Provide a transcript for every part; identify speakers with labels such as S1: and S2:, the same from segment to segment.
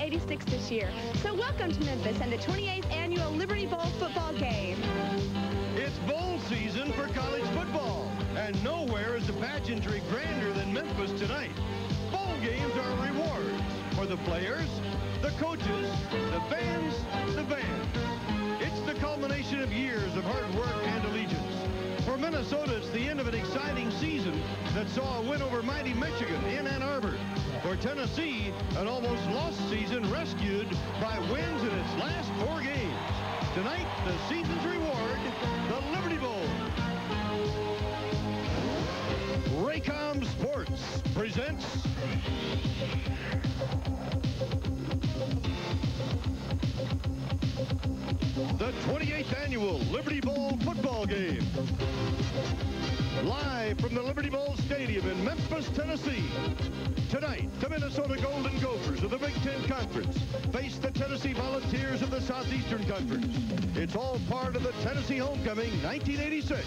S1: 86 this year. So welcome to Memphis and the 28th Annual Liberty Bowl football game.
S2: It's bowl season for college football, and nowhere is the pageantry grander than Memphis tonight. Bowl games are rewards for the players, the coaches, the fans, the band. It's the culmination of years of hard work and allegiance. For Minnesota, it's the end of an exciting season that saw a win over mighty Michigan in Ann Arbor. For Tennessee, an almost lost season rescued by wins in its last 4 games. Tonight, the season's reward, the Liberty Bowl. Raycom Sports presents the 28th Annual Liberty Bowl football game. Live from the Liberty Bowl Stadium in Memphis, Tennessee. Tonight, the Minnesota Golden Gophers of the Big Ten Conference face the Tennessee Volunteers of the Southeastern Conference. It's all part of the Tennessee Homecoming 1986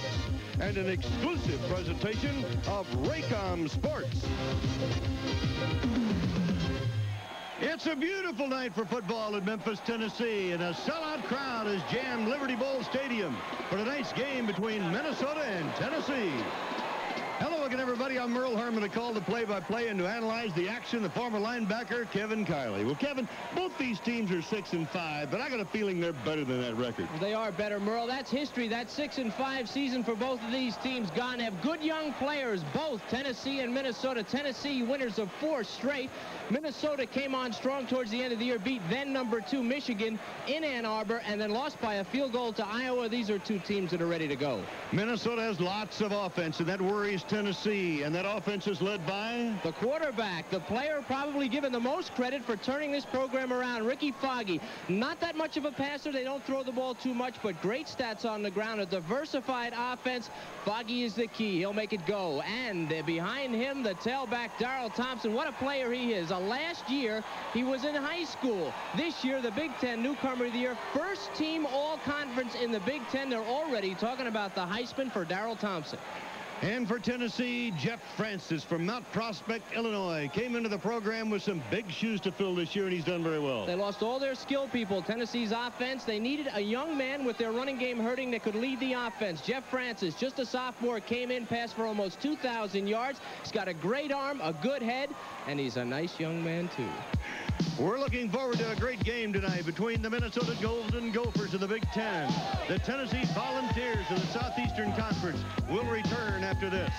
S2: and an exclusive presentation of Raycom Sports. It's a beautiful night for football in Memphis, Tennessee, and a sellout crowd has jammed Liberty Bowl Stadium for tonight's game between Minnesota and Tennessee. Hello again, everybody. I'm Merle Harmon, to call the play-by-play and to analyze the action, the former linebacker, Kevin Kiley. Well, Kevin, both these teams are 6-5, but I got a feeling they're better than that record.
S3: They are better, Merle. That's history. That 6-5 season for both of these teams gone. Have good young players, both Tennessee and Minnesota. Tennessee winners of 4 straight. Minnesota came on strong towards the end of the year, beat then number 2 Michigan in Ann Arbor, and then lost by a field goal to Iowa. These are 2 teams that are ready to go.
S2: Minnesota has lots of offense, and that worries Tennessee, and that offense is led by
S3: the quarterback, the player probably given the most credit for turning this program around, Ricky Foggy. Not that much of a passer. They don't throw the ball too much, but great stats on the ground. A diversified offense. Foggy is the key. He'll make it go. And behind him, the tailback, Darrell Thompson. What a player he is. Last year, he was in high school. This year, the Big Ten Newcomer of the Year, first team all-conference in the Big Ten. They're already talking about the Heisman for Darrell Thompson.
S2: And for Tennessee, Jeff Francis from Mount Prospect, Illinois, came into the program with some big shoes to fill this year, and he's done very well.
S3: They lost all their skill people. Tennessee's offense, they needed a young man with their running game hurting that could lead the offense. Jeff Francis, just a sophomore, came in, passed for almost 2,000 yards. He's got a great arm, a good head, and he's a nice young man, too.
S2: We're looking forward to a great game tonight between the Minnesota Golden Gophers of the Big Ten. The Tennessee Volunteers of the Southeastern Conference will return after this.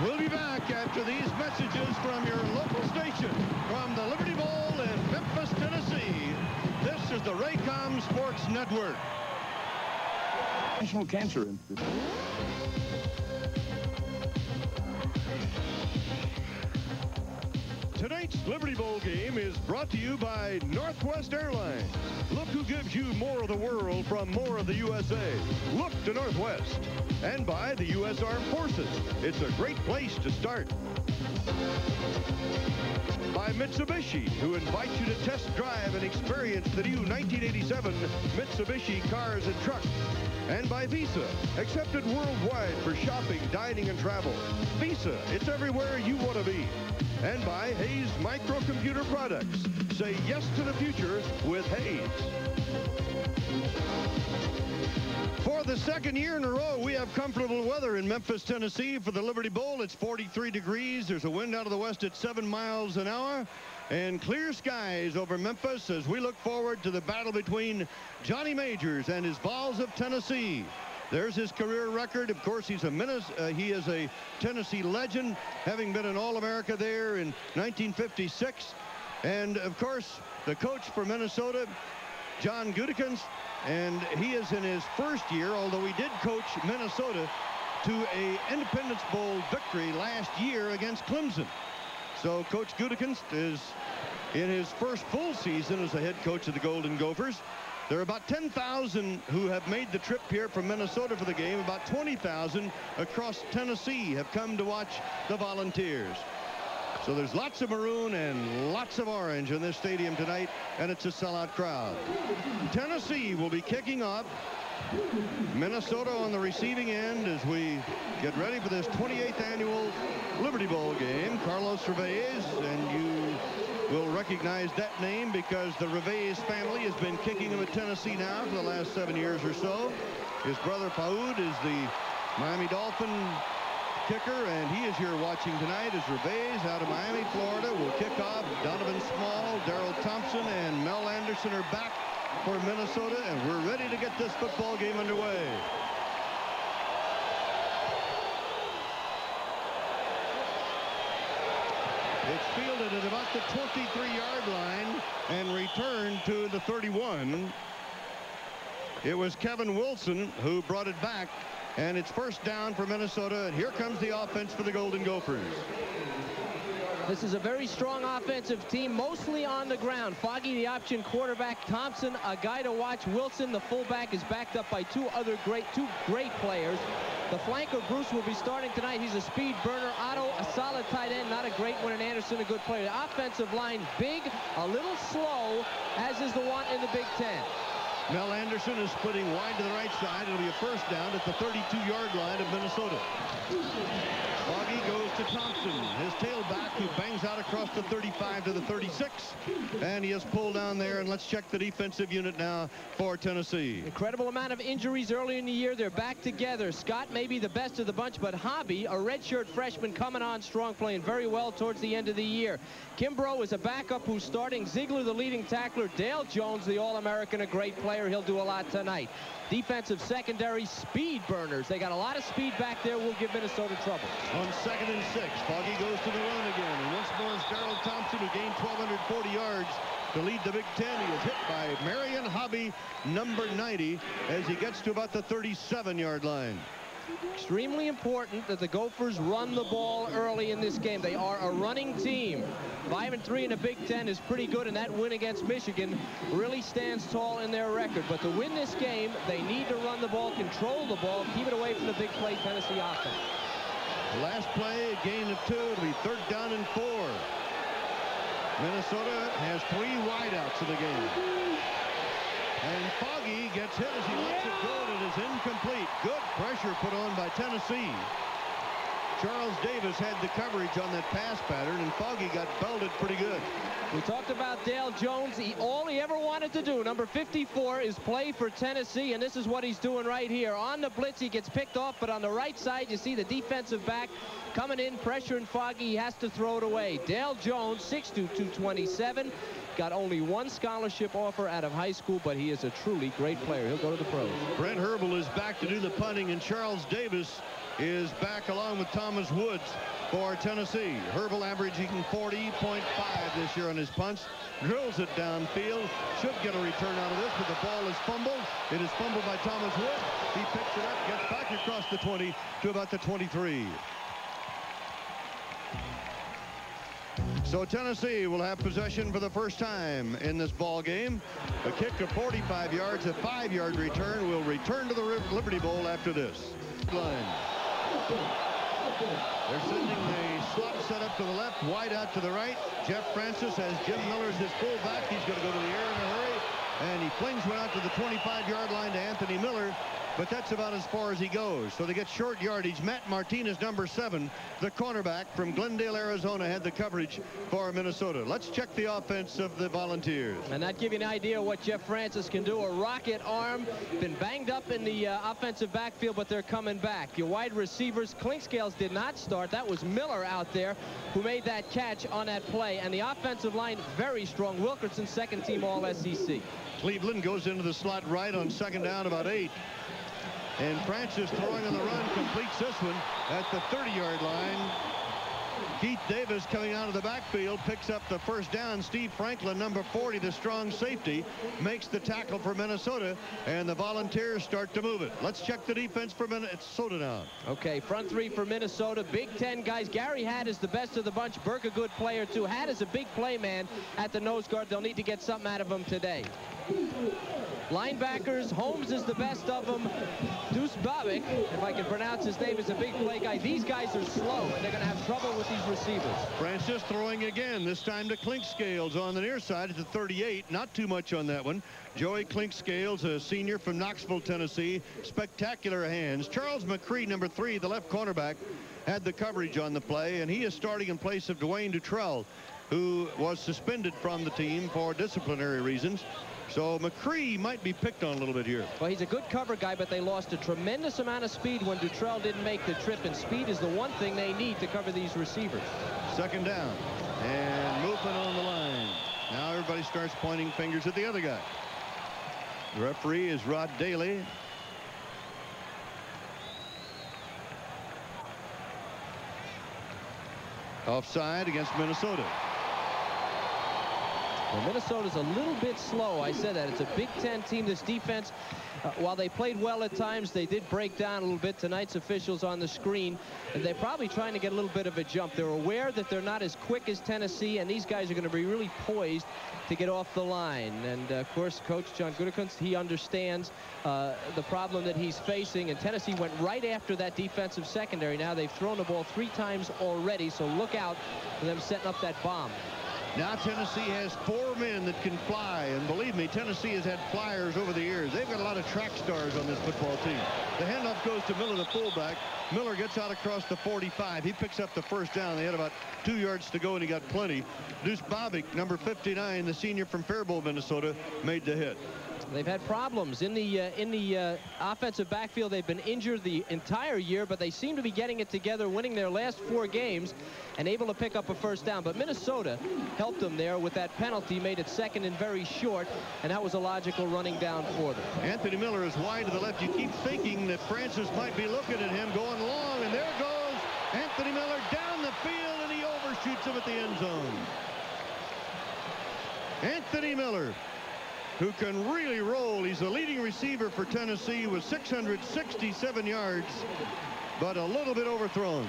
S2: We'll be back after these messages from your local station from the Liberty Bowl in Memphis, Tennessee. This is the Raycom Sports Network.
S4: National Cancer Institute.
S2: Tonight's Liberty Bowl game is brought to you by Northwest Airlines. Look who gives you more of the world from more of the USA. Look to Northwest. And by the U.S. Armed Forces. It's a great place to start. By Mitsubishi, who invites you to test drive and experience the new 1987 Mitsubishi cars and trucks. And by Visa, accepted worldwide for shopping, dining, and travel. Visa, it's everywhere you want to be. And by Hayes Microcomputer Products. Say yes to the future with Hayes. For the second year in a row, we have comfortable weather in Memphis, Tennessee for the Liberty Bowl. It's 43 degrees. There's a wind out of the west at 7 miles an hour. And clear skies over Memphis as we look forward to the battle between Johnny Majors and his Vols of Tennessee. There's his career record. Of course, he is a Tennessee legend, having been an All-America there in 1956. And, of course, the coach for Minnesota, John Gutekunst, and he is in his first year, although he did coach Minnesota to a Independence Bowl victory last year against Clemson. So Coach Gutekunst is in his first full season as a head coach of the Golden Gophers. There are about 10,000 who have made the trip here from Minnesota for the game. About 20,000 across Tennessee have come to watch the Volunteers. So there's lots of maroon and lots of orange in this stadium tonight, and it's a sellout crowd. Tennessee will be kicking off. Minnesota on the receiving end as we get ready for this 28th annual Liberty Bowl game. Carlos Reveiz, and you will recognize that name because the Reveiz family has been kicking him at Tennessee now for the last 7 years or so. His brother Paud is the Miami Dolphin kicker, and he is here watching tonight as Reveiz out of Miami, Florida, will kick off. Donovan Small, Darrell Thompson, and Mel Anderson are back for Minnesota, and we're ready to get this football game underway. It's fielded at about the 23-yard line and returned to the 31. It was Kevin Wilson who brought it back, and it's first down for Minnesota, and here comes the offense for the Golden Gophers.
S3: This is a very strong offensive team, mostly on the ground. Foggy, the option quarterback. Thompson, a guy to watch. Wilson, the fullback, is backed up by two great players. The flanker, Bruce, will be starting tonight. He's a speed burner. Otto, a solid tight end, not a great one. And Anderson, a good player. The offensive line, big, a little slow, as is the one in the Big Ten.
S2: Mel Anderson is splitting wide to the right side. It'll be a first down at the 32-yard line of Minnesota. Foggy goes to Thompson, his tailback, who bangs out across the 35 to the 36. And he is pulled down there, and let's check the defensive unit now for Tennessee.
S3: Incredible amount of injuries early in the year. They're back together. Scott may be the best of the bunch, but Hobby, a redshirt freshman, coming on strong, playing very well towards the end of the year. Kimbrough is a backup who's starting. Ziegler, the leading tackler. Dale Jones, the All-American, a great player. He'll do a lot tonight. Defensive secondary, speed burners. They got a lot of speed back there. Will give Minnesota trouble.
S2: On 2nd and 6, Foggy goes to the run again. And once more, it's Darrell Thompson, who gained 1,240 yards to lead the Big Ten. He is hit by Marion Hobby, number 90, as he gets to about the 37-yard line.
S3: Extremely important that the Gophers run the ball early in this game. They are a running team. 5-3 in the Big Ten is pretty good, and that win against Michigan really stands tall in their record. But to win this game, they need to run the ball, control the ball, keep it away from the big play Tennessee offense.
S2: Last play, a gain of 2. It'll be 3rd down and 4. Minnesota has 3 wideouts in the game. And Foggy gets hit as he lets it go, and it is incomplete. Good pressure put on by Tennessee. Charles Davis had the coverage on that pass pattern, and Foggy got belted pretty good.
S3: We talked about Dale Jones. All he ever wanted to do, number 54, is play for Tennessee, and this is what he's doing right here. On the blitz, he gets picked off, but on the right side, you see the defensive back coming in, pressuring Foggy. He has to throw it away. Dale Jones, 6'2", 227. Got only one scholarship offer out of high school, but he is a truly great player. He'll go to the pros.
S2: Brent Herbal is back to do the punting, and Charles Davis is back along with Thomas Woods for Tennessee. Herbal averaging 40.5 this year on his punts. Drills it downfield. Should get a return out of this, but the ball is fumbled. It is fumbled by Thomas Woods. He picks it up, gets back across the 20 to about the 23. So Tennessee will have possession for the first time in this ball game. A kick of 45 yards, a 5-yard return will return to the Liberty Bowl after this. Line. They're sending the slot set up to the left, wide out to the right. Jeff Francis has Jim Miller as his fullback. He's going to go to the air in a hurry, and he flings one out to the 25-yard line to Anthony Miller. But that's about as far as he goes. So they get short yardage. Matt Martinez, number 7, the cornerback from Glendale, Arizona, had the coverage for Minnesota. Let's check the offense of the Volunteers.
S3: And that gives you an idea what Jeff Francis can do. A rocket arm. Been banged up in the offensive backfield, but they're coming back. Your wide receivers, Clinkscales did not start. That was Miller out there who made that catch on that play. And the offensive line, very strong. Wilkerson, second team All-SEC.
S2: Cleveland goes into the slot right on second down, about 8. And Francis throwing on the run completes this one at the 30-yard line. Keith Davis coming out of the backfield picks up the first down. Steve Franklin, number 40, the strong safety, makes the tackle for Minnesota, and the Volunteers start to move it. Let's check the defense for Minnesota now.
S3: Okay, front three for Minnesota. Big Ten guys. Gary Hatt is the best of the bunch. Burke a good player too. Hatt is a big play man at the nose guard. They'll need to get something out of him today. Linebackers, Holmes is the best of them. Deuce Babic, if I can pronounce his name, is a big play guy. These guys are slow, and they're going to have trouble with these receivers.
S2: Francis throwing again, this time to Clinkscales on the near side at the 38. Not too much on that one. Joey Clinkscales, a senior from Knoxville, Tennessee. Spectacular hands. Charles McCree, number 3, the left cornerback, had the coverage on the play, and he is starting in place of Dwayne Dutrell, who was suspended from the team for disciplinary reasons. So McCree might be picked on a little bit here.
S3: Well, he's a good cover guy, but they lost a tremendous amount of speed when Dutrell didn't make the trip, and speed is the one thing they need to cover these receivers.
S2: Second down, and movement on the line. Now everybody starts pointing fingers at the other guy. The referee is Rod Daly. Offside against Minnesota.
S3: Well, Minnesota's a little bit slow. I said that. It's a Big Ten team. This defense, while they played well at times, they did break down a little bit. Tonight's officials on the screen, and they're probably trying to get a little bit of a jump. They're aware that they're not as quick as Tennessee, and these guys are going to be really poised to get off the line. And, of course, Coach John Gutekunst, he understands the problem that he's facing, and Tennessee went right after that defensive secondary. Now they've thrown the ball 3 times already, so look out for them setting up that bomb.
S2: Now Tennessee has 4 men that can fly, and believe me, Tennessee has had flyers over the years. They've got a lot of track stars on this football team. The handoff goes to Miller, the fullback. Miller gets out across the 45. He picks up the first down. They had about 2 yards to go, and he got plenty. Deuce Babic, number 59, the senior from Faribault, Minnesota, made the hit.
S3: They've had problems in the offensive backfield. They've been injured the entire year, but they seem to be getting it together, winning their last 4 games and able to pick up a first down. But Minnesota helped them there with that penalty, made it second and very short, and that was a logical running down for them.
S2: Anthony Miller is wide to the left. You keep thinking that Francis might be looking at him going long, and there goes Anthony Miller down the field, and he overshoots him at the end zone. Anthony Miller, who can really roll. He's the leading receiver for Tennessee with 667 yards, but a little bit overthrown.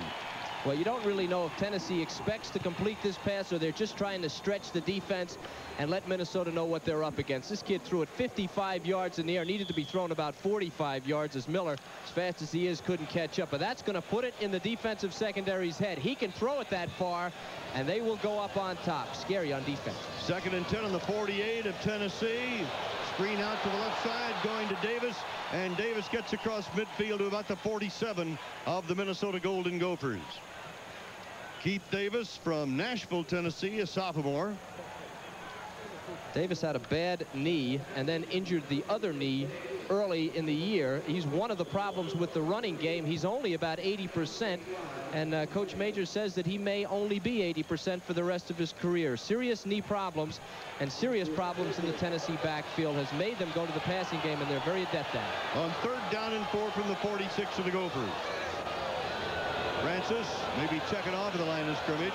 S3: Well, you don't really know if Tennessee expects to complete this pass or they're just trying to stretch the defense and let Minnesota know what they're up against. This kid threw it 55 yards in the air, needed to be thrown about 45 yards as Miller, as fast as he is, couldn't catch up. But that's going to put it in the defensive secondary's head. He can throw it that far, and they will go up on top. Scary on defense. 2nd
S2: and 10 on the 48 of Tennessee. Screen out to the left side, going to Davis, and Davis gets across midfield to about the 47 of the Minnesota Golden Gophers. Keith Davis from Nashville, Tennessee, a sophomore.
S3: Davis had a bad knee and then injured the other knee early in the year. He's one of the problems with the running game. He's only about 80%, and Coach Majors says that he may only be 80% for the rest of his career. Serious knee problems and serious problems in the Tennessee backfield has made them go to the passing game, and they're very adept at it.
S2: On 3rd down and 4 from the 46 of the Gophers. Francis maybe checking off at the line of scrimmage.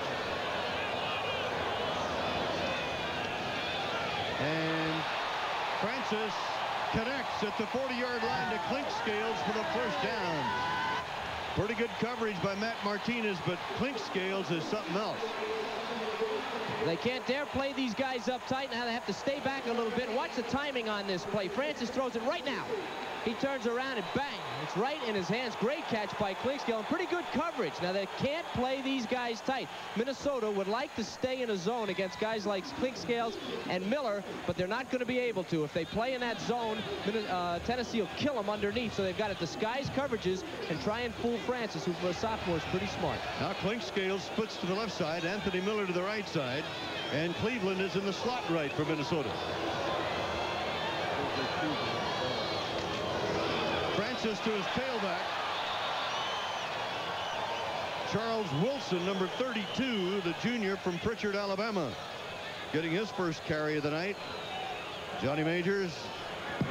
S2: And Francis connects at the 40-yard line to Clinkscales for the first down. Pretty good coverage by Matt Martinez, but Clinkscales is something else.
S3: They can't dare play these guys up tight. Now they have to stay back a little bit. Watch the timing on this play. Francis throws it right now. He turns around and bang. It's right in his hands. Great catch by Clinkscale and pretty good coverage. Now they can't play these guys tight. Minnesota would like to stay in a zone against guys like Clinkscales and Miller, but they're not going to be able to. If they play in that zone, Tennessee will kill them underneath. So they've got to disguise coverages and try and fool Francis, who for a sophomore is pretty smart.
S2: Now Clinkscales splits to the left side, Anthony Miller to the right side, and Cleveland is in the slot right for Minnesota. Francis to his tailback. Charles Wilson, number 32, the junior from Pritchard, Alabama, getting his first carry of the night. Johnny Majors,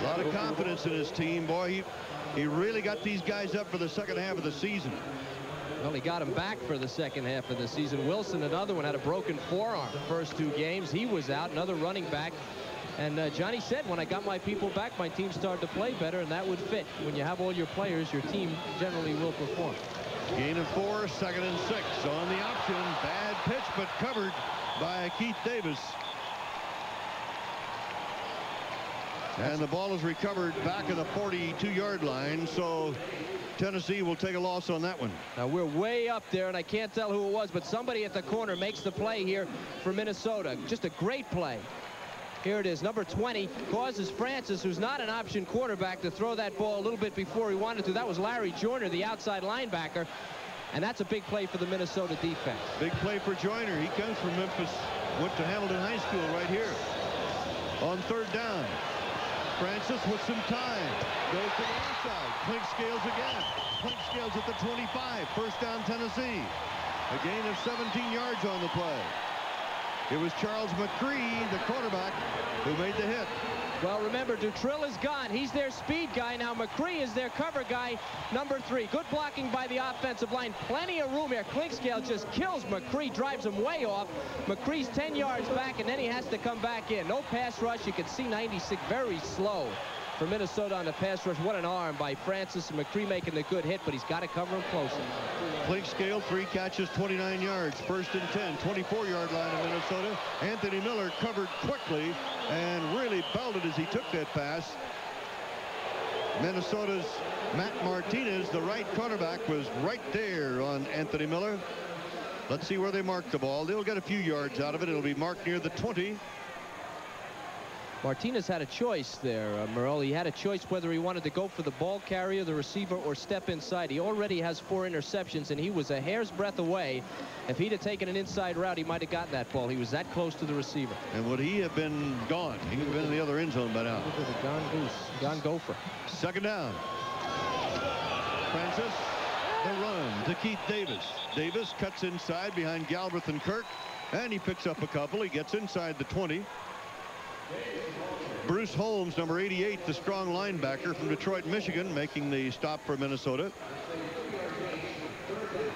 S2: a lot of confidence in his team. Boy, he really got these guys up for the second half of the season.
S3: Well, he got him back for the second half of the season. Wilson, another one, had a broken forearm the first 2 games. He was out, another running back. And Johnny said, when I got my people back, my team started to play better, and that would fit. When you have all your players, your team generally will perform.
S2: Gain of 4, 2nd and 6 on the option. Bad pitch, but covered by Keith Davis. And the ball is recovered back at the 42-yard line, so Tennessee will take a loss on that one.
S3: Now we're way up there, and I can't tell who it was, but somebody at the corner makes the play here for Minnesota. Just a great play. Here it is, number 20 causes Francis, who's not an option quarterback, to throw that ball a little bit before he wanted to. That was Larry Joyner, the outside linebacker, and that's a big play for the Minnesota defense.
S2: Big play for Joyner. He comes from Memphis, went to Hamilton High School right here. On 3rd down, Francis with some time goes to the outside. Clinkscales again. Clinkscales at the 25. First down, Tennessee. A gain of 17 yards on the play. It was Charles McCree, the quarterback, who made the hit.
S3: Well, remember, Dutrill is gone. He's their speed guy. Now McCree is their cover guy, number 3. Good blocking by the offensive line. Plenty of room here. Clinkscale just kills McCree, drives him way off. McCree's 10 yards back, and then he has to come back in. No pass rush. You can see 96 very slow for Minnesota on the pass rush. What an arm by Francis, and McCree making the good hit, but he's got to cover him closer.
S2: Clinkscale, 3 catches, 29 yards. 1st and 10, 24-yard line of Minnesota. Anthony Miller covered quickly and really belted as he took that pass. Minnesota's Matt Martinez, the right quarterback, was right there on Anthony Miller. Let's see where they mark the ball. They'll get a few yards out of it. It'll be marked near the 20.
S3: Martinez had a choice there, Merle. He had a choice whether he wanted to go for the ball carrier, the receiver, or step inside. He already has 4 interceptions, and he was a hair's breadth away. If he'd have taken an inside route, he might have gotten that ball. He was that close to the receiver.
S2: And would he have been gone? He would have been in the other end zone by now.
S3: Gone goose, gone gopher.
S2: 2nd down. Francis, the run to Keith Davis. Davis cuts inside behind Galbraith and Kirk, and he picks up a couple. He gets inside the 20. Bruce Holmes, number 88, the strong linebacker from Detroit, Michigan, making the stop for Minnesota.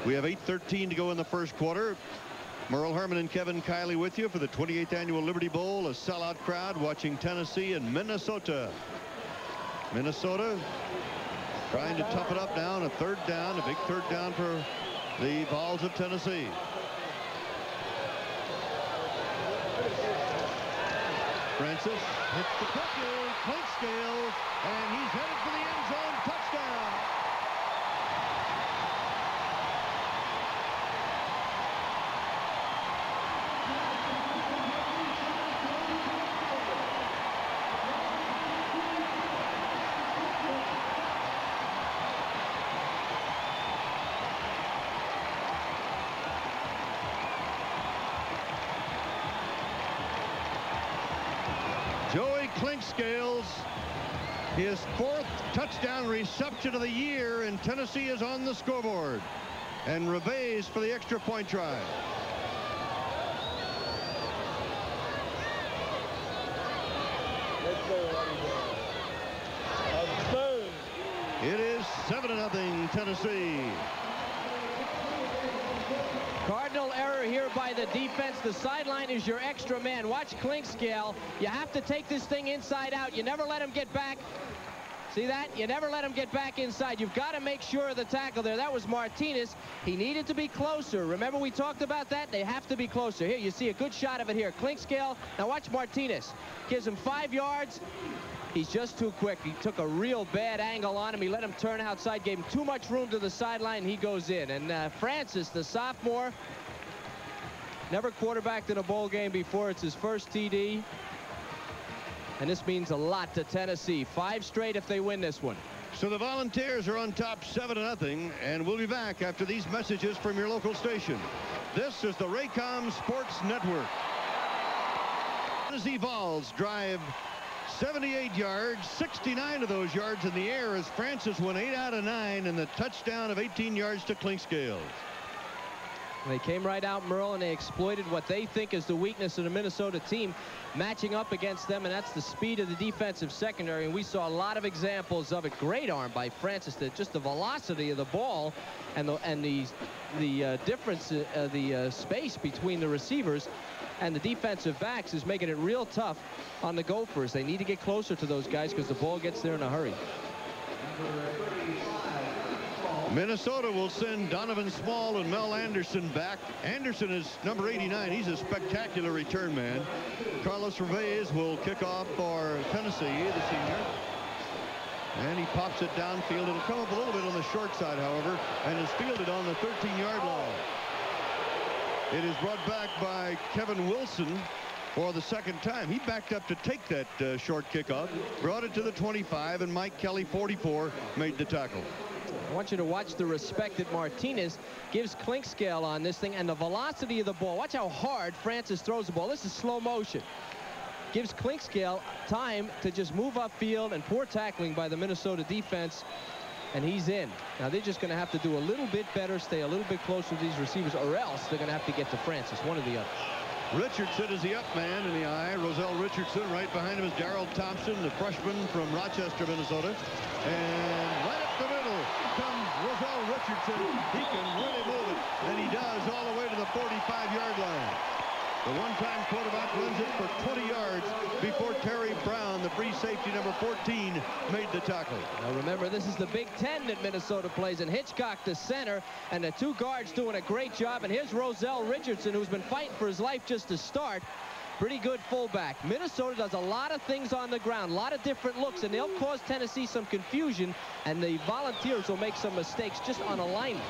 S2: We have 8:13 to go in the first quarter. Merle Herman and Kevin Kiley with you for the 28th Annual Liberty Bowl. A sellout crowd watching Tennessee and Minnesota. Minnesota trying to tough it up now on a 3rd down, a big 3rd down for the Vols of Tennessee. Francis hits the cookie, Clinkscale, and he's headed for the end zone. Touchdown. Joey Clinkscales, his 4th touchdown reception of the year, and Tennessee is on the scoreboard. And Reves for the extra point try. It is 7-0 Tennessee.
S3: Cardinal error here by the defense. The sideline is your extra man. Watch Clinkscale. You have to take this thing inside out. You never let him get back. See that? You never let him get back inside. You've got to make sure of the tackle there. That was Martinez. He needed to be closer. Remember we talked about that? They have to be closer. Here, you see a good shot of it here. Clinkscale. Now watch Martinez. Gives him 5 yards. He's just too quick. He took a real bad angle on him. He let him turn outside, gave him too much room to the sideline, and he goes in. And Francis, the sophomore, never quarterbacked in a bowl game before. It's his first TD. And this means a lot to Tennessee. 5 straight if they win this one.
S2: So the Volunteers are on top 7-0, and we'll be back after these messages from your local station. This is the Raycom Sports Network. Tennessee Vols drive 78 yards, 69 of those yards in the air as Francis went 8 out of 9, and the touchdown of 18 yards to Clinkscale.
S3: They came right out, Merle, and they exploited what they think is the weakness of the Minnesota team, matching up against them, and that's the speed of the defensive secondary. And we saw a lot of examples of it. Great arm by Francis. Just the velocity of the ball and the difference, the space between the receivers and the defensive backs is making it real tough on the Gophers. They need to get closer to those guys because the ball gets there in a hurry.
S2: Minnesota will send Donovan Small and Mel Anderson back. Anderson is number 89. He's a spectacular return man. Carlos Revez will kick off for Tennessee, the senior. And he pops it downfield. It'll come up a little bit on the short side, however, and is fielded on the 13-yard line. It is brought back by Kevin Wilson for the second time. He backed up to take that short kickoff, brought it to the 25, and Mike Kelly, 44, made the tackle.
S3: I want you to watch the respect that Martinez gives Clinkscale on this thing and the velocity of the ball. Watch how hard Francis throws the ball. This is slow motion. Gives Clinkscale time to just move upfield, and poor tackling by the Minnesota defense, and he's in. Now they're just going to have to do a little bit better, stay a little bit closer to these receivers, or else they're going to have to get to Francis, one or the other.
S2: Richardson is the up man in the eye. Roselle Richardson. Right behind him is Darrell Thompson, the freshman from Rochester, Minnesota. And right up the middle comes Roselle Richardson. He can really move it, and he does all the way to the 45-yard line. The one-time quarterback runs it for 20 yards before Terry Brown, the free safety number 14, made the tackle.
S3: Now remember, this is the Big Ten that Minnesota plays, and Hitchcock, the center, and the 2 guards doing a great job. And here's Roselle Richardson, who's been fighting for his life just to start. Pretty good fullback. Minnesota does a lot of things on the ground, a lot of different looks, and they'll cause Tennessee some confusion, and the Volunteers will make some mistakes just on alignment.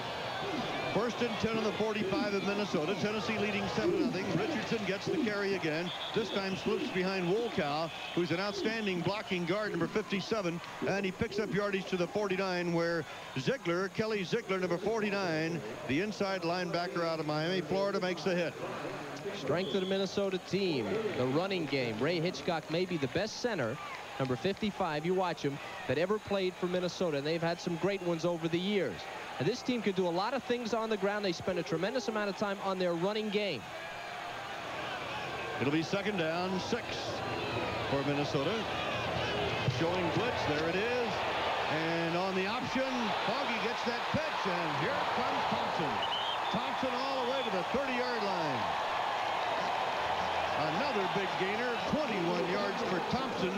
S2: 1st and 10 on the 45 of Minnesota. Tennessee leading 7-0. Richardson gets the carry again. This time slips behind Wolkow, who's an outstanding blocking guard, number 57, and he picks up yardage to the 49, where Ziegler, Kelly Ziegler, number 49, the inside linebacker out of Miami, Florida, makes the hit.
S3: Strength of the Minnesota team, the running game. Ray Hitchcock may be the best center, number 55, you watch him, that ever played for Minnesota, and they've had some great ones over the years. And this team can do a lot of things on the ground. They spend a tremendous amount of time on their running game.
S2: It'll be 2nd down, 6 for Minnesota. Showing blitz, there it is. And on the option, Foggy gets that pitch, and here comes Thompson. Thompson all the way to the 30-yard line. Another big gainer, 21 yards for Thompson.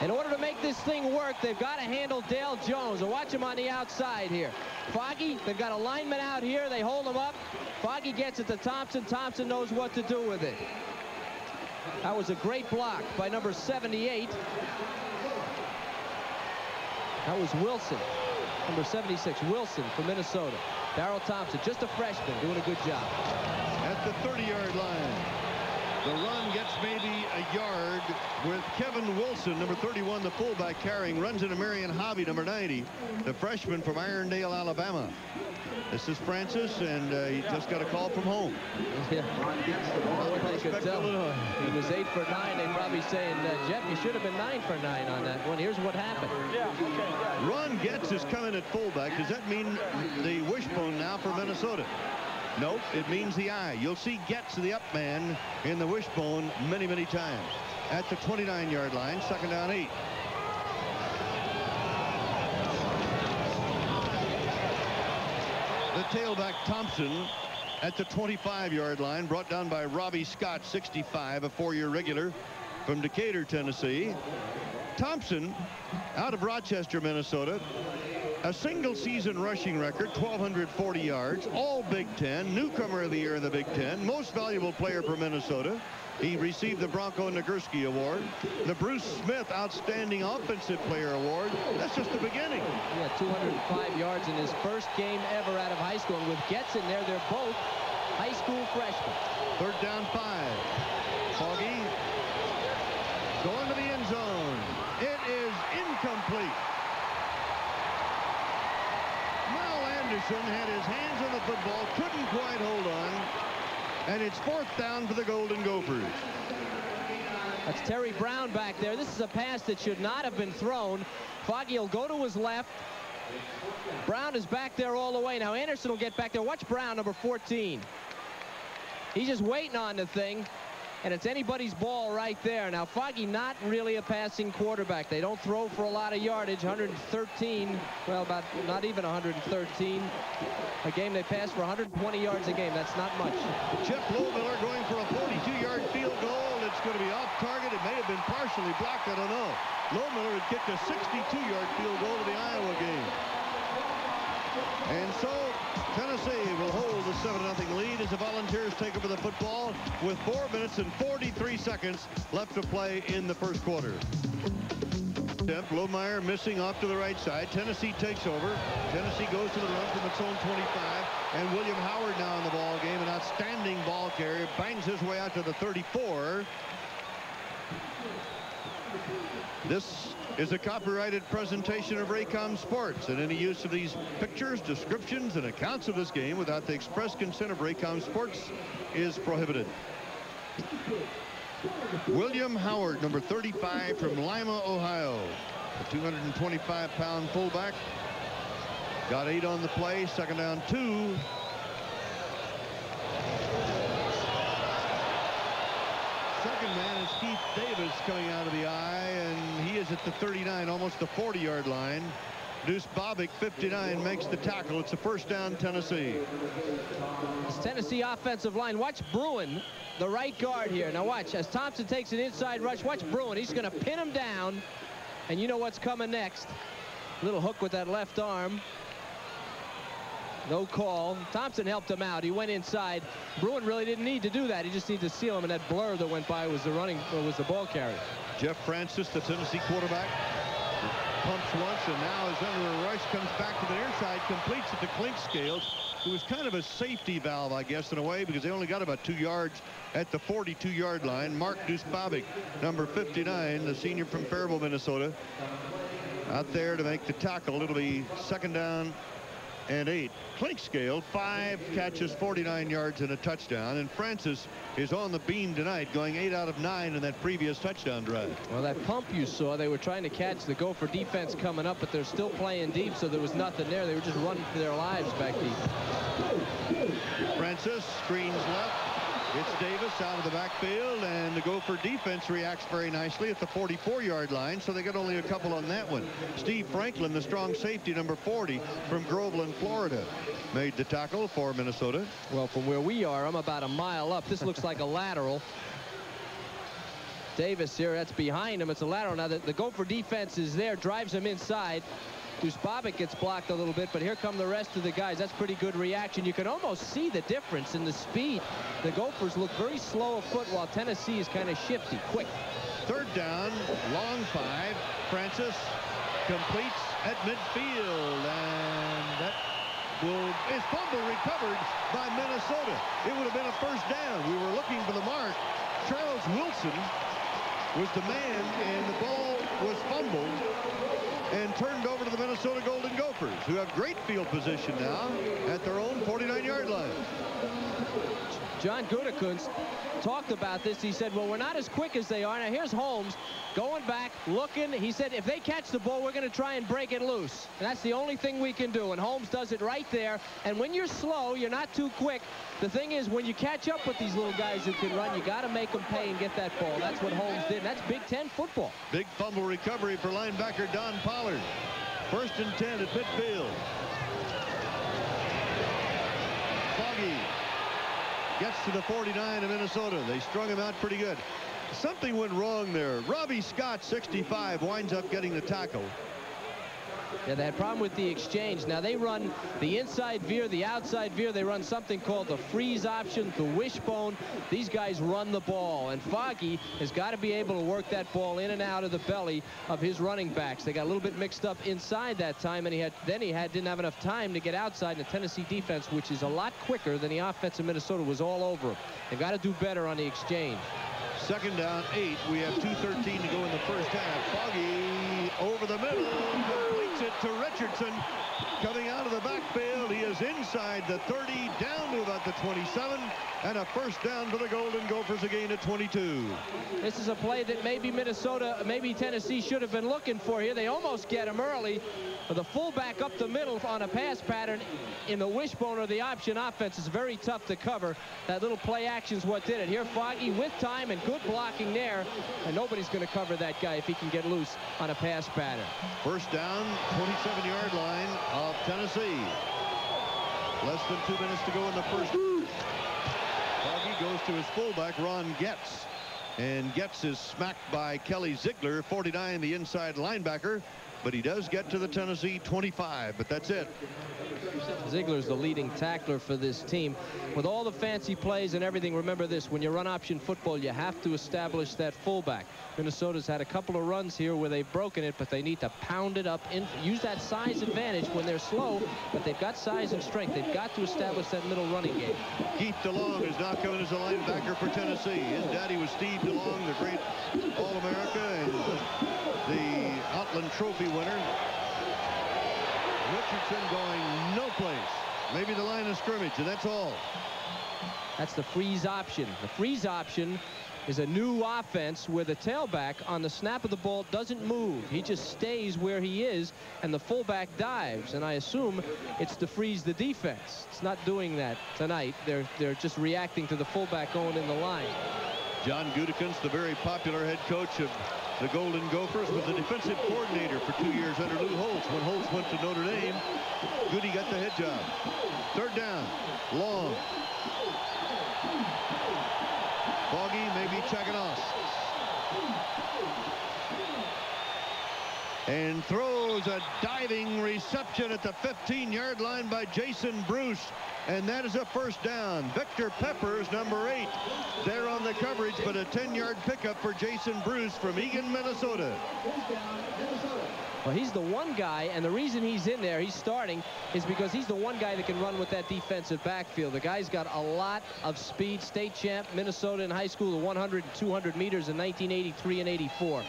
S3: In order to make this thing work, they've got to handle Dale Jones. And watch him on the outside here. Foggy, they've got a lineman out here. They hold him up. Foggy gets it to Thompson. Thompson knows what to do with it. That was a great block by number 78. That was Wilson, number 76, Wilson from Minnesota. Darrell Thompson, just a freshman, doing a good job.
S2: At the 30-yard line. The run gets maybe a yard with Kevin Wilson, number 31, the fullback, carrying. Runs into Marion Hobby, number 90, the freshman from Irondale, Alabama. This is Francis, and he just got a call from home.
S3: Yeah. What they could tell. He was 8 for 9. They're probably saying, Jeff, you should have been 9 for 9 on that one. Here's what happened.
S2: Ron Getz is coming at fullback. Does that mean the wishbone now for Minnesota? Nope, it means the eye. You'll see Getz, the up man, in the wishbone many, many times. At the 29-yard line, 2nd down 8. The tailback Thompson at the 25-yard line, brought down by Robbie Scott, 65, a 4-year regular. from Decatur, Tennessee. Thompson, out of Rochester, Minnesota. A single season rushing record, 1,240 yards, all Big Ten, newcomer of the year in the Big Ten, most valuable player for Minnesota. He received the Bronco Nagurski Award, the Bruce Smith Outstanding Offensive Player Award. That's just the beginning.
S3: He had 205 yards in his first game ever out of high school. And with Getz in there, they're both high school freshmen.
S2: Third down 5. Foggy going to the end zone. It is incomplete. Mal Anderson had his hands on the football, couldn't quite hold on. And it's 4th down for the Golden Gophers.
S3: That's Terry Brown back there. This is a pass that should not have been thrown. Foggy will go to his left. Brown is back there all the way. Now Anderson will get back there. Watch Brown, number 14. He's just waiting on the thing. And it's anybody's ball right there. Now Foggy not really a passing quarterback. They don't throw for a lot of yardage. 113. Well, about not even 113. A game they pass for 120 yards a game. That's not much.
S2: Jeff Lohmiller going for a 42-yard field goal. It's going to be off target. It may have been partially blocked. I don't know. Lohmiller had kicked a 62-yard field goal to the Iowa game. And so Tennessee will hold the 7-0 lead as the Volunteers take over the football with 4 minutes and 43 seconds left to play in the first quarter. Lohmeyer missing off to the right side. Tennessee takes over. Tennessee goes to the run from its own 25. And William Howard now in the ball game, an outstanding ball carrier, bangs his way out to the 34. This is a copyrighted presentation of Raycom Sports, and any use of these pictures, descriptions, and accounts of this game without the express consent of Raycom Sports is prohibited. William Howard, number 35 from Lima, Ohio. A 225-pound fullback. Got 8 on the play. Second down 2. Second man is Keith Davis coming out of the I, and he is at the 39, almost the 40-yard line. Deuce Bobick, 59, makes the tackle. It's a first down, Tennessee.
S3: This Tennessee offensive line. Watch Bruin, the right guard here. Now watch, as Thompson takes an inside rush, watch Bruin. He's going to pin him down, and you know what's coming next. Little hook with that left arm. No call. Thompson helped him out. He went inside. Bruin really didn't need to do that. He just needed to seal him, and that blur that went by was the ball carrier.
S2: Jeff Francis, the Tennessee quarterback, pumps once and now is under a rush, comes back to the near side, completes it to Clinkscales, who was kind of a safety valve, I guess, in a way, because they only got about 2 yards at the 42-yard line. Mark Deuce Bobick, number 59, the senior from Faribault, Minnesota, out there to make the tackle. It'll be second down and 8. Clinkscale, 5 catches, 49 yards and a touchdown. And Francis is on the beam tonight, going 8 out of 9 in that previous touchdown drive.
S3: Well, that pump you saw, they were trying to catch the Gopher defense coming up, but they're still playing deep, so there was nothing there. They were just running for their lives back deep.
S2: Francis screens left. It's Davis out of the backfield, and the Gopher defense reacts very nicely at the 44-yard line, so they got only a couple on that one. Steve Franklin, the strong safety, number 40 from Groveland, Florida, made the tackle for Minnesota.
S3: Well, from where we are, I'm about a mile up. This looks like a lateral. Davis here, that's behind him. It's a lateral. Now the Gopher defense is there, drives him inside. Deuce Bobick gets blocked a little bit, but here come the rest of the guys. That's pretty good reaction. You can almost see the difference in the speed. The Gophers look very slow of foot, while Tennessee is kind of shifty, quick.
S2: Third down, long 5. Francis completes at midfield, and that is fumble recovered by Minnesota. It would have been a first down. We were looking for the mark. Charles Wilson was the man, and the ball was fumbled and turned over to the Minnesota Golden Gophers, who have great field position now at their own 49-yard line.
S3: John Gutekunst talked about this. He said, well, we're not as quick as they are. Now here's Holmes going back, looking. He said, if they catch the ball, we're going to try and break it loose. And that's the only thing we can do. And Holmes does it right there. And when you're slow, you're not too quick. The thing is, when you catch up with these little guys who can run, you got to make them pay and get that ball. That's what Holmes did. And that's Big Ten football.
S2: Big fumble recovery for linebacker Don Pollard. First and 10 at midfield. Foggy gets to the 49 of Minnesota. They strung him out pretty good. Something went wrong there. Robbie Scott, 65, winds up getting the tackle.
S3: Yeah, they had a problem with the exchange. Now they run the inside veer, the outside veer. They run something called the freeze option, the wishbone. These guys run the ball, and Foggy has got to be able to work that ball in and out of the belly of his running backs. They got a little bit mixed up inside that time, and didn't have enough time to get outside. And the Tennessee defense, which is a lot quicker than the offense of Minnesota, was all over him. They've got to do better on the exchange.
S2: 2nd down, 8. We have 2:13 to go in the first half. Foggy over the middle, completes it to Richardson. Coming out of the backfield, he is inside the 30, down to about the 27, and a first down for the Golden Gophers, again at 22.
S3: This is a play that maybe Tennessee should have been looking for here. They almost get him early. The fullback up the middle on a pass pattern in the wishbone or the option offense is very tough to cover. That little play action is what did it. Here Foggy with time and good blocking there, and nobody's going to cover that guy if he can get loose on a pass pattern.
S2: First down, 27-yard line of Tennessee. Less than 2 minutes to go in the first. Foggy goes to his fullback, Ron Getz. And Getz is smacked by Kelly Ziegler, 49, the inside linebacker. But he does get to the Tennessee 25, but that's it.
S3: Ziegler's the leading tackler for this team. With all the fancy plays and everything, remember this: when you run option football, you have to establish that fullback. Minnesota's had a couple of runs here where they've broken it, but they need to pound it up, use that size advantage when they're slow, but they've got size and strength. They've got to establish that middle running game.
S2: Keith DeLong is now coming as a linebacker for Tennessee. His daddy was Steve DeLong, the great All-America and the Outland Trophy winner. Richardson going no place. Maybe the line of scrimmage, and that's all.
S3: That's the freeze option. The freeze option is a new offense where the tailback on the snap of the ball doesn't move. He just stays where he is, and the fullback dives. And I assume it's to freeze the defense. It's not doing that tonight. They're just reacting to the fullback going in the line.
S2: John Gutekunst, the very popular head coach of the Golden Gophers, was the defensive coordinator for 2 years under Lou Holtz. When Holtz went to Notre Dame, Goody got the head job. 3rd down, long. Foggy maybe checking off. And throws a diving reception at the 15-yard line by Jason Bruce. And that is a first down. Victor Peppers, number 8, there on the coverage, but a 10-yard pickup for Jason Bruce from Eagan, Minnesota.
S3: Well, he's the one guy, and the reason he's in there, he's starting, is because he's the one guy that can run with that defensive backfield. The guy's got a lot of speed. State champ, Minnesota in high school, the 100 and 200 meters in 1983 and 84.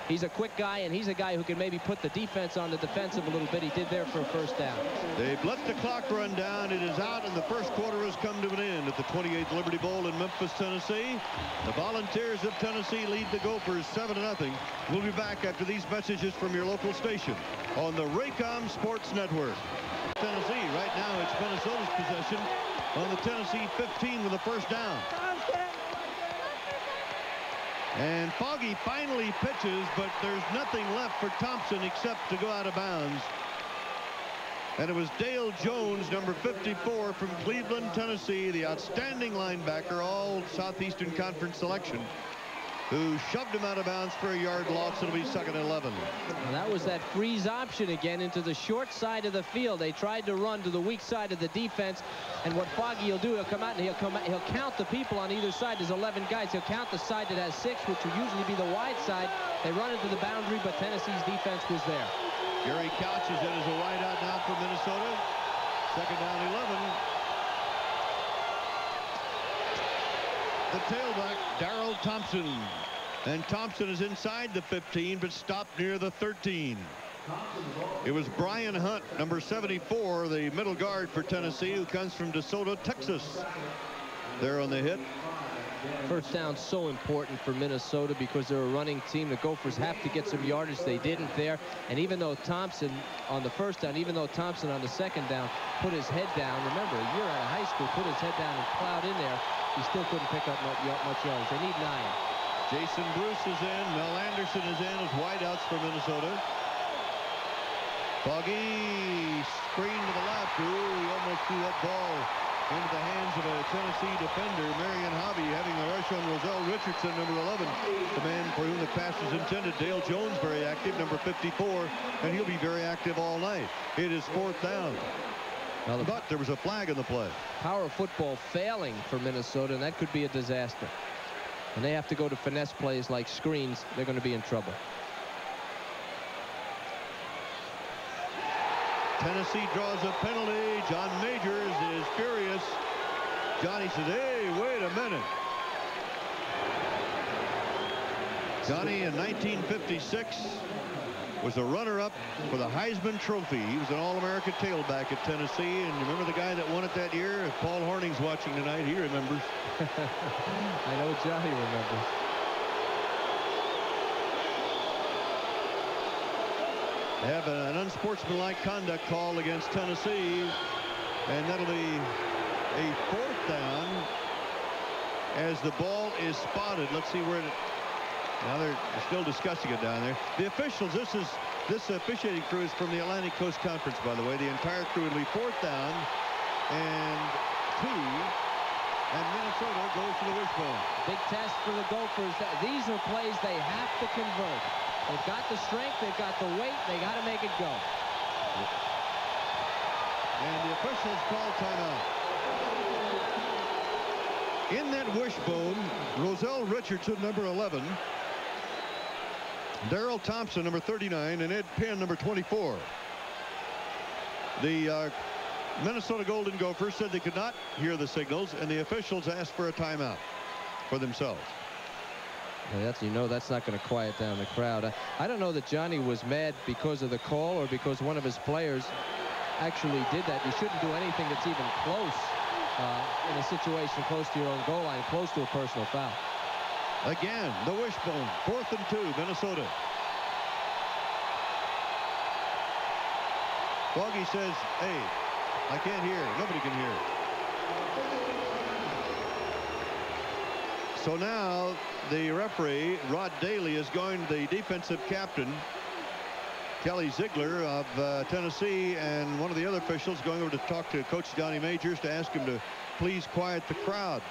S3: He's a quick guy, and he's a guy who can maybe put the defense on the defensive a little bit. He did there for a first down. They've let the clock run down. It is out, and the first quarter has come to an end at the 28th Liberty Bowl in Memphis, Tennessee. The Volunteers of Tennessee lead the Gophers 7-0. We'll be back after these messages from your local station on the Raycom Sports Network. Tennessee, right now it's Minnesota's possession on the Tennessee 15 with a first down. And Foggy finally pitches, but there's nothing left for Thompson except to go out of bounds. And it was Dale Jones, number 54 from Cleveland, Tennessee, the outstanding linebacker, all Southeastern Conference selection, who shoved him out of bounds for a yard loss. It'll be 2nd and 11. Well, that was that freeze option again into the short side of the field. They tried to run to the weak side of the defense, and what Foggy will do, he'll come out and he'll count the people on either side. There's 11 guys. He'll count the side that has 6, which will usually be the wide side. They run into the boundary, but Tennessee's defense was there. Gary Couch is in as a wideout now for Minnesota. 2nd down 11. The tailback, Darrell Thompson. And Thompson is inside the 15, but stopped near the 13. It was Brian Hunt, number 74, the middle guard for Tennessee, who comes from DeSoto, Texas. There on the hit. First down so important for Minnesota because they're a running team. The Gophers have to get some yardage. They didn't there. And even though Thompson on the first down, even though Thompson on the second down put his head down, remember, a year out of high school, put his head down and plowed in there, he still couldn't pick up much yardage. They need 9. Jason Bruce is in. Mel Anderson is in as wideouts for Minnesota. Foggy screen to the left. Ooh, he almost threw that ball into the hands of
S2: the Tennessee defender, Marion Hobby, having a rush on Roselle Richardson, number 11. The man for whom the pass is intended. Dale Jones, very active, number 54, and he'll be very active all night. It is 4th down. But there was a flag in the play.
S3: Power of football failing for Minnesota, and that could be a disaster. When they have to go to finesse plays like screens, they're going to be in trouble.
S2: Tennessee draws a penalty. John Majors is furious. Johnny says, hey, wait a minute. Johnny in 1956 was a runner-up for the Heisman Trophy. He was an All-American tailback at Tennessee. And you remember the guy that won it that year? If Paul Horning's watching tonight, he remembers.
S3: I know Johnny remembers.
S2: They have an unsportsmanlike conduct call against Tennessee, and that'll be a 4th down as the ball is spotted. Let's see where it. Now they're still discussing it down there. The officials, this officiating crew is from the Atlantic Coast Conference, by the way. The entire crew will be 4th down and 2, and Minnesota goes to the wishbone.
S3: Big test for the Gophers. These are plays they have to convert. They've got the strength, they've got the weight, they got to make it go.
S2: And the officials call timeout. In that wishbone, Roselle Richardson, number 11, Darrell Thompson, number 39, and Ed Penn, number 24. The Minnesota Golden Gophers said they could not hear the signals, and the officials asked for a timeout for themselves.
S3: Well, that's not going to quiet down the crowd. I don't know that Johnny was mad because of the call or because one of his players actually did that. You shouldn't do anything that's even close in a situation close to your own goal line, close to a personal foul.
S2: Again, the wishbone, 4th and 2, Minnesota. Foggy says, hey, I can't hear. Nobody can hear. So now the referee, Rod Daly, is going to the defensive captain, Kelly Ziegler of Tennessee, and one of the other officials going over to talk to Coach Johnny Majors to ask him to please quiet the crowd.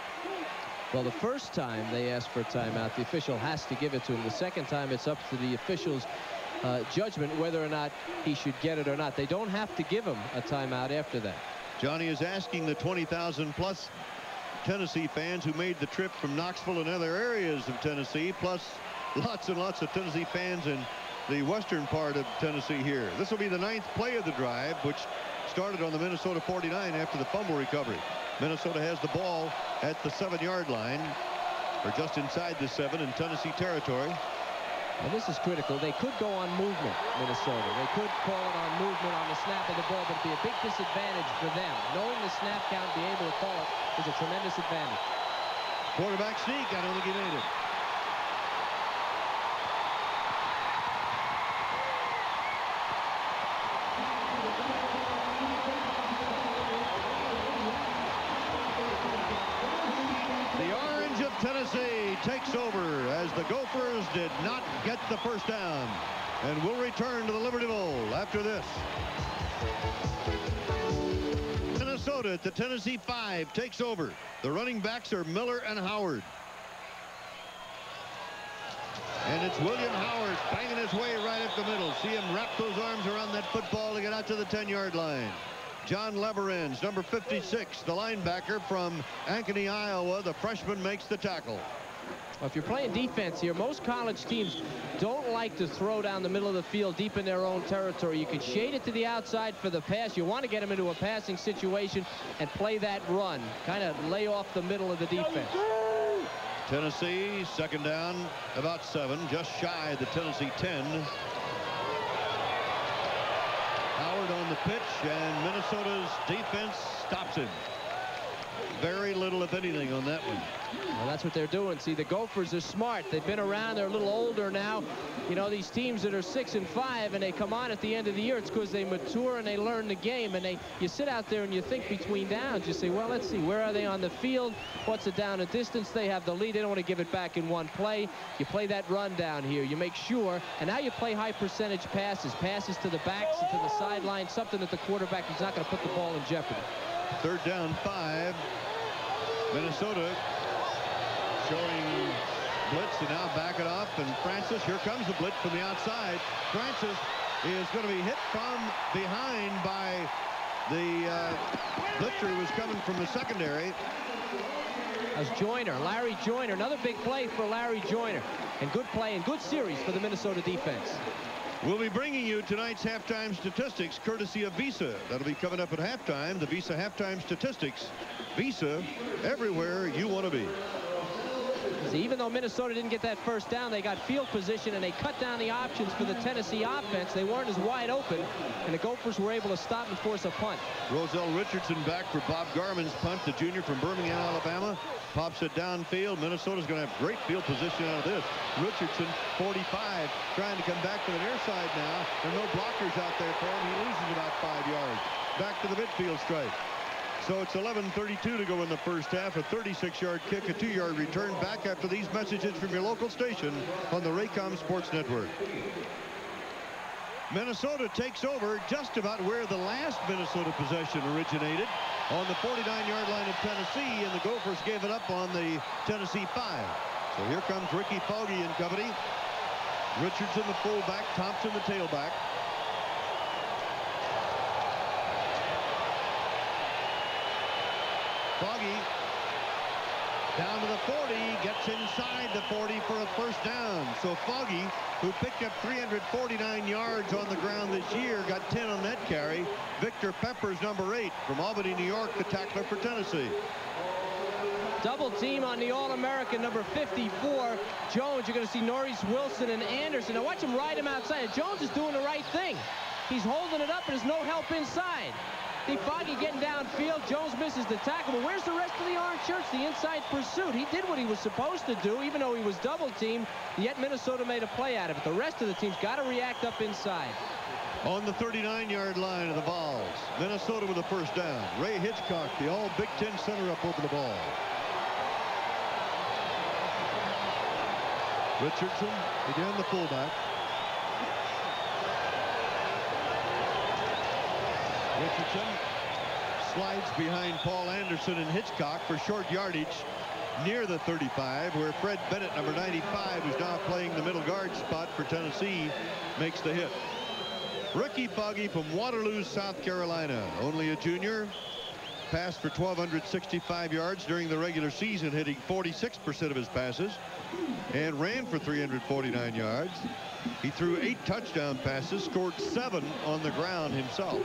S3: Well, the first time they asked for a timeout, the official has to give it to him. The second time, it's up to the official's judgment whether or not he should get it or not. They don't have to give him a timeout after that.
S2: Johnny is asking the 20,000 plus Tennessee fans who made the trip from Knoxville and other areas of Tennessee, plus lots and lots of Tennessee fans in the western part of Tennessee here. This will be the 9th play of the drive, which started on the Minnesota 49 after the fumble recovery. Minnesota has the ball at the 7-yard line, or just inside the 7 in Tennessee territory.
S3: And this is critical. They could go on movement, Minnesota. They could call it on movement on the snap of the ball, but it'd be a big disadvantage for them. Knowing the snap count, being able to call it is a tremendous advantage.
S2: Quarterback sneak. I don't think he made it. Tennessee takes over as the Gophers did not get the first down, and will return to the Liberty Bowl after this. Minnesota at the Tennessee 5 takes over. The running backs are Miller and Howard. And it's William Howard banging his way right up the middle. See him wrap those arms around that football to get out to the 10-yard line. John Leverens, number 56, the linebacker from Ankeny, Iowa. The freshman makes the tackle.
S3: Well, if you're playing defense here, most college teams don't like to throw down the middle of the field deep in their own territory. You can shade it to the outside for the pass. You want to get them into a passing situation and play that run. Kind of lay off the middle of the defense.
S2: Tennessee, second down, about 7, just shy of the Tennessee 10. Howard on the pitch, and Minnesota's defense stops him. Very little, if anything, on that one.
S3: Well, that's what they're doing. See, the Gophers are smart. They've been around. They're a little older now. You know, these teams that are 6 and 5 and they come on at the end of the year, it's because they mature and they learn the game. And you sit out there and you think between downs. You say, well, let's see, where are they on the field? What's the down and distance? They have the lead. They don't want to give it back in one play. You play that run down here. You make sure. And now you play high percentage passes. Passes to the backs and to the sideline. Something that the quarterback is not going to put the ball in jeopardy.
S2: Third down 5. Minnesota showing blitz, and now back it off, and Francis, here comes the blitz from the outside. Francis is going to be hit from behind by the blitzer who was coming from the secondary.
S3: As Joyner, Larry Joyner, another big play for Larry Joyner, and good play and good series for the Minnesota defense.
S2: We'll be bringing you tonight's halftime statistics courtesy of Visa. That'll be coming up at halftime. The Visa halftime statistics. Visa, everywhere you want to be.
S3: See, even though Minnesota didn't get that first down, they got field position and they cut down the options for the Tennessee offense. They weren't as wide open, and the Gophers were able to stop and force a punt.
S2: Roselle Richardson back for Bob Garman's punt. The junior from Birmingham, Alabama, pops it downfield. Minnesota's going to have great field position out of this. Richardson, 45, trying to come back to the near side now. There are no blockers out there for him. He loses about 5 yards. Back to the midfield stripe. So it's 11:32 to go in the first half. A 36-yard kick, a 2-yard return. Back after these messages from your local station on the Raycom Sports Network. Minnesota takes over just about where the last Minnesota possession originated, on the 49-yard line of Tennessee, and the Gophers gave it up on the Tennessee 5. So here comes Ricky Foggy and company. Richardson the fullback, Thompson the tailback. Foggy down to the 40, gets inside the 40 for a first down. So Foggy, who picked up 349 yards on the ground this year, got 10 on that carry. Victor Peppers, number 8, from Albany, New York, the tackler for Tennessee.
S3: Double team on the All-American, number 54, Jones. You're going to see Norris Wilson and Anderson. Now watch him ride him outside. Jones is doing the right thing. He's holding it up, and there's no help inside. See Foggy getting downfield. Jones misses the tackle. But where's the rest of the orange shirts? The inside pursuit. He did what he was supposed to do, even though he was double teamed. Yet Minnesota made a play out of it. The rest of the team's got to react up inside.
S2: On the 39-yard line of the Vols, Minnesota with a first down. Ray Hitchcock, the all Big Ten center, up over the ball. Richardson, again the fullback. Richardson slides behind Paul Anderson and Hitchcock for short yardage near the 35, where Fred Bennett, number 95, who's now playing the middle guard spot for Tennessee, makes the hit. Ricky Foggy from Waterloo, South Carolina, only a junior, passed for 1,265 yards during the regular season, hitting 46% of his passes, and ran for 349 yards. He threw 8 touchdown passes, scored 7 on the ground himself.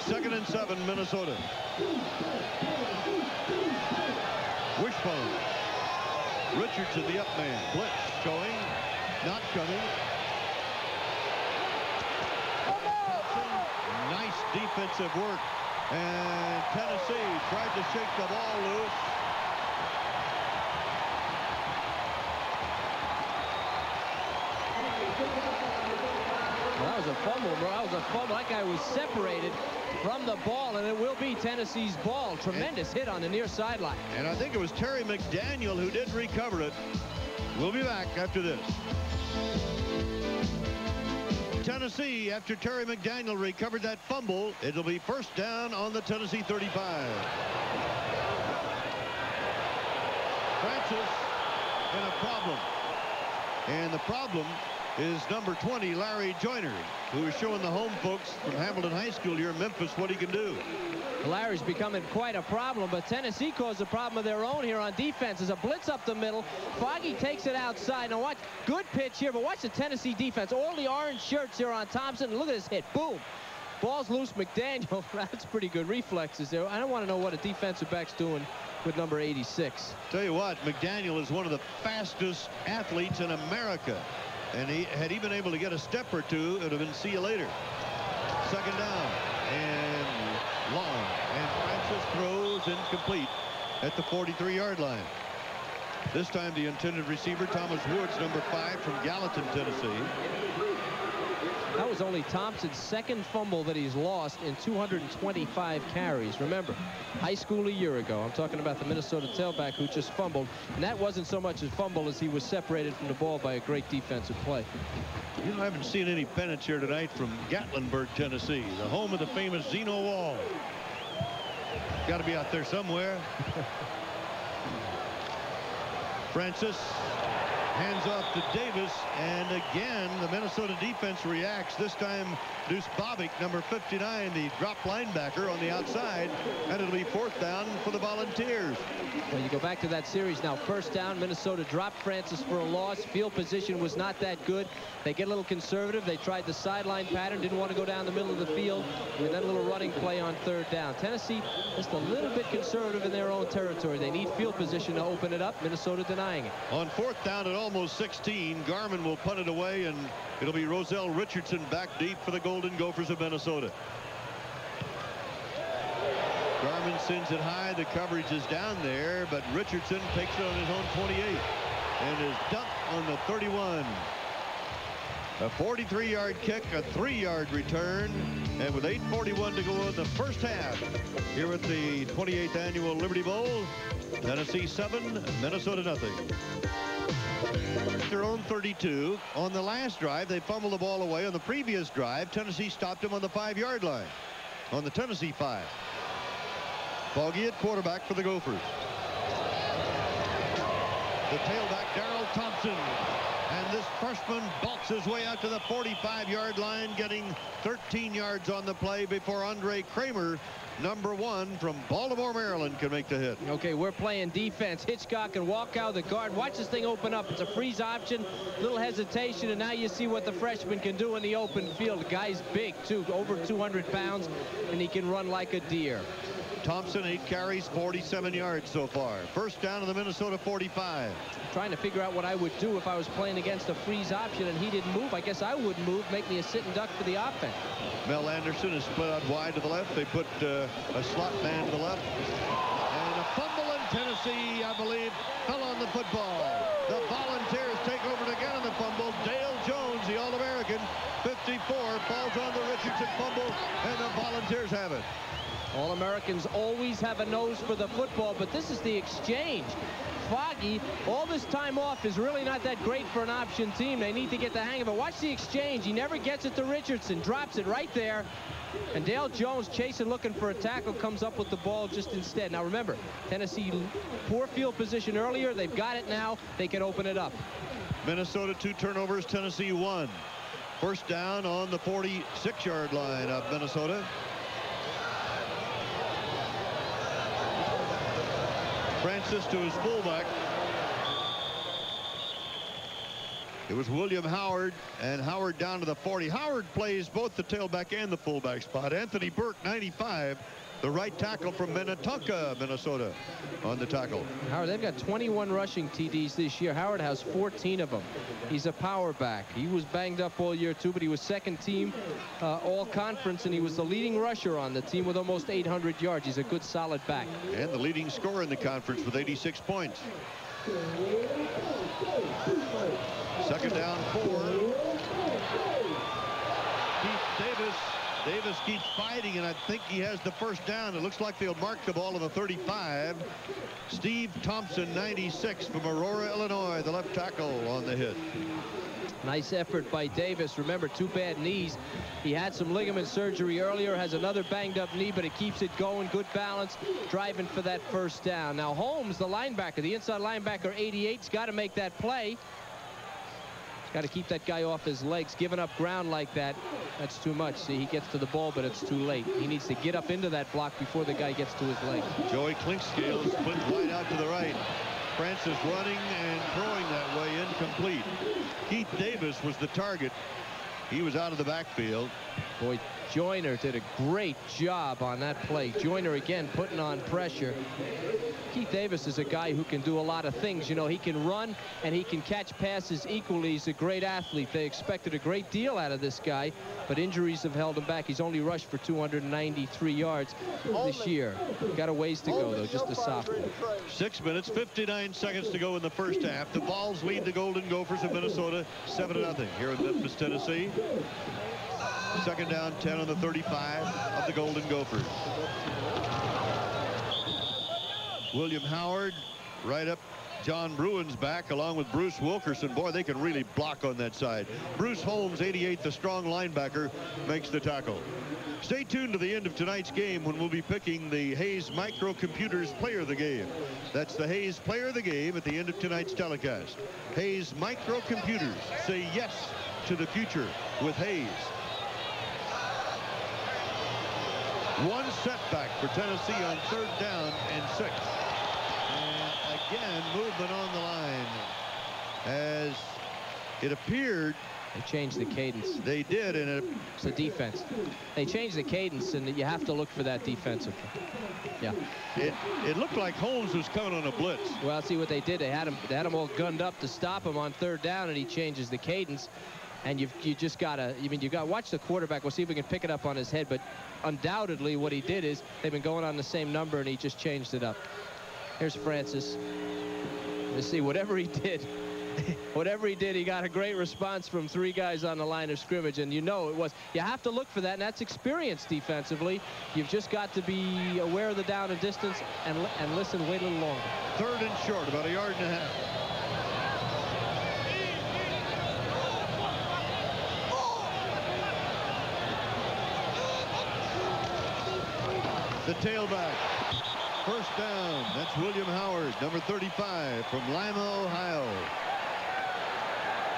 S2: 2nd and 7, Minnesota. Wishbone. Richardson, the up man. Blitz showing, not coming. Nice defensive work. And Tennessee tried to shake the ball loose.
S3: That was a fumble, bro. That was a fumble. That guy was separated from the ball, and it will be Tennessee's ball. Tremendous hit on the near sideline.
S2: And I think it was Terry McDaniel who did recover it. We'll be back after this. Tennessee, after Terry McDaniel recovered that fumble, it'll be first down on the Tennessee 35. Francis in a problem. And the problem is number 20, Larry Joyner, who is showing the home folks from Hamilton High School here in Memphis what he can do.
S3: Larry's becoming quite a problem, but Tennessee caused a problem of their own here on defense. There's a blitz up the middle. Foggy takes it outside. Now watch, good pitch here, but watch the Tennessee defense. All the orange shirts here on Thompson. Look at this hit. Boom. Ball's loose. McDaniel, that's pretty good reflexes there. I don't want to know what a defensive back's doing with number 86.
S2: Tell you what, McDaniel is one of the fastest athletes in America. And had he been able to get a step or two, it would have been see you later. 2nd down and long. And Francis throws incomplete at the 43-yard line. This time the intended receiver, Thomas Woods, number 5, from Gallatin, Tennessee.
S3: That was only Thompson's 2nd fumble that he's lost in 225 carries. Remember, high school a year ago. I'm talking about the Minnesota tailback who just fumbled. And that wasn't so much a fumble as he was separated from the ball by a great defensive play.
S2: You know, I haven't seen any pennants here tonight from Gatlinburg, Tennessee, the home of the famous Zeno Wall. Got to be out there somewhere. Francis hands off to Davis, and again the Minnesota defense reacts. This time Deuce Bobick, number 59, the drop linebacker, on the outside, and it'll be 4th down for the Volunteers.
S3: Well, you go back to that series now. 1st down, Minnesota dropped Francis for a loss. Field position was not that good. They get a little conservative. They tried the sideline pattern, didn't want to go down the middle of the field with that little running play on 3rd down. Tennessee just a little bit conservative in their own territory. They need field position to open it up. Minnesota denying it.
S2: On 4th down at almost 16, Garmin will punt it away, and it'll be Roselle Richardson back deep for the Golden Gophers of Minnesota. Garmin sends it high. The coverage is down there, but Richardson takes it on his own 28 and is dunked on the 31. A 43-yard kick, a 3-yard return, and with 8:41 to go in the first half here at the 28th Annual Liberty Bowl, Tennessee 7, Minnesota nothing. Their own 32. On the last drive, they fumbled the ball away. On the previous drive, Tennessee stopped them on the 5-yard line. On the Tennessee 5. Foggy at quarterback for the Gophers. The tailback, Darrell Thompson. And this freshman bulks his way out to the 45-yard line, getting 13 yards on the play before Andre Kramer, number 1 from Baltimore, Maryland, can make the hit.
S3: Okay, we're playing defense. Hitchcock and Walkow, the guard. Watch this thing open up. It's a freeze option, little hesitation, and now you see what the freshman can do in the open field. The guy's big, too, over 200 pounds, and he can run like a deer.
S2: Thompson, 8 carries, 47 yards so far. 1st down to the Minnesota 45.
S3: Trying to figure out what I would do if I was playing against a freeze option and he didn't move. I guess I wouldn't move, make me a sit and duck for the offense.
S2: Mel Anderson is split out wide to the left. They put a slot man to the left. And a fumble, in Tennessee, I believe, fell on the football. The Volunteers take over again on the fumble. Dale Jones, the All-American, 54, falls on the Richardson fumble, and the Volunteers have it.
S3: All-Americans always have a nose for the football, but this is the exchange. Foggy, all this time off is really not that great for an option team. They need to get the hang of it. Watch the exchange. He never gets it to Richardson. Drops it right there. And Dale Jones, chasing, looking for a tackle, comes up with the ball just instead. Now remember, Tennessee, poor field position earlier. They've got it now. They can open it up.
S2: Minnesota 2 turnovers, Tennessee 1. 1st down on the 46-yard line of Minnesota. Francis to his fullback. It was William Howard, and Howard down to the 40. Howard plays both the tailback and the fullback spot. Anthony Burke, 95, the right tackle from Minnetonka, Minnesota, on the tackle.
S3: Howard, they've got 21 rushing TDs this year. Howard has 14 of them. He's a power back. He was banged up all year too, but he was 2nd team all conference, and he was the leading rusher on the team with almost 800 yards. He's a good solid back.
S2: And the leading scorer in the conference with 86 points. 2nd down 4. Davis keeps fighting, and I think he has the 1st down. It looks like they'll mark the ball on the 35. Steve Thompson, 96, from Aurora, Illinois, the left tackle on the hit.
S3: Nice effort by Davis. Remember, 2 bad knees. He had some ligament surgery earlier, has another banged up knee, but it keeps it going. Good balance, driving for that 1st down. Now Holmes, the linebacker, the inside linebacker, 88's got to make that play. Got to keep that guy off his legs. Giving up ground like that, that's too much. See, he gets to the ball, but it's too late. He needs to get up into that block before the guy gets to his legs.
S2: Joey Clinkscale split wide out to the right. Francis running and throwing that way, incomplete. Keith Davis was the target. He was out of the backfield.
S3: Boy, Joyner did a great job on that play. Joyner again putting on pressure. Keith Davis is a guy who can do a lot of things. You know, he can run and he can catch passes equally. He's a great athlete. They expected a great deal out of this guy, but injuries have held him back. He's only rushed for 293 yards this year. Got a ways to go, though, just a sophomore.
S2: 6 minutes, 59 seconds to go in the first half. The Vols lead the Golden Gophers of Minnesota 7-0 here in Memphis, Tennessee. 2nd down, 10 on the 35 of the Golden Gophers. William Howard right up John Bruin's back along with Bruce Wilkerson. Boy, they can really block on that side. Bruce Holmes, 88, the strong linebacker, makes the tackle. Stay tuned to the end of tonight's game when we'll be picking the Hayes Microcomputers Player of the Game. That's the Hayes Player of the Game at the end of tonight's telecast. Hayes Microcomputers. Say yes to the future with Hayes. One setback for Tennessee on 3rd down and 6. And again, movement on the line. As it appeared,
S3: they changed the cadence.
S2: They did, and
S3: it's the defense. They changed the cadence, and you have to look for that defensively. Yeah.
S2: It looked like Holmes was coming on a blitz.
S3: Well, see what they did. They had him all gunned up to stop him on 3rd down, and he changes the cadence. And you just gotta, watch the quarterback. We'll see if we can pick it up on his head. But undoubtedly, what he did is they've been going on the same number, and he just changed it up. Here's Francis. Let's see, whatever he did, he got a great response from 3 guys on the line of scrimmage. And you have to look for that, and that's experience defensively. You've just got to be aware of the down and distance and listen, wait a little longer.
S2: 3rd and short, about 1.5 yards. The tailback. 1st down. That's William Howard, number 35 from Lima, Ohio.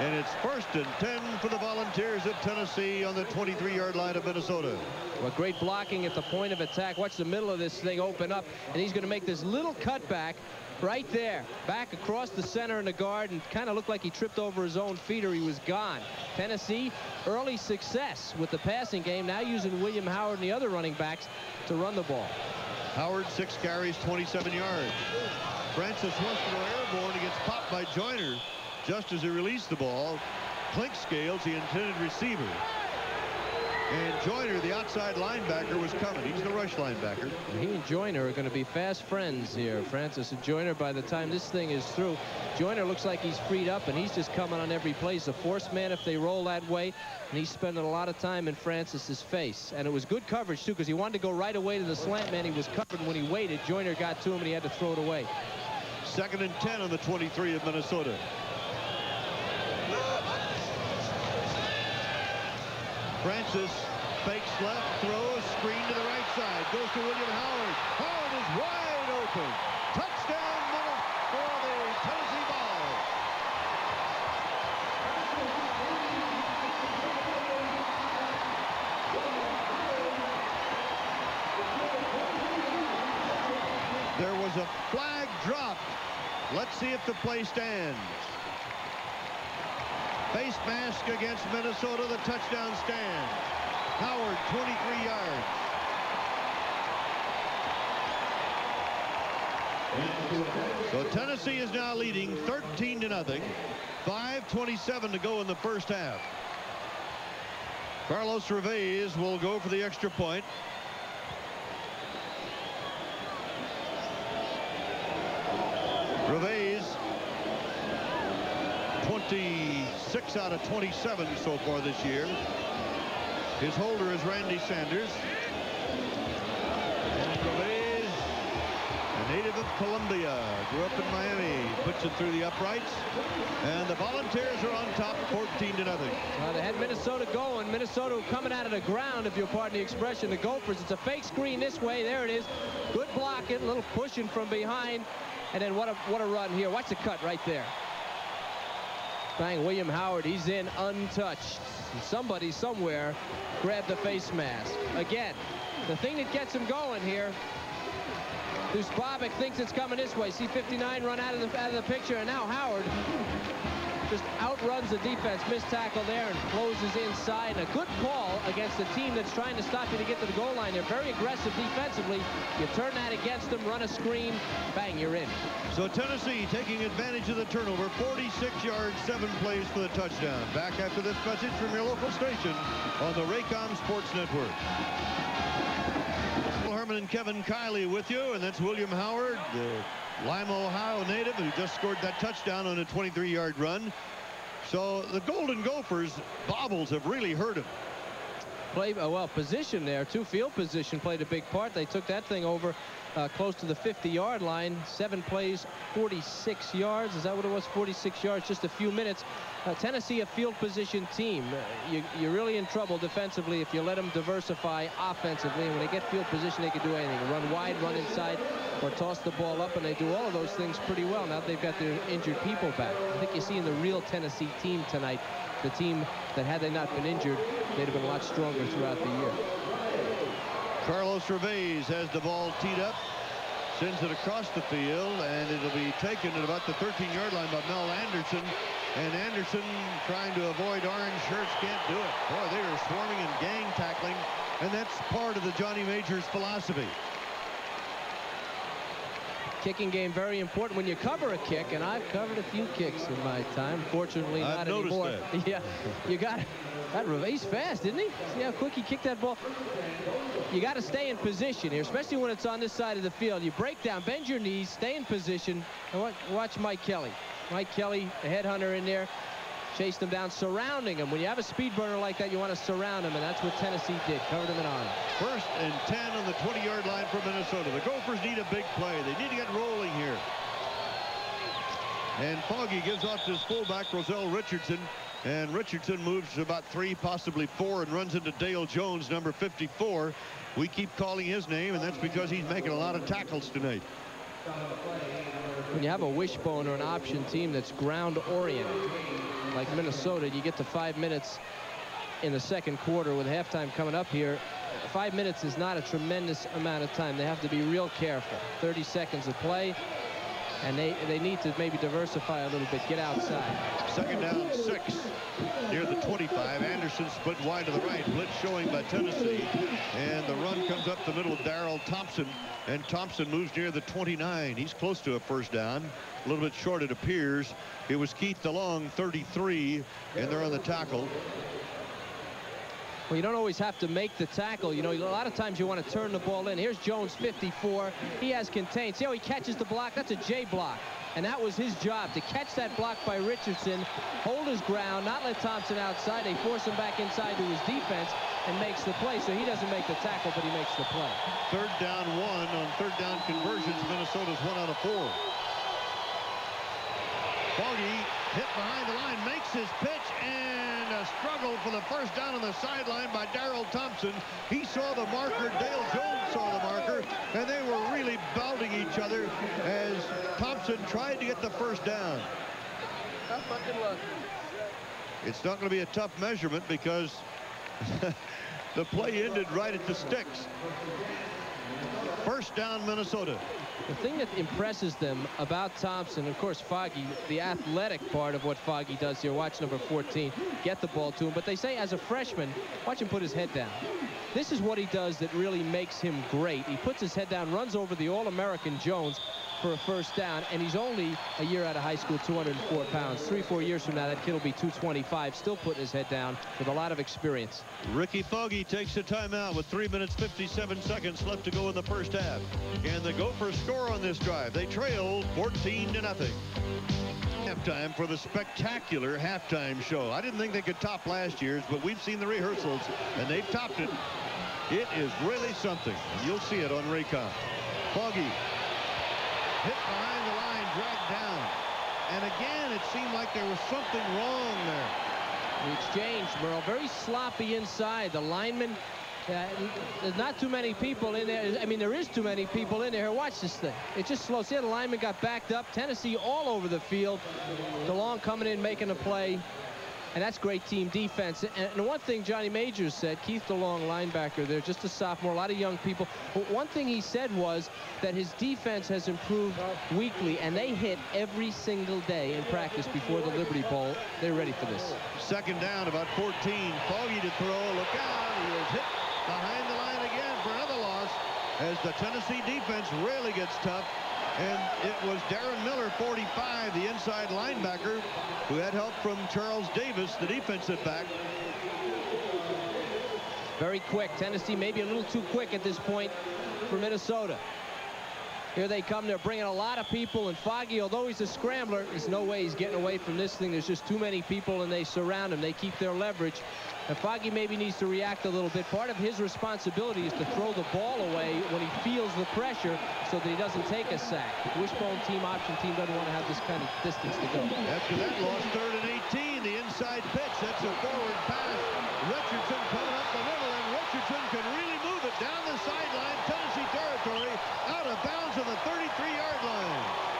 S2: And it's 1st and 10 for the Volunteers of Tennessee on the 23-yard line of Minnesota.
S3: Well, great blocking at the point of attack. Watch the middle of this thing open up, and he's going to make this little cutback right there, back across the center and the guard, and kind of looked like he tripped over his own feet or he was gone. Tennessee, early success with the passing game, now using William Howard and the other running backs to run the ball.
S2: Howard, 6 carries, 27 yards. Francis wants to go airborne. He gets popped by Joyner just as he released the ball. Klink scales the intended receiver. And Joyner, the outside linebacker, was coming. He's the rush linebacker.
S3: He and Joyner are going to be fast friends here. Francis and Joyner, by the time this thing is through, Joyner looks like he's freed up, and he's just coming on every play. He's a force man if they roll that way, and he's spending a lot of time in Francis's face. And it was good coverage, too, because he wanted to go right away to the slant man. He was covered when he waited. Joyner got to him, and he had to throw it away.
S2: 2nd and 10 on the 23 of Minnesota. Francis fakes left, throws, screen to the right side, goes to William Howard. Howard is wide open. Touchdown for the Tennessee ball. There was a flag dropped. Let's see if the play stands. Face mask against Minnesota, the touchdown stand. Howard, 23 yards. So Tennessee is now leading 13-0. 5:27 to go in the 1st half. Carlos Reveiz will go for the extra point. Reveiz, 26 out of 27 so far this year. His holder is Randy Sanders. And Reveiz, a native of Columbia, grew up in Miami, puts it through the uprights. And the Volunteers are on top, 14-0.
S3: They had Minnesota going. Minnesota coming out of the ground, if you'll pardon the expression. The Gophers, it's a fake screen this way. There it is. Good blocking, a little pushing from behind. And then what a run here. Watch the cut right there. Bang, William Howard, he's in untouched. And somebody somewhere grabbed the face mask. Again, the thing that gets him going here, Dusbabic thinks it's coming this way. See 59 run out of the picture, and now Howard just outruns the defense. Missed tackle there and closes inside. And a good call against a team that's trying to stop you to get to the goal line. They're very aggressive defensively. You turn that against them, run a screen, bang, you're in.
S2: So Tennessee taking advantage of the turnover. 46 yards, 7 plays for the touchdown. Back after this message from your local station on the Raycom Sports Network. Herman and Kevin Kiley with you, and that's William Howard, the Lima, Ohio native, who just scored that touchdown on a 23-yard run. So the Golden Gophers bobbles have really hurt him.
S3: Well, position there, too. Field position played a big part. They took that thing over close to the 50-yard line. 7 plays, 46 yards. Is that what it was? 46 yards, just a few minutes. Tennessee, a field position team. You're really in trouble defensively if you let them diversify offensively. And when they get field position, they can do anything. Run wide, run inside, or toss the ball up, and they do all of those things pretty well. Now they've got their injured people back. I think you're seeing the real Tennessee team tonight. The team that, had they not been injured, they'd have been a lot stronger throughout the year.
S2: Carlos Gervais has the ball teed up, sends it across the field, and it'll be taken at about the 13-yard line by Mel Anderson. And Anderson, trying to avoid orange shirts, can't do it. Boy, they are swarming and gang tackling, and that's part of the Johnny Majors philosophy.
S3: Kicking game very important when you cover a kick, and I've covered a few kicks in my time. Fortunately, not anymore.
S2: That.
S3: Yeah, you got that. He's fast, isn't he? See how quick he kicked that ball? You got to stay in position here, especially when it's on this side of the field. You break down, bend your knees, stay in position, and watch Mike Kelly. Mike Kelly, the headhunter in there, chased him down, surrounding him. When you have a speed burner like that, you want to surround him, and that's what Tennessee did. Covered him in arms.
S2: 1st and 10 on the 20-yard line for Minnesota. The Gophers need a big play. They need to get rolling here. And Foggy gives off to his fullback, Roselle Richardson. And Richardson moves to about 3, possibly 4, and runs into Dale Jones, number 54. We keep calling his name, and that's because he's making a lot of tackles tonight.
S3: When you have a wishbone or an option team that's ground-oriented, like Minnesota, you get to 5 minutes in the second quarter with halftime coming up here. 5 minutes is not a tremendous amount of time. They have to be real careful. 30 seconds of play, and they need to maybe diversify a little bit, get outside.
S2: 2nd down, 6 near the 25. Anderson split wide to the right. Blitz showing by Tennessee, and the run comes up the middle of Darrell Thompson, and Thompson moves near the 29. He's close to a 1st down. A little bit short, it appears. It was Keith DeLong, 33, and they're on the tackle.
S3: Well, you don't always have to make the tackle. You know, a lot of times you want to turn the ball in. Here's Jones, 54. He has contained. See how he catches the block? That's a J block. And that was his job, to catch that block by Richardson, hold his ground, not let Thompson outside. They force him back inside to his defense and makes the play. So he doesn't make the tackle, but he makes the play.
S2: 3rd down 1 on 3rd down conversions. Minnesota's 1 out of 4. Foggy hit behind the line, makes his pitch, and a struggle for the 1st down on the sideline by Darrell Thompson. He saw the marker, Dale Jones saw the marker, and they were really bouting each other as Thompson tried to get the 1st down.
S3: Tough fucking luck.
S2: It's not going to be a tough measurement because the play ended right at the sticks. 1st down, Minnesota.
S3: The thing that impresses them about Thompson, of course, Foggy, the athletic part of what Foggy does here. Watch number 14 get the ball to him. But they say as a freshman, watch him put his head down. This is what he does that really makes him great. He puts his head down, runs over the All-American Jones for a 1st down, and he's only a year out of high school, 204 pounds. 3-4 years from now, that kid will be 225, still putting his head down with a lot of experience.
S2: Ricky Foggy takes a timeout with 3 minutes 57 seconds left to go in the 1st half. Can the Gophers score on this drive? They trail 14-0. Halftime for the spectacular halftime show. I didn't think they could top last year's, but we've seen the rehearsals, and they've topped it. It is really something. You'll see it on Raycom. Foggy hit behind the line, dragged down. And again, it seemed like there was something wrong there.
S3: The exchange, Merle, very sloppy inside. The lineman, there's not too many people in there. I mean, there is too many people in there. Watch this thing. It's just slow. See how the lineman got backed up? Tennessee all over the field. DeLong coming in, making a play. And that's great team defense. And the one thing Johnny Majors said, Keith DeLong, linebacker there, just a sophomore, a lot of young people. But one thing he said was that his defense has improved weekly, and they hit every single day in practice before the Liberty Bowl. They're ready for this.
S2: 2nd down, about 14. Foggy to throw. Look out. He was hit behind the line again for another loss as the Tennessee defense really gets tough. And it was Darren Miller, 45, the inside linebacker, who had help from Charles Davis, the defensive back.
S3: Very quick. Tennessee maybe a little too quick at this point for Minnesota. Here they come. They're bringing a lot of people, and Foggy, although he's a scrambler, there's no way he's getting away from this thing. There's just too many people, and they surround him. They keep their leverage. And Foggy maybe needs to react a little bit. Part of his responsibility is to throw the ball away when he feels the pressure so that he doesn't take a sack. The wishbone team, option team doesn't want to have this kind of distance to go.
S2: After that loss, 3rd and 18, the inside pitch. That's a forward pass. Richardson coming up the middle, and Richardson can really move it down the sideline. Tennessee territory, out of bounds on the 33-yard line.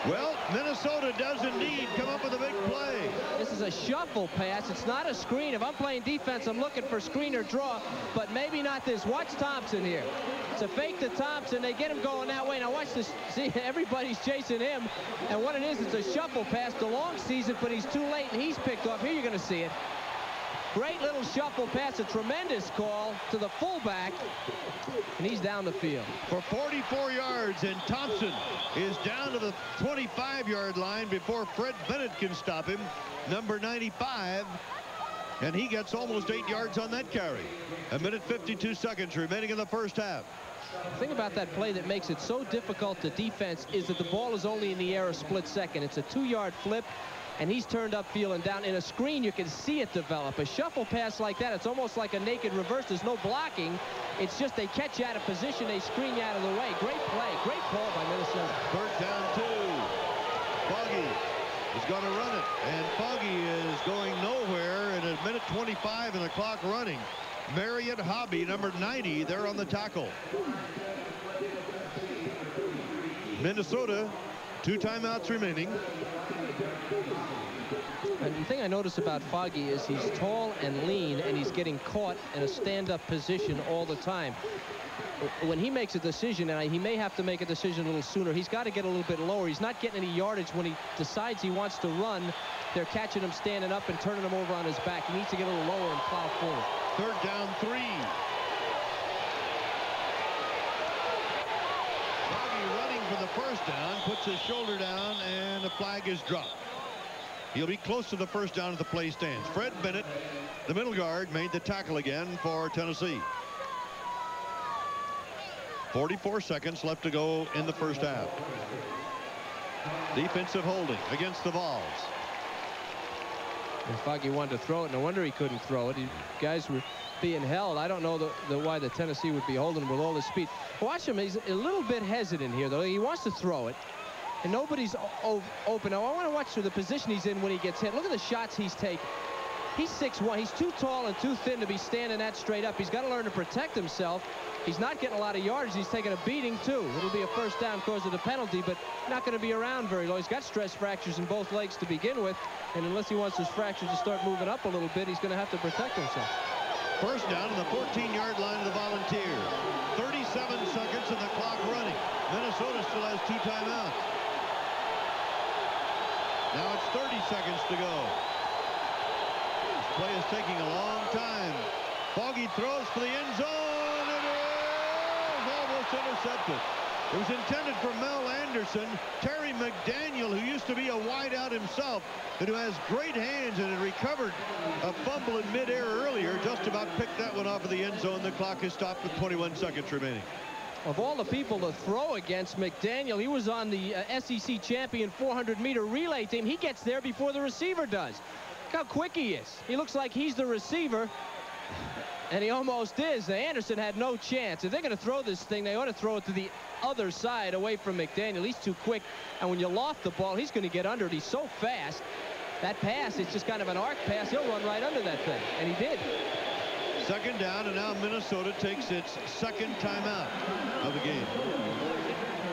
S2: Well, Minnesota does indeed come up with a big play.
S3: This is a shuffle pass. It's not a screen. If I'm playing defense, I'm looking for screen or draw, but maybe not this. Watch Thompson here. It's a fake to Thompson. They get him going that way. Now watch this. See, everybody's chasing him, and what it is, it's a shuffle pass. DeLong sees it, but he's too late, and he's picked off. Here you're going to see it. Great little shuffle pass, a tremendous call to the fullback, and he's down the field.
S2: For 44 yards, and Thompson is down to the 25-yard line before Fred Bennett can stop him, number 95, and he gets almost 8 yards on that carry. 1:52 seconds remaining in the first half.
S3: The thing about that play that makes it so difficult to defense is that the ball is only in the air a split second. It's a 2-yard flip, and he's turned upfield and down. In a screen, you can see it develop. A shuffle pass like that, it's almost like a naked reverse. There's no blocking. It's just they catch you out of position, they screen you out of the way. Great play, great call by Minnesota.
S2: 3rd down 2. Foggy is going to run it, and Foggy is going nowhere in 1:25 and the clock running. Marriott Hobby, number 90, there on the tackle. Minnesota, 2 timeouts remaining.
S3: And the thing I notice about Foggy is he's tall and lean, and he's getting caught in a stand-up position all the time. When he makes a decision, and he may have to make a decision a little sooner, he's got to get a little bit lower. He's not getting any yardage when he decides he wants to run. They're catching him standing up and turning him over on his back. He needs to get a little lower and plow forward.
S2: 3rd down 3. Foggy running for the first down, puts his shoulder down, and the flag is dropped. He'll be close to the first down as the play stands. Fred Bennett, the middle guard, made the tackle again for Tennessee. 44 seconds left to go in the first half. Defensive holding against the Vols.
S3: And Foggy wanted to throw it. No wonder he couldn't throw it. Guys were being held. I don't know why the Tennessee would be holding with all his speed. Watch him. He's a little bit hesitant here, though. He wants to throw it, and nobody's open. Now, I want to watch the position he's in when he gets hit. Look at the shots he's taking. He's 6'1". He's too tall and too thin to be standing that straight up. He's got to learn to protect himself. He's not getting a lot of yardage. He's taking a beating, too. It'll be a first down because of the penalty, but not going to be around very long. He's got stress fractures in both legs to begin with, and unless he wants his fractures to start moving up a little bit, he's going to have to protect himself.
S2: First down on the 14-yard line of the Volunteers. 37 seconds and the clock running. Minnesota still has 2 timeouts. Now it's 30 seconds to go. This play is taking a long time. Foggy throws for the end zone. It is almost intercepted. It was intended for Mel Anderson. Terry McDaniel, who used to be a wideout himself, and who has great hands and had recovered a fumble in midair earlier, just about picked that one off of the end zone. The clock is stopped with 21 seconds remaining.
S3: Of all the people to throw against, McDaniel, he was on the SEC champion 400-meter relay team. He gets there before the receiver does. Look how quick he is. He looks like he's the receiver, and he almost is. Anderson had no chance. If they're going to throw this thing, they ought to throw it to the other side away from McDaniel. He's too quick, and when you loft the ball, he's going to get under it. He's so fast. That pass, it's just kind of an arc pass. He'll run right under that thing, and he did.
S2: Second down, and now Minnesota takes its second timeout of the game.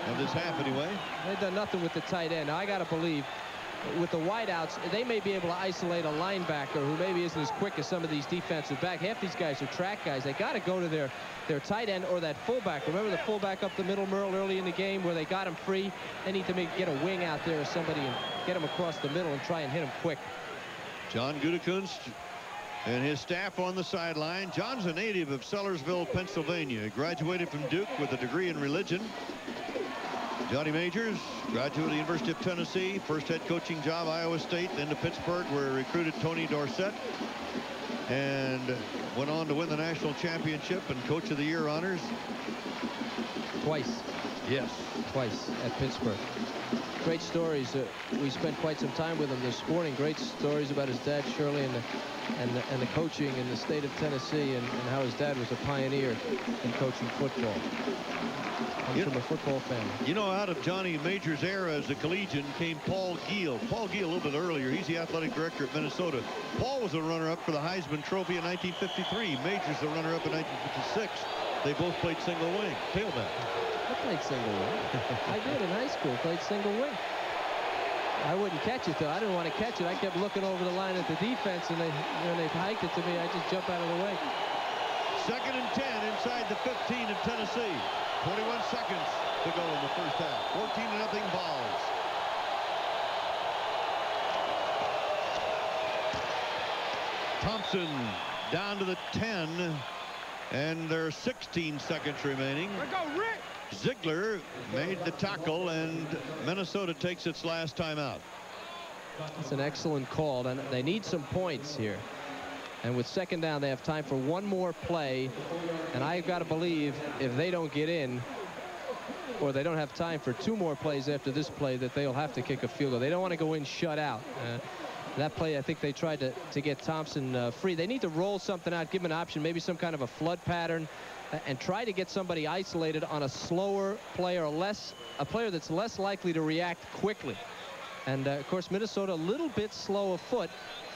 S2: Of this half, anyway.
S3: They've done nothing with the tight end. Now, I got to believe, with the wideouts, they may be able to isolate a linebacker who maybe isn't as quick as some of these defensive backs. Half these guys are track guys. They got to go to their tight end or that fullback. Remember the fullback up the middle, Merle, early in the game where they got him free? They need to get a wing out there or somebody and get him across the middle and try and hit him quick.
S2: John Gutekunst and his staff on the sideline. John's a native of Sellersville, Pennsylvania. He graduated from Duke with a degree in religion. Johnny Majors, graduate of the University of Tennessee, first head coaching job, Iowa State, then to Pittsburgh, where he recruited Tony Dorsett. And went on to win the national championship and Coach of the Year honors.
S3: Twice.
S2: Yes.
S3: Twice at Pittsburgh. Great stories. We spent quite some time with him this morning. Great stories about his dad, Shirley, and the coaching in the state of Tennessee, and how his dad was a pioneer in coaching football. Comes from a football family.
S2: You know, out of Johnny Major's era as a collegian came Paul Giel. Paul Giel a little bit earlier. He's the athletic director at Minnesota. Paul was a runner-up for the Heisman Trophy in 1953. Major's the runner-up in 1956. They both played single wing. Tailback.
S3: I played single wing. I did in high school. Played single wing. I wouldn't catch it, though. I didn't want to catch it. I kept looking over the line at the defense, and when they hiked it to me, I just jump out of the way.
S2: 2nd and 10 inside the 15 of Tennessee. 21 seconds to go in the first half. 14-0 Vols. Thompson down to the 10, and there are 16 seconds remaining. Ziegler made the tackle, and Minnesota takes its last timeout.
S3: That's an excellent call, and they need some points here. And with 2nd down, they have time for one more play. And I've got to believe if they don't get in, or they don't have time for 2 more plays after this play, that they'll have to kick a field goal. They don't want to go in shut out. That play, I think they tried to get Thompson free. They need to roll something out, give him an option, maybe some kind of a flood pattern, and try to get somebody isolated on a slower player, a player that's less likely to react quickly. And, of course, Minnesota a little bit slow of foot.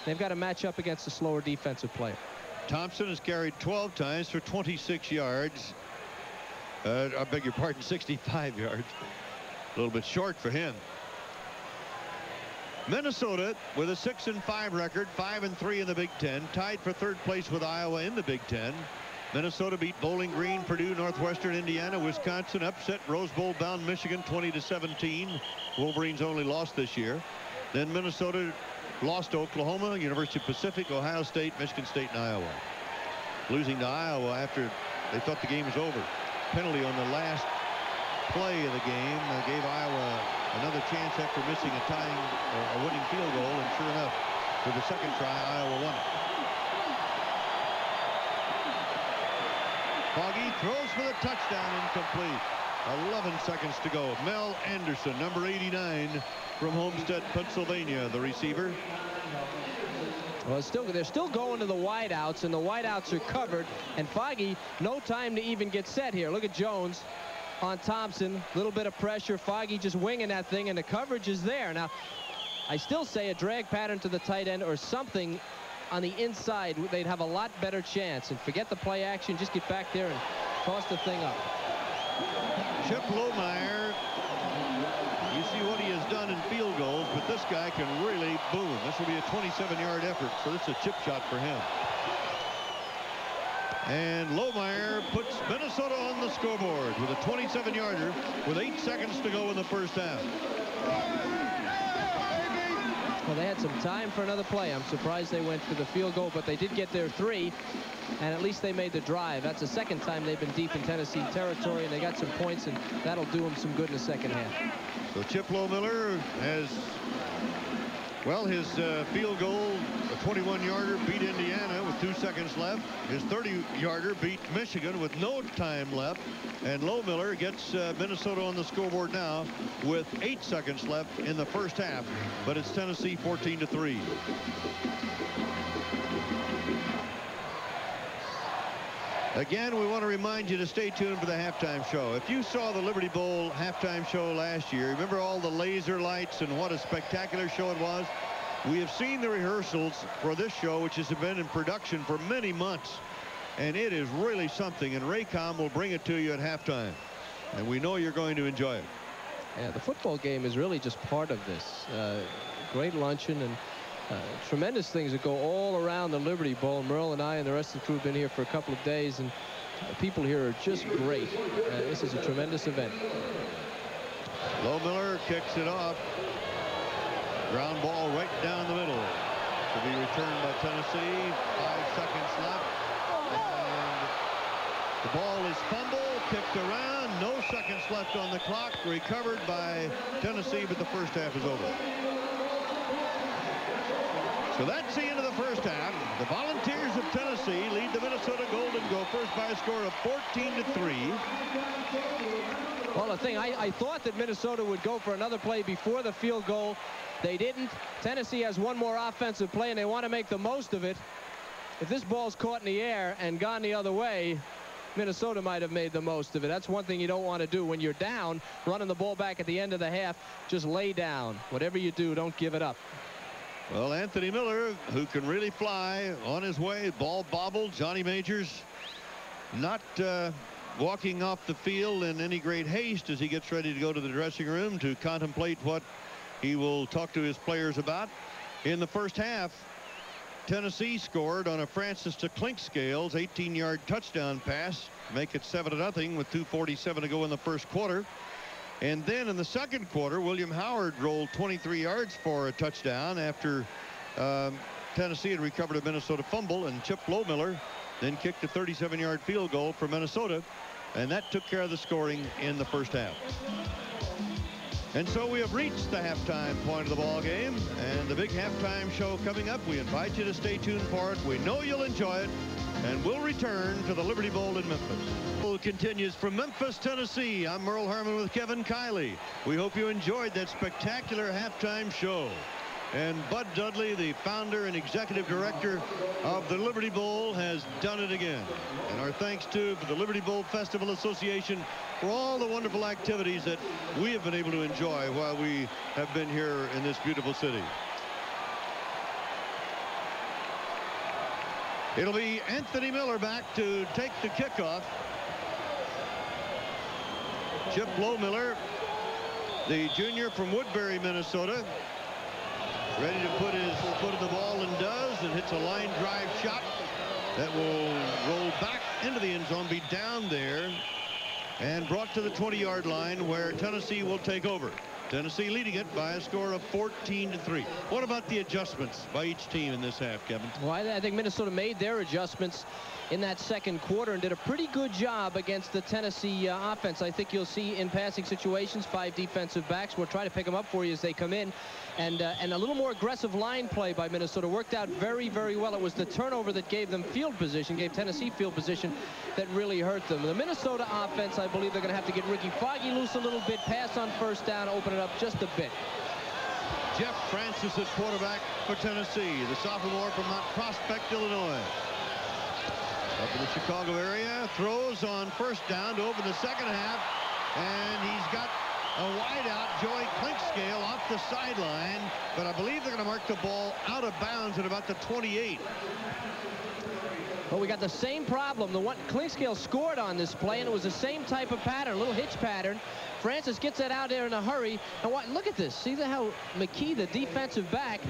S3: They've got to match up against a slower defensive player.
S2: Thompson has carried 12 times for 26 yards. I beg your pardon, 65 yards. A little bit short for him. Minnesota with a 6-5 record, 5-3 in the Big Ten, tied for 3rd place with Iowa in the Big Ten. Minnesota beat Bowling Green, Purdue, Northwestern Indiana, Wisconsin, upset Rose Bowl bound Michigan 20-17. Wolverines only lost this year. Then Minnesota lost to Oklahoma, University of Pacific, Ohio State, Michigan State, and Iowa. Losing to Iowa after they thought the game was over. Penalty on the last play of the game gave Iowa another chance after missing a tying or a winning field goal, and sure enough, for the 2nd try, Iowa won it. Foggy throws for the touchdown, incomplete. 11 seconds to go. Mel Anderson, number 89, from Homestead, Pennsylvania, the receiver.
S3: Well, they're still going to the wideouts, and the wideouts are covered. And Foggy, no time to even get set here. Look at Jones on Thompson. A little bit of pressure. Foggy just winging that thing, and the coverage is there. Now, I still say a drag pattern to the tight end or something on the inside. They'd have a lot better chance. And forget the play action. Just get back there and toss the thing up.
S2: Chip Lohmeyer, you see what he has done in field goals, but this guy can really boom. This will be a 27-yard effort, so this is a chip shot for him. And Lohmeyer puts Minnesota on the scoreboard with a 27-yarder with 8 seconds to go in the first half.
S3: Well, they had some time for another play. I'm surprised they went for the field goal, but they did get their 3, and at least they made the drive. That's the 2nd time they've been deep in Tennessee territory, and they got some points, and that'll do them some good in the 2nd half.
S2: So Chip Lohmiller has, well, his field goal, a 21-yarder, beat Indiana with 2 seconds left. His 30-yarder beat Michigan with no time left. And Lohmiller gets Minnesota on the scoreboard now with 8 seconds left in the first half. But it's Tennessee 14-3. Again, we want to remind you to stay tuned for the halftime show. If you saw the Liberty Bowl halftime show last year, remember all the laser lights and what a spectacular show it was? We have seen the rehearsals for this show, which has been in production for many months. And it is really something, and Raycom will bring it to you at halftime. And we know you're going to enjoy it.
S3: Yeah, the football game is really just part of this. Great luncheon and tremendous things that go all around the Liberty Bowl. Merle and I and the rest of the crew have been here for a couple of days, and people here are just great. This is a tremendous event.
S2: Lohmiller kicks it off. Ground ball right down the middle. To be returned by Tennessee. 5 seconds left. And the ball is fumbled, kicked around. No seconds left on the clock. Recovered by Tennessee, but the first half is over. So that's the end of the first half. The Volunteers of Tennessee lead the Minnesota Golden Gophers by a score of 14-3.
S3: Well, the thing, I thought that Minnesota would go for another play before the field goal. They didn't. Tennessee has one more offensive play, and they want to make the most of it. If this ball's caught in the air and gone the other way, Minnesota might have made the most of it. That's one thing you don't want to do when you're down, running the ball back at the end of the half. Just lay down. Whatever you do, don't give it up.
S2: Well, Anthony Miller, who can really fly, on his way. Ball bobbled. Johnny Majors not walking off the field in any great haste as he gets ready to go to the dressing room to contemplate what he will talk to his players about. In the first half, Tennessee scored on a Francis to Clinkscales 18-yard touchdown pass, make it 7-0 with 2:47 to go in the first quarter. And then in the second quarter, William Howard rolled 23 yards for a touchdown after Tennessee had recovered a Minnesota fumble, and Chip Lohmiller then kicked a 37-yard field goal for Minnesota, and that took care of the scoring in the first half. And so we have reached the halftime point of the ball game, and the big halftime show coming up. We invite you to stay tuned for it. We know you'll enjoy it, and we'll return to the Liberty Bowl in Memphis. Continues from Memphis, Tennessee. I'm Merle Harmon with Kevin Kiley. We hope you enjoyed that spectacular halftime show. And Bud Dudley, the founder and executive director of the Liberty Bowl, has done it again. And our thanks to the Liberty Bowl Festival Association for all the wonderful activities that we have been able to enjoy while we have been here in this beautiful city. It'll be Anthony Miller back to take the kickoff. Chip Lohmiller, the junior from Woodbury, Minnesota, ready to put his foot in the ball, and does, and hits a line drive shot that will roll back into the end zone, be down there, and brought to the 20-yard line where Tennessee will take over. Tennessee leading it by a score of 14-3. What about the adjustments by each team in this half, Kevin?
S3: Well, I think Minnesota made their adjustments in that second quarter and did a pretty good job against the Tennessee offense. I think you'll see in passing situations 5 defensive backs. We'll try to pick them up for you as they come in. And a little more aggressive line play by Minnesota worked out very, very well. It was the turnover that gave them field position, gave Tennessee field position, that really hurt them. The Minnesota offense, I believe they're going to have to get Ricky Foggy loose a little bit, pass on first down, open it up just a bit.
S2: Jeff Francis is quarterback for Tennessee, the sophomore from Mount Prospect, Illinois. Up in the Chicago area, throws on first down to open the second half, and he's got a wideout, Joey Clinkscale, off the sideline, but I believe they're going to mark the ball out of bounds at about the 28.
S3: Well, we got the same problem. The one Clinkscale scored on this play, and it was the same type of pattern, a little hitch pattern. Francis gets that out there in a hurry. And look at this. See how McKee, the defensive back,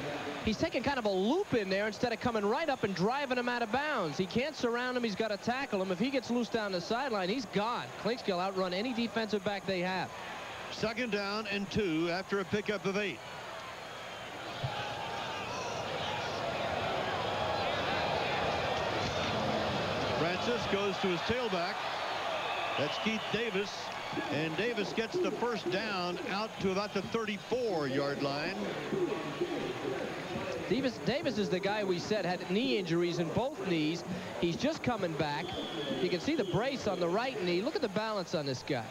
S3: he's taking kind of a loop in there instead of coming right up and driving him out of bounds. He can't surround him. He's got to tackle him. If he gets loose down the sideline, he's gone. Clinkscale outrun any defensive back they have.
S2: Second down and 2 after a pickup of 8. Francis goes to his tailback. That's Keith Davis. And Davis gets the first down out to about the 34-yard line.
S3: Davis is the guy we said had knee injuries in both knees. He's just coming back. You can see the brace on the right knee. Look at the balance on this guy.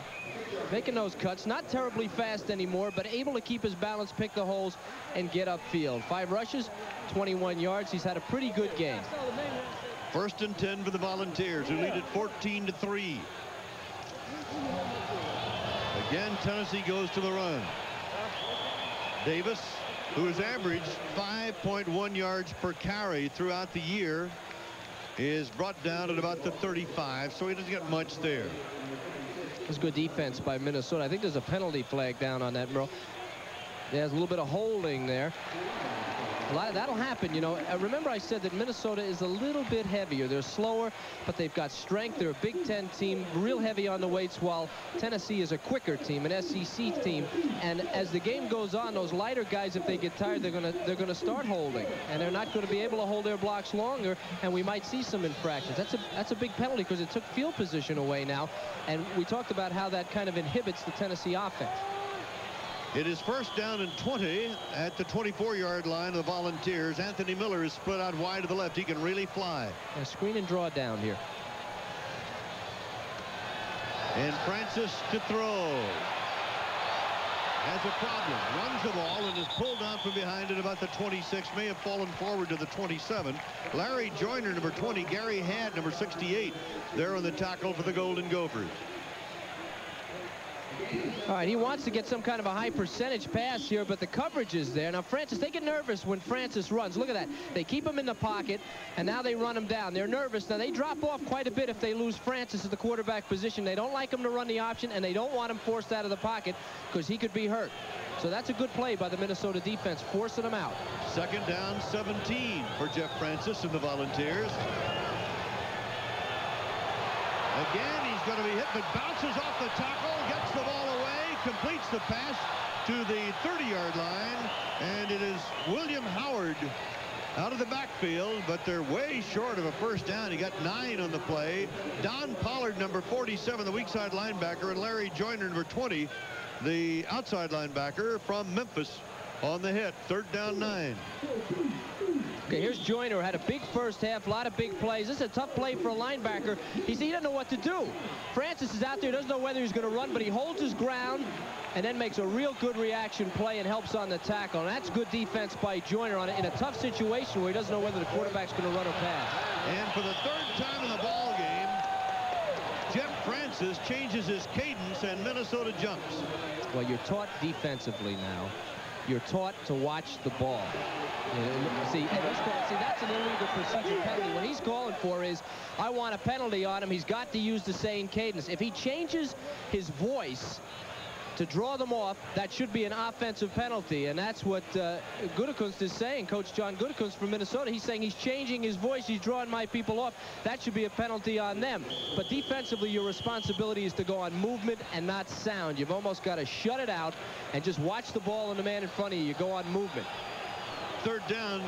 S3: Making those cuts, not terribly fast anymore, but able to keep his balance, pick the holes, and get upfield. 5 rushes, 21 yards. He's had a pretty good game.
S2: First and 10 for the Volunteers, who lead it 14-3. Again, Tennessee goes to the run. Davis, who has averaged 5.1 yards per carry throughout the year, is brought down at about the 35, so he doesn't get much there.
S3: That's good defense by Minnesota. I think there's a penalty flag down on that, Merle. There's a little bit of holding there. That'll happen, you know. Remember I said that Minnesota is a little bit heavier. They're slower, but they've got strength. They're a Big Ten team, real heavy on the weights, while Tennessee is a quicker team, an SEC team. And as the game goes on, those lighter guys, if they get tired, they're gonna start holding, and they're not going to be able to hold their blocks longer, and we might see some infractions. That's a big penalty because it took field position away now, and we talked about how that kind of inhibits the Tennessee offense.
S2: It is first down and 20 at the 24-yard line of the Volunteers. Anthony Miller is split out wide to the left. He can really fly.
S3: A screen and draw down here.
S2: And Francis to throw. Has a problem. Runs the ball and is pulled down from behind at about the 26. May have fallen forward to the 27. Larry Joyner, number 20. Gary Hadd, number 68. There on the tackle for the Golden Gophers.
S3: All right, he wants to get some kind of a high percentage pass here, but the coverage is there. Now, Francis, they get nervous when Francis runs. Look at that. They keep him in the pocket, and now they run him down. They're nervous. Now, they drop off quite a bit if they lose Francis at the quarterback position. They don't like him to run the option, and they don't want him forced out of the pocket because he could be hurt. So that's a good play by the Minnesota defense, forcing him out.
S2: Second down, 17 for Jeff Francis and the Volunteers. Again, he's going to be hit, but bounces off the tackle, gets the ball away, completes the pass to the 30-yard line, and it is William Howard out of the backfield, but they're way short of a first down. He got 9 on the play. Don Pollard, number 47, the weak side linebacker, and Larry Joyner, number 20, the outside linebacker from Memphis, on the hit. Third down, 9.
S3: Okay, here's Joyner, had a big first half, a lot of big plays. This is a tough play for a linebacker. He doesn't know what to do. Francis is out there, doesn't know whether he's going to run, but he holds his ground and then makes a real good reaction play and helps on the tackle. And that's good defense by Joyner on it in a tough situation where he doesn't know whether the quarterback's going to run or pass.
S2: And for the third time in the ball game, Jeff Francis changes his cadence and Minnesota jumps.
S3: Well, you're taught defensively now. You're taught to watch the ball. See, that's an illegal procedure penalty. What he's calling for is, I want a penalty on him. He's got to use the same cadence. If he changes his voice to draw them off, that should be an offensive penalty. And that's what Gutekunst is saying. Coach John Gutekunst from Minnesota, he's saying he's changing his voice. He's drawing my people off. That should be a penalty on them. But defensively, your responsibility is to go on movement and not sound. You've almost got to shut it out and just watch the ball and the man in front of you. You go on movement.
S2: Third down,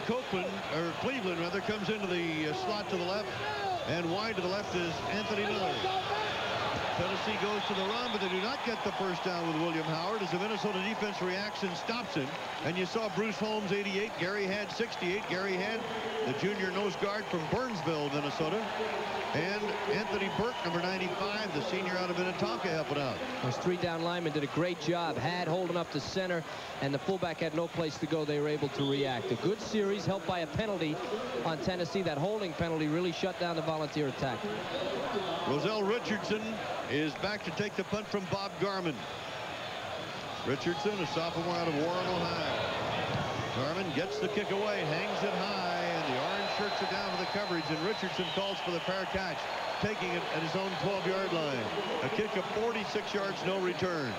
S2: Cleveland rather, comes into the slot to the left, and wide to the left is Anthony Miller. Tennessee goes to the run, but they do not get the first down with William Howard as the Minnesota defense reacts and stops him. And you saw Bruce Holmes, 88, Gary Hadd, 68. Gary Hadd, the junior nose guard from Burnsville, Minnesota. And Anthony Burke, number 95, the senior out of Minnetonka, helping out.
S3: Those 3 down linemen did a great job. Hadd holding up the center, and the fullback had no place to go. They were able to react. A good series helped by a penalty on Tennessee. That holding penalty really shut down the Volunteer attack.
S2: Roselle Richardson is back to take the punt from Bob Garman. Richardson, a sophomore out of Warren, Ohio. Garman gets the kick away, hangs it high, and the orange shirts are down to the coverage, and Richardson calls for the fair catch, taking it at his own 12-yard line. A kick of 46 yards, no return.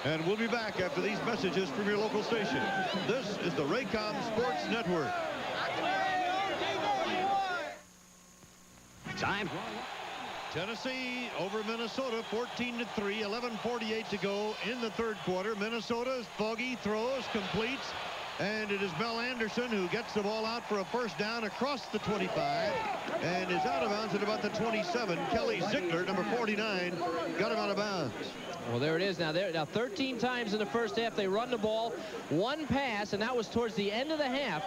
S2: And we'll be back after these messages from your local station. This is the Raycom Sports Network.
S4: Time.
S2: Tennessee over Minnesota 14-3, 11:48 to go in the third quarter. Minnesota's Foggy throws, completes, and it is Mel Anderson who gets the ball out for a first down across the 25 and is out of bounds at about the 27. Kelly Ziegler, number 49, got him out of bounds.
S3: Well, there it is. Now 13 times in the first half they run the ball, 1 pass, and that was towards the end of the half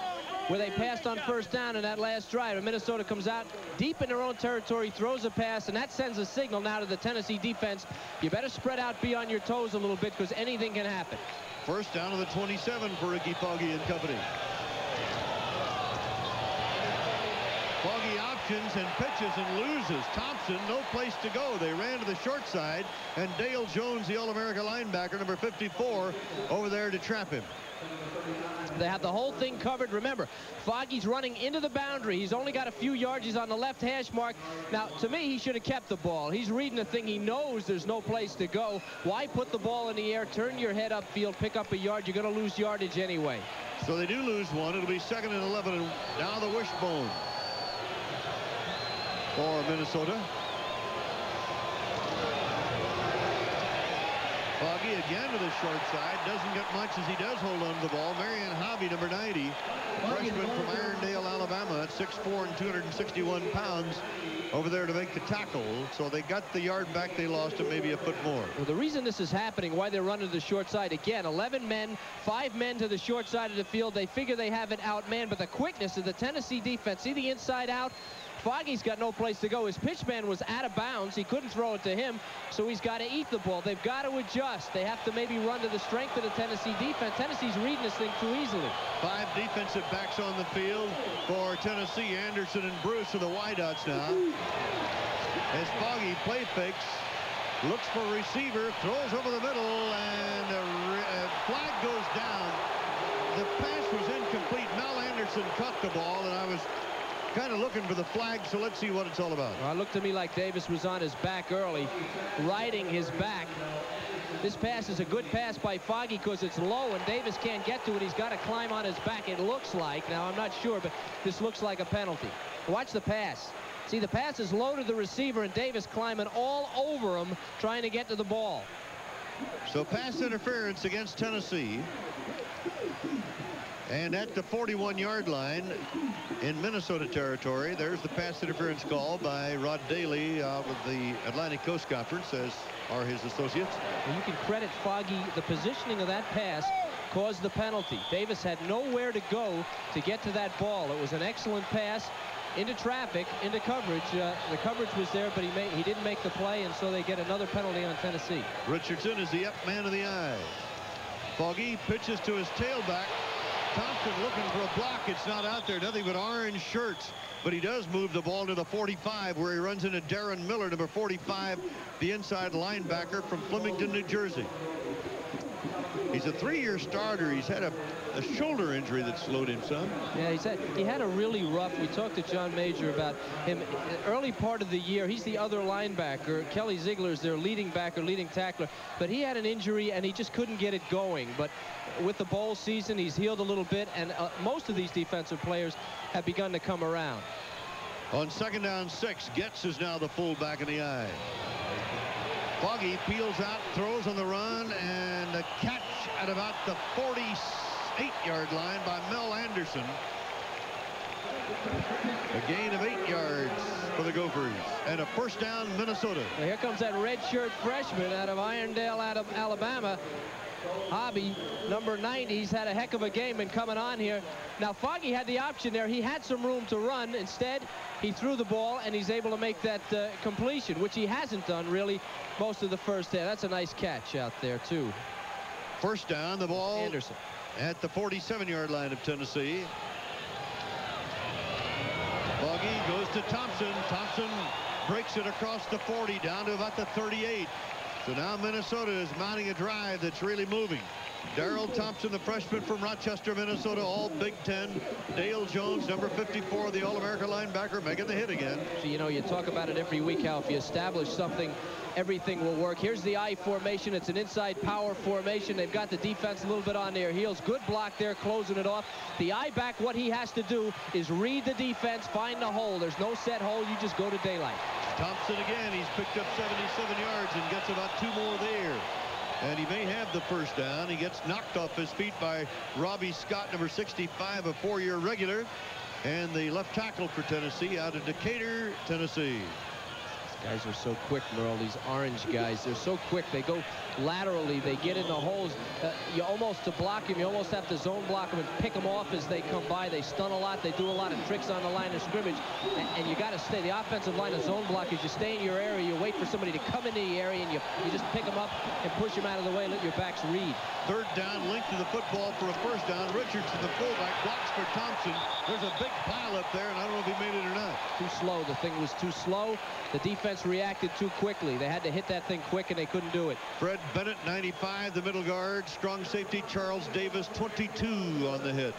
S3: where they passed on first down in that last drive. And Minnesota comes out deep in their own territory, throws a pass, and that sends a signal now to the Tennessee defense. You better spread out, be on your toes a little bit, because anything can happen.
S2: First down to the 27 for Ricky Foggy and company. Foggy options and pitches and loses. Thompson, no place to go. They ran to the short side, and Dale Jones, the All-America linebacker, number 54, over there to trap him.
S3: They have the whole thing covered. Remember, Foggy's running into the boundary. He's only got a few yards. He's on the left hash mark. Now, to me, he should have kept the ball. He's reading the thing. He knows there's no place to go. Why put the ball in the air, turn your head upfield, pick up a yard? You're going to lose yardage anyway.
S2: So they do lose one. It'll be 2nd and 11, and now the wishbone for Minnesota. Foggy again to the short side. Doesn't get much as he does hold on to the ball. Marion Hobby, number 90. Freshman from Irondale, Alabama. That's 6'4" and 261 pounds over there to make the tackle. So they got the yard back. They lost him maybe a foot more.
S3: Well, the reason this is happening, why they're running to the short side, again, 11 men, 5 men to the short side of the field. They figure they have it outmanned, but the quickness of the Tennessee defense, see the inside out? Foggy's got no place to go. His pitch man was out of bounds. He couldn't throw it to him, so he's got to eat the ball. They've got to adjust. They have to maybe run to the strength of the Tennessee defense. Tennessee's reading this thing too easily.
S2: 5 defensive backs on the field for Tennessee. Anderson and Bruce are the wideouts now. As Foggy play fakes, looks for a receiver, throws over the middle, and a flag goes down. The pass was incomplete. Mel Anderson caught the ball, and I was kind of looking for the flag, so let's see what it's all about.
S3: Well, it looked to me like Davis was on his back early, riding his back. This pass is a good pass by Foggy because it's low and Davis can't get to it. He's got to climb on his back, it looks like. Now, I'm not sure, but this looks like a penalty. Watch the pass. See, the pass is low to the receiver, and Davis climbing all over him, trying to get to the ball.
S2: So pass interference against Tennessee. And at the 41-yard line in Minnesota territory, there's the pass interference call by Rod Daly with the Atlantic Coast Conference, as are his associates.
S3: And you can credit Foggy. The positioning of that pass caused the penalty. Davis had nowhere to go to get to that ball. It was an excellent pass into traffic, into coverage. The coverage was there, but he didn't make the play, and so they get another penalty on Tennessee.
S2: Richardson is the up man of the eye. Foggy pitches to his tailback. Thompson looking for a block. It's not out there. Nothing but orange shirts. But he does move the ball to the 45, where he runs into Darren Miller, number 45, the inside linebacker from Flemington, New Jersey. He's a 3-year starter. He's had a shoulder injury that slowed him some.
S3: Yeah, he had a really rough. We talked to John Major about him early part of the year. He's the other linebacker. Kelly Ziegler's their leading backer, leading tackler. But he had an injury, and he just couldn't get it going. But with the bowl season, he's healed a little bit, and most of these defensive players have begun to come around.
S2: On 2nd down 6, Getz is now the fullback in the eye. Foggy peels out, throws on the run, and a catch at about the 48-yard line by Mel Anderson. A gain of 8 yards for the Gophers, and a first down, Minnesota.
S3: Well, here comes that redshirt freshman out of Irondale, Alabama. Hobby, number 90. He's had a heck of a game and coming on here. Now, Foggy had the option there. He had some room to run. Instead, he threw the ball, and he's able to make that completion, which he hasn't done, really, most of the first half. That's a nice catch out there, too.
S2: First down, the ball
S3: Anderson
S2: at the 47-yard line of Tennessee. Foggy goes to Thompson. Thompson breaks it across the 40 down to about the 38. So now Minnesota is mounting a drive that's really moving. Darrell Thompson, the freshman from Rochester, Minnesota, all Big Ten. Dale Jones, number 54, the All-America linebacker, making the hit again.
S3: So, you know, you talk about it every week, how if you establish something, everything will work. Here's the I formation. It's an inside power formation. They've got the defense a little bit on their heels. Good block there, closing it off. The I back, what he has to do is read the defense, find the hole. There's no set hole. You just go to daylight.
S2: Thompson again. He's picked up 77 yards and gets about 2 more there. And he may have the first down. He gets knocked off his feet by Robbie Scott, number 65, a 4-year regular. And the left tackle for Tennessee out of Decatur, Tennessee.
S3: Guys are so quick, Merle. These orange guys, they're so quick. They go laterally. They get in the holes. You almost, to block them, you almost have to zone block them and pick them off as they come by. They stun a lot. They do a lot of tricks on the line of scrimmage. And you got to stay. The offensive line of zone block is you stay in your area. You wait for somebody to come into the area, and you just pick them up and push them out of the way. Let your backs read. 3rd
S2: down, length of the football for a first down. Richardson, the fullback, blocks for Thompson. There's a big pile up there, and I don't know if he made it or not.
S3: Too slow. The thing was too slow. The defense reacted too quickly. They had to hit that thing quick, and they couldn't do it.
S2: Fred Bennett, 95, the middle guard. Strong safety, Charles Davis, 22 on the hit.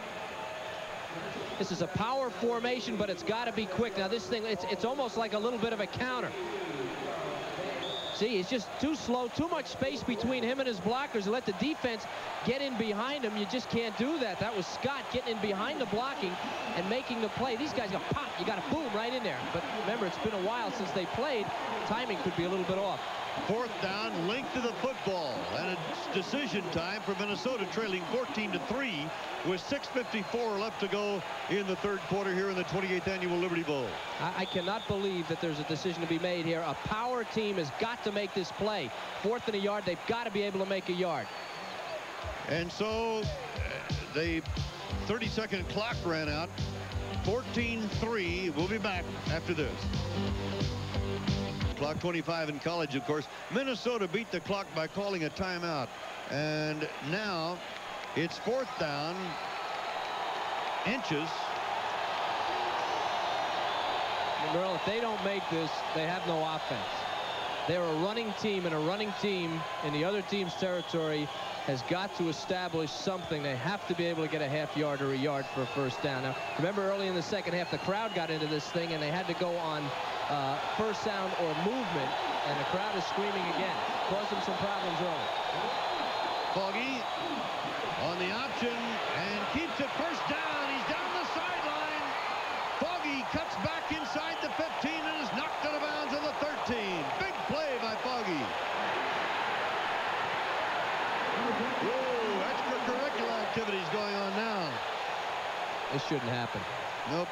S3: This is a power formation, but it's got to be quick. Now, this thing, it's almost like a little bit of a counter. See, it's just too slow, too much space between him and his blockers. Let the defense get in behind him. You just can't do that. That was Scott getting in behind the blocking and making the play. These guys go pop. You got a boom right in there. But remember, it's been a while since they played. Timing could be a little bit off.
S2: 4th down, length of the football, and it's decision time for Minnesota, trailing 14-3 with 6:54 left to go in the 3rd quarter here in the 28th Annual Liberty Bowl.
S3: I cannot believe that there's a decision to be made here. A power team has got to make this play. 4th and a yard, they've got to be able to make a yard.
S2: And so the 30-second clock ran out. 14-3. We'll be back after this. Clock 25 in college, of course. Minnesota beat the clock by calling a timeout. And now it's 4th down. Inches.
S3: Merle, if they don't make this, they have no offense. They're a running team, and a running team in the other team's territory has got to establish something. They have to be able to get a half yard or a yard for a 1st down. Now, remember early in the 2nd half, the crowd got into this thing, and they had to go on 1st sound or movement, and the crowd is screaming again. Caused them some problems early.
S2: Foggy on the option and keeps it 1st down. He's down the sideline. Foggy cuts back inside the 15 and is knocked out of bounds on the 13. Big play by Foggy. Whoa, extracurricular activities going on now.
S3: This shouldn't happen.
S2: Nope.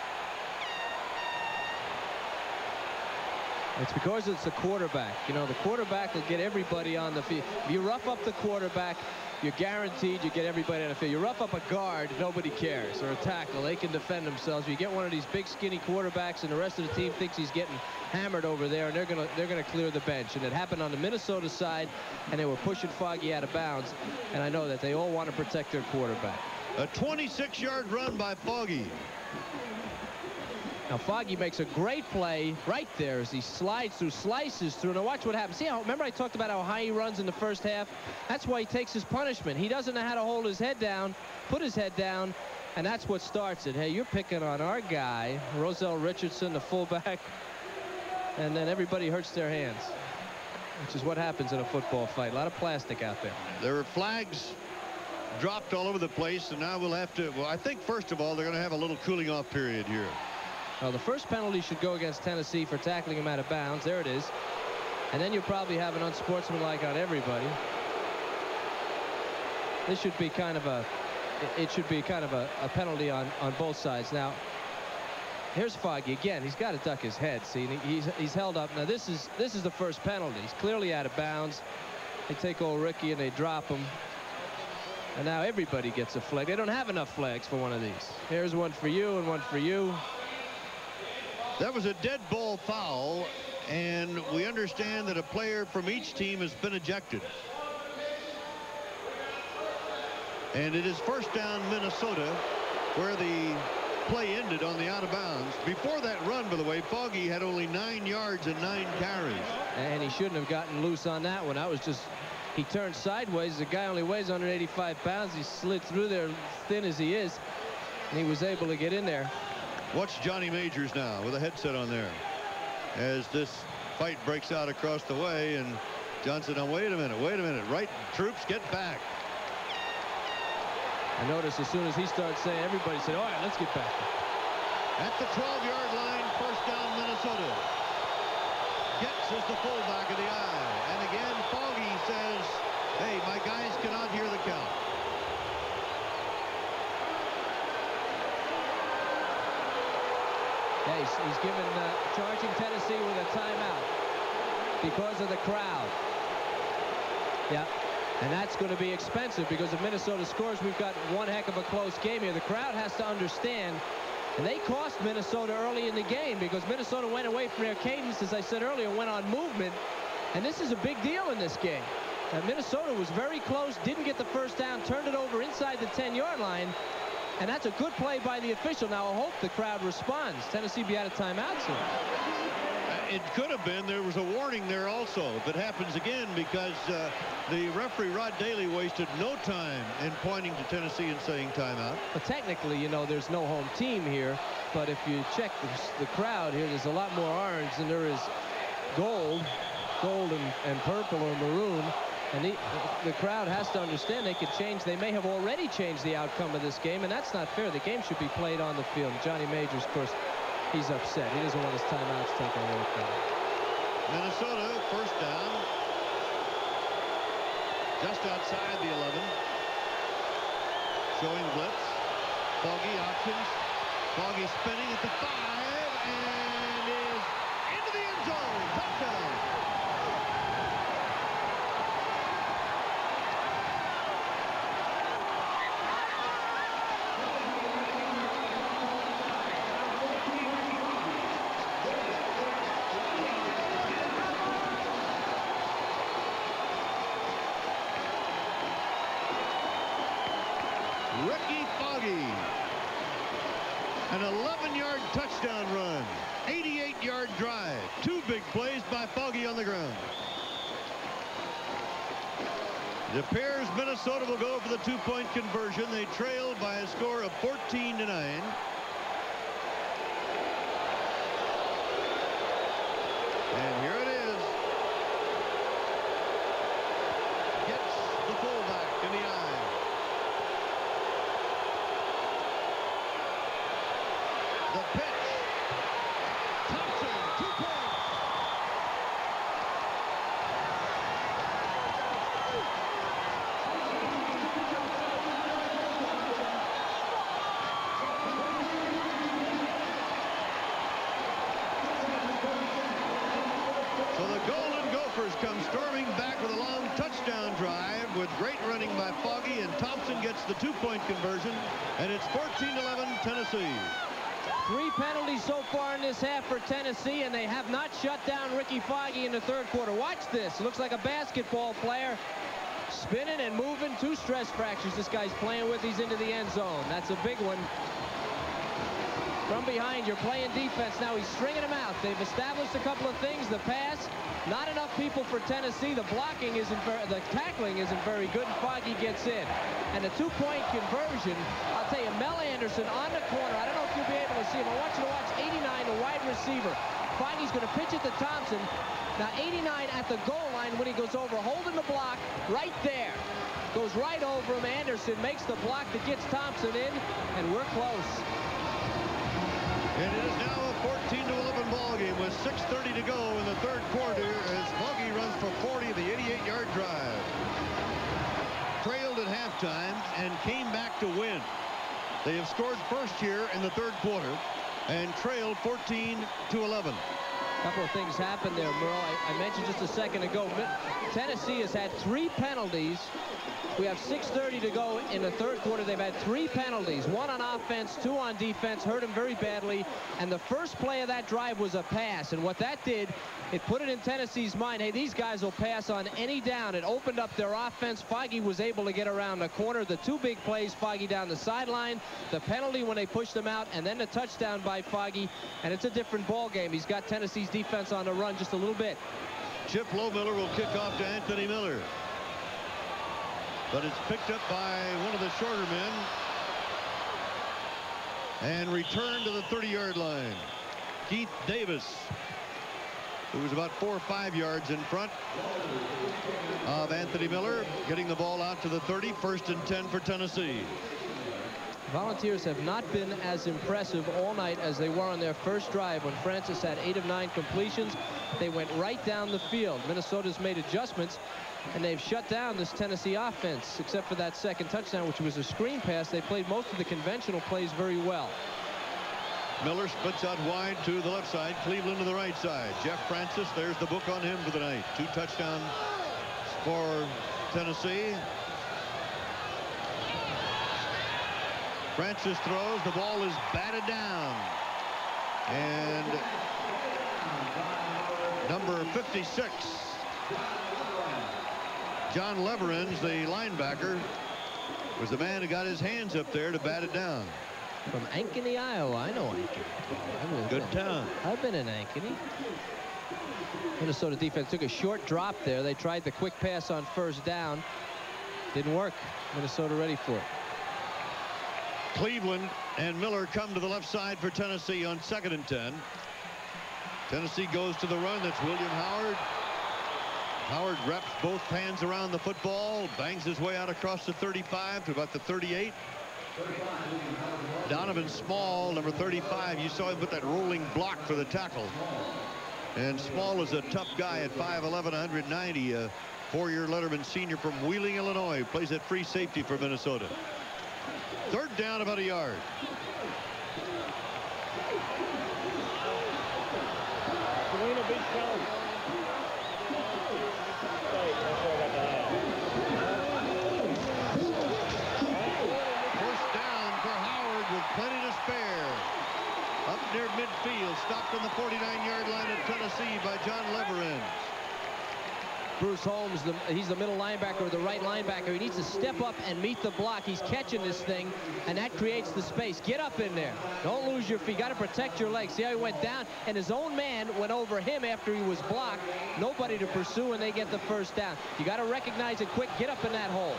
S3: It's because it's the quarterback. You know, the quarterback will get everybody on the field. If you rough up the quarterback, you're guaranteed you get everybody on the field. You rough up a guard, nobody cares, or a tackle. They can defend themselves. You get one of these big, skinny quarterbacks, and the rest of the team thinks he's getting hammered over there, and they're gonna clear the bench. And it happened on the Minnesota side, and they were pushing Foggy out of bounds. And I know that they all want to protect their quarterback.
S2: A 26-yard run by Foggy.
S3: Now Foggy makes a great play right there as he slices through. Now watch what happens. See how, remember I talked about how high he runs in the 1st half? That's why he takes his punishment. He doesn't know how to hold his head down, put his head down, and that's what starts it. Hey, you're picking on our guy, Roselle Richardson, the fullback, and then everybody hurts their hands, which is what happens in a football fight. A lot of plastic out there.
S2: There are flags dropped all over the place, and now we'll have to, well, I think first of all, they're going to have a little cooling off period here.
S3: Well, the first penalty should go against Tennessee for tackling him out of bounds. There it is. And then you probably have an unsportsmanlike on everybody. This should be kind of a, it should be kind of a penalty on both sides. Now, here's Foggy again. He's got to duck his head. See, he's held up. Now this is the first penalty. He's clearly out of bounds. They take old Ricky and they drop him. And now everybody gets a flag. They don't have enough flags for one of these. Here's one for you and one for you.
S2: That was a dead ball foul, and we understand that a player from each team has been ejected. And it is 1st down Minnesota, where the play ended on the out of bounds. Before that run, by the way, Foggy had only 9 yards and 9 carries.
S3: And he shouldn't have gotten loose on that one. That was just, he turned sideways. The guy only weighs 185 pounds. He slid through there, thin as he is, and he was able to get in there.
S2: Watch Johnny Majors now with a headset on there as this fight breaks out across the way, and Johnson, oh, wait a minute, right, troops, get back.
S3: I noticed as soon as he starts saying, everybody said, all right, let's get back.
S2: At the 12-yard line, 1st down Minnesota. Getz is the fullback of the eye, and again Foggy says, hey, my guys cannot hear the count.
S3: He's given charging Tennessee with a timeout because of the crowd. Yeah, and that's going to be expensive because if Minnesota scores, we've got one heck of a close game here. The crowd has to understand, and they cost Minnesota early in the game because Minnesota went away from their cadence, as I said earlier, went on movement, and this is a big deal in this game. Minnesota was very close, didn't get the 1st down, turned it over inside the 10-yard line. And that's a good play by the official. Now I hope the crowd responds. Tennessee be out of timeout soon.
S2: It could have been. There was a warning there also. If it happens again, because the referee Rod Daly wasted no time in pointing to Tennessee and saying timeout.
S3: But technically, you know, there's no home team here. But if you check the crowd here, there's a lot more orange than there is gold and purple or maroon. And the crowd has to understand they could change. They may have already changed the outcome of this game, and that's not fair. The game should be played on the field. Johnny Majors, of course, he's upset. He doesn't want his timeouts taken away from him.
S2: Minnesota, 1st down, just outside the 11. Showing blitz. Foggy options. Foggy spinning at the 5 and is into the end zone. Touchdown. Ricky Foggy. An 11-yard touchdown run. 88-yard drive. 2 big plays by Foggy on the ground. It appears Minnesota will go for the 2-point conversion. They trailed by a score of 14-9. And here it is. Gets the fullback in the eye. The pitch. Thompson, 2 points. So the Golden Gophers come storming back with a long touchdown drive with great running by Foggy, and Thompson gets the 2-point conversion, and it's 14-11 Tennessee.
S3: 3 penalties so far in this half for Tennessee, and they have not shut down Ricky Foggy in the 3rd quarter. Watch this. Looks like a basketball player spinning and moving. 2 stress fractures this guy's playing with. He's into the end zone. That's a big one. From behind, you're playing defense. Now he's stringing them out. They've established a couple of things. The pass, not enough people for Tennessee. The blocking isn't the tackling isn't very good, and Foggy gets in. And the 2-point conversion, I'll tell you, Mel Anderson on the corner. I don't know if you'll be able to see him. I want you to watch 89, the wide receiver. Foggy's going to pitch it to Thompson. Now 89 at the goal line when he goes over, holding the block right there. Goes right over him. Anderson makes the block that gets Thompson in, and we're close.
S2: And it is now a 14-11 ball game with 6:30 to go in the 3rd quarter as Foggy runs for 40 of the 88-yard drive. Trailed at halftime and came back to win. They have scored first here in the 3rd quarter and trailed 14-11.
S3: A couple of things happened there, Merle. I mentioned just a second ago, Tennessee has had 3 penalties. We have 6:30 to go in the 3rd quarter. They've had 3 penalties, 1 on offense, 2 on defense, hurt him very badly. And the first play of that drive was a pass. And what that did, it put it in Tennessee's mind, hey, these guys will pass on any down. It opened up their offense. Foggy was able to get around the corner. The 2 big plays, Foggy down the sideline, the penalty when they pushed him out, and then the touchdown by Foggy. And it's a different ball game. He's got Tennessee's defense on the run just a little bit.
S2: Chip Lohmiller will kick off to Anthony Miller. But it's picked up by one of the shorter men and returned to the 30-yard line. Keith Davis, who was about 4 or 5 yards in front of Anthony Miller, getting the ball out to the 30, 1st and 10 for Tennessee.
S3: Volunteers have not been as impressive all night as they were on their first drive when Francis had 8 of 9 completions. They went right down the field. Minnesota's made adjustments, and they've shut down this Tennessee offense, except for that 2nd touchdown, which was a screen pass. They played most of the conventional plays very well.
S2: Miller splits out wide to the left side, Cleveland to the right side. Jeff Francis, there's the book on him for the night. 2 touchdowns for Tennessee. Francis throws, the ball is batted down. And number 56, John Leverins, the linebacker, was the man who got his hands up there to bat it down.
S3: From Ankeny, Iowa. I know Ankeny.
S2: Good town.
S3: I've been in Ankeny. Minnesota defense took a short drop there. They tried the quick pass on 1st down. Didn't work. Minnesota ready for it.
S2: Cleveland and Miller come to the left side for Tennessee on 2nd and 10. Tennessee goes to the run. That's William Howard. Howard wraps both hands around the football, bangs his way out across the 35 to about the 38. Donovan Small, number 35, you saw him put that rolling block for the tackle. And Small is a tough guy at 5'11", 190.
S4: four-year Letterman senior from Wheeling, Illinois, plays at free safety for Minnesota. Third down, about a yard. Plenty to spare. Up near midfield, stopped on the 49-yard line of Tennessee by John Leverins.
S3: Bruce Holmes, he's the middle linebacker or the right linebacker. He needs to step up and meet the block. He's catching this thing, and that creates the space. Get up in there. Don't lose your feet. Got to protect your legs. See how he went down, and his own man went over him after he was blocked. Nobody to pursue, and they get the first down. You got to recognize it quick. Get up in that hole.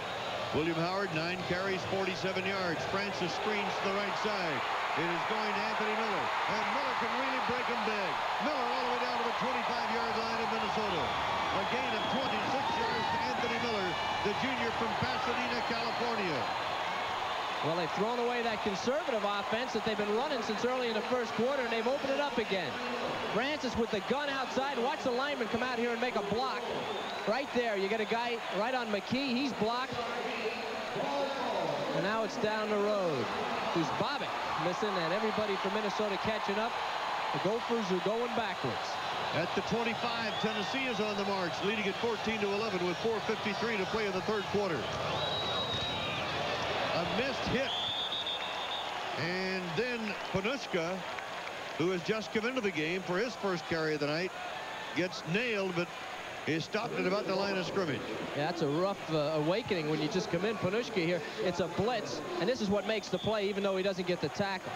S4: William Howard, 9 carries, 47 yards. Francis screens to the right side. It is going to Anthony Miller, and Miller can really break him big. Miller all the way down to the 25-yard line of Minnesota. A gain of 26 yards to Anthony Miller, the junior from Pasadena, California.
S3: Well, they've thrown away that conservative offense that they've been running since early in the first quarter, and they've opened it up again. Francis with the gun outside. Watch the lineman come out here and make a block. Right there, you get a guy right on McKee. He's blocked. And now it's down the road. Who's Bobick missing, and everybody from Minnesota catching up. The Gophers are going backwards.
S4: At the 25, Tennessee is on the march, leading at 14-11 with 4:53 to play in the third quarter. A missed hit. And then Panushka, who has just come into the game for his first carry of the night, gets nailed, but is stopped at about the line of scrimmage.
S3: Yeah, that's a rough awakening when you just come in. Panushka here, it's a blitz, and this is what makes the play, even though he doesn't get the tackle.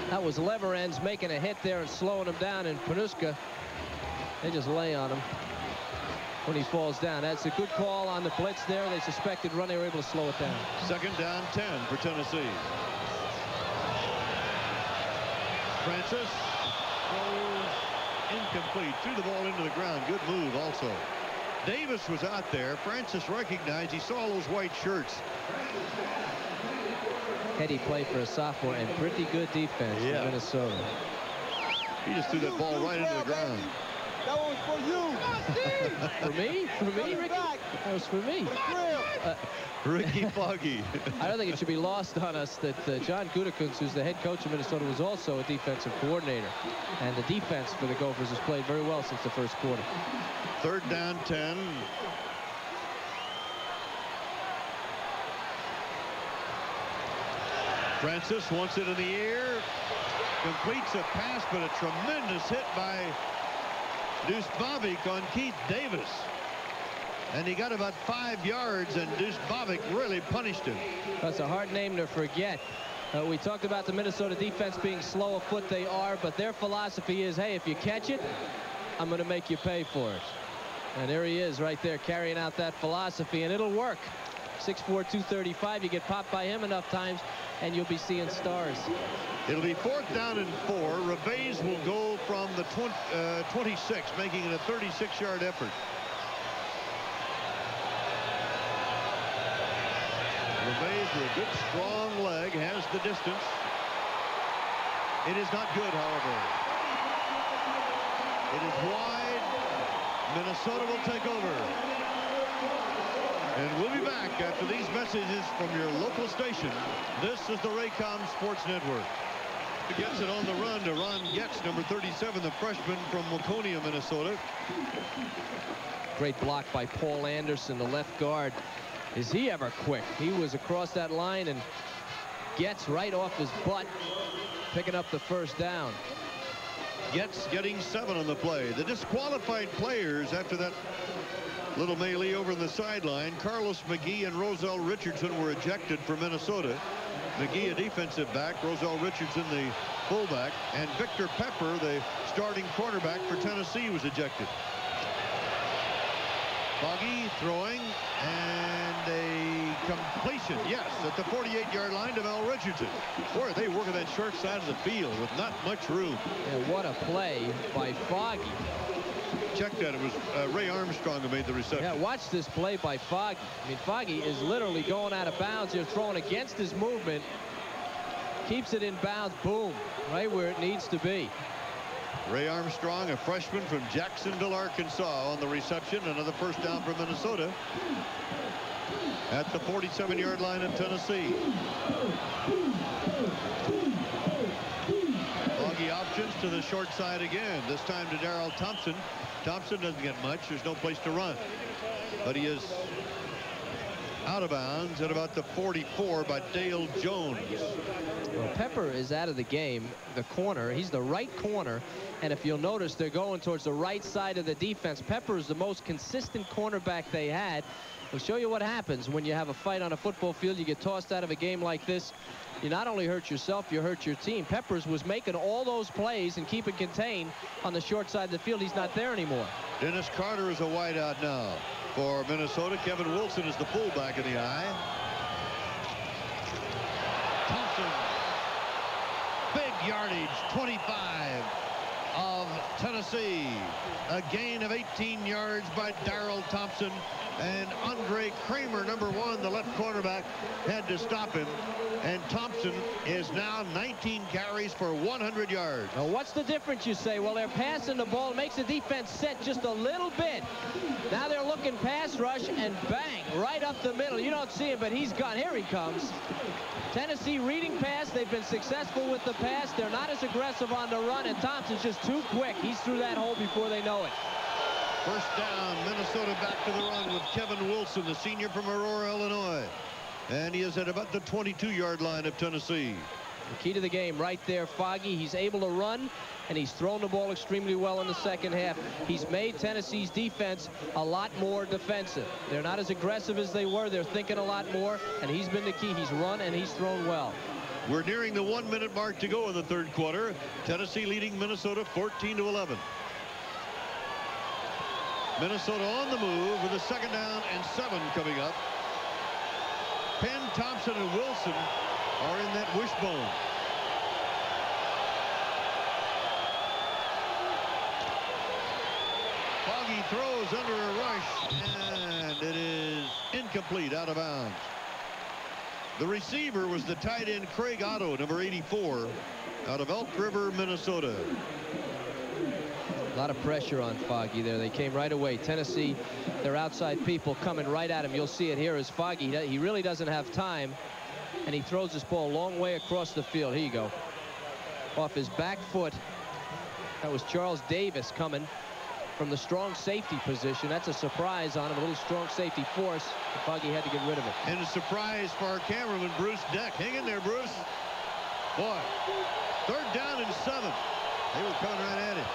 S3: That was Leverins making a hit there and slowing him down, and Panushka, they just lay on him when he falls down. That's a good call on the blitz there. They suspected run. They were able to slow it down.
S4: Second down, 10 for Tennessee. Francis throws incomplete. Threw the ball into the ground. Good move also. Davis was out there. Francis recognized. He saw those white shirts.
S3: Heady play for a sophomore and pretty good defense for Minnesota.
S4: He just threw that ball right into the ground.
S5: That was for you.
S3: For me? For me, Ricky? That was for me.
S4: Ricky Foggy.
S3: I don't think it should be lost on us that John Gutekunst, who's the head coach of Minnesota, was also a defensive coordinator. And the defense for the Gophers has played very well since the first quarter.
S4: Third down, 10. Francis wants it in the air. Completes a pass, but a tremendous hit by Deuce Bobick on Keith Davis. And he got about 5 yards, and Deuce Bobick really punished him.
S3: That's a hard name to forget. We talked about the Minnesota defense being slow of foot. They are, but their philosophy is, hey, if you catch it, I'm going to make you pay for it. And there he is right there carrying out that philosophy, and it'll work. 6'4", 235. You get popped by him enough times, and you'll be seeing stars.
S4: It'll be fourth down and 4. Reves will go from the 26, making it a 36-yard effort. Reves with a good, strong leg, has the distance. It is not good, however. It is wide. Minnesota will take over. And we'll be back after these messages from your local station. This is the Raycom Sports Network. Gets it on the run to Ron Getz, number 37, the freshman from Waconia, Minnesota.
S3: Great block by Paul Anderson, the left guard. Is he ever quick? He was across that line and Getz right off his butt, picking up the first down.
S4: Getz getting 7 on the play. The disqualified players after that little melee over in the sideline, Carlos McGee and Roselle Richardson were ejected for Minnesota. McGee, a defensive back, Roselle Richardson, the fullback, and Victor Pepper, the starting cornerback for Tennessee, was ejected. Foggy throwing, and a completion, yes, at the 48-yard line to Mel Richardson. Boy, they working that short side of the field with not much room.
S3: Yeah, what a play by Foggy.
S4: Check that. It was Ray Armstrong who made the reception.
S3: Yeah, watch this play by Foggy. I mean, Foggy is literally going out of bounds here, throwing against his movement. Keeps it in bounds, boom, right where it needs to be.
S4: Ray Armstrong, a freshman from Jacksonville, Arkansas, on the reception. Another first down for Minnesota at the 47-yard line of Tennessee. Foggy options to the short side again, this time to Darrell Thompson. Thompson doesn't get much. There's no place to run, but he is out of bounds at about the 44 by Dale Jones.
S3: Well, Pepper is out of the game. The corner, he's the right corner, and if you'll notice, they're going towards the right side of the defense. Pepper is the most consistent cornerback they had. We'll show you what happens when you have a fight on a football field. You get tossed out of a game like this. You not only hurt yourself, you hurt your team. Peppers was making all those plays and keeping contained on the short side of the field. He's not there anymore.
S4: Dennis Carter is a wideout now for Minnesota. Kevin Wilson is the fullback in the eye. Thompson, big yardage, 25 of Tennessee. A gain of 18 yards by Darrell Thompson, and Andre Kramer, number 1, the left cornerback, had to stop him. And Thompson is now 19 carries for 100 yards.
S3: Now, what's the difference, you say? Well, they're passing the ball. It makes the defense set just a little bit. Now they're looking pass rush, and bang, right up the middle. You don't see him, but he's gone. Here he comes. Tennessee reading pass. They've been successful with the pass. They're not as aggressive on the run, and Thompson's just too quick. He's through that hole before they know it.
S4: First down, Minnesota back to the run with Kevin Wilson, the senior from Aurora, Illinois. And he is at about the 22-yard line of Tennessee.
S3: The key to the game right there, Foggy. He's able to run, and he's thrown the ball extremely well in the second half. He's made Tennessee's defense a lot more defensive. They're not as aggressive as they were. They're thinking a lot more, and he's been the key. He's run, and he's thrown well.
S4: We're nearing the 1-minute mark to go in the third quarter. Tennessee leading Minnesota 14-11. Minnesota on the move with a 2nd down and 7 coming up. Penn, Thompson, and Wilson are in that wishbone. Foggy throws under a rush, and it is incomplete, out of bounds. The receiver was the tight end Craig Otto, number 84, out of Elk River, Minnesota.
S3: A lot of pressure on Foggy there. They came right away. Tennessee, their outside people coming right at him. You'll see it here as Foggy. He really doesn't have time, and he throws this ball a long way across the field. Here you go. Off his back foot. That was Charles Davis coming from the strong safety position. That's a surprise on him. A little strong safety force. Foggy had to get rid of it.
S4: And a surprise for our cameraman, Bruce Deck. Hang in there, Bruce. Boy, 3rd down and 7. They were coming right at it.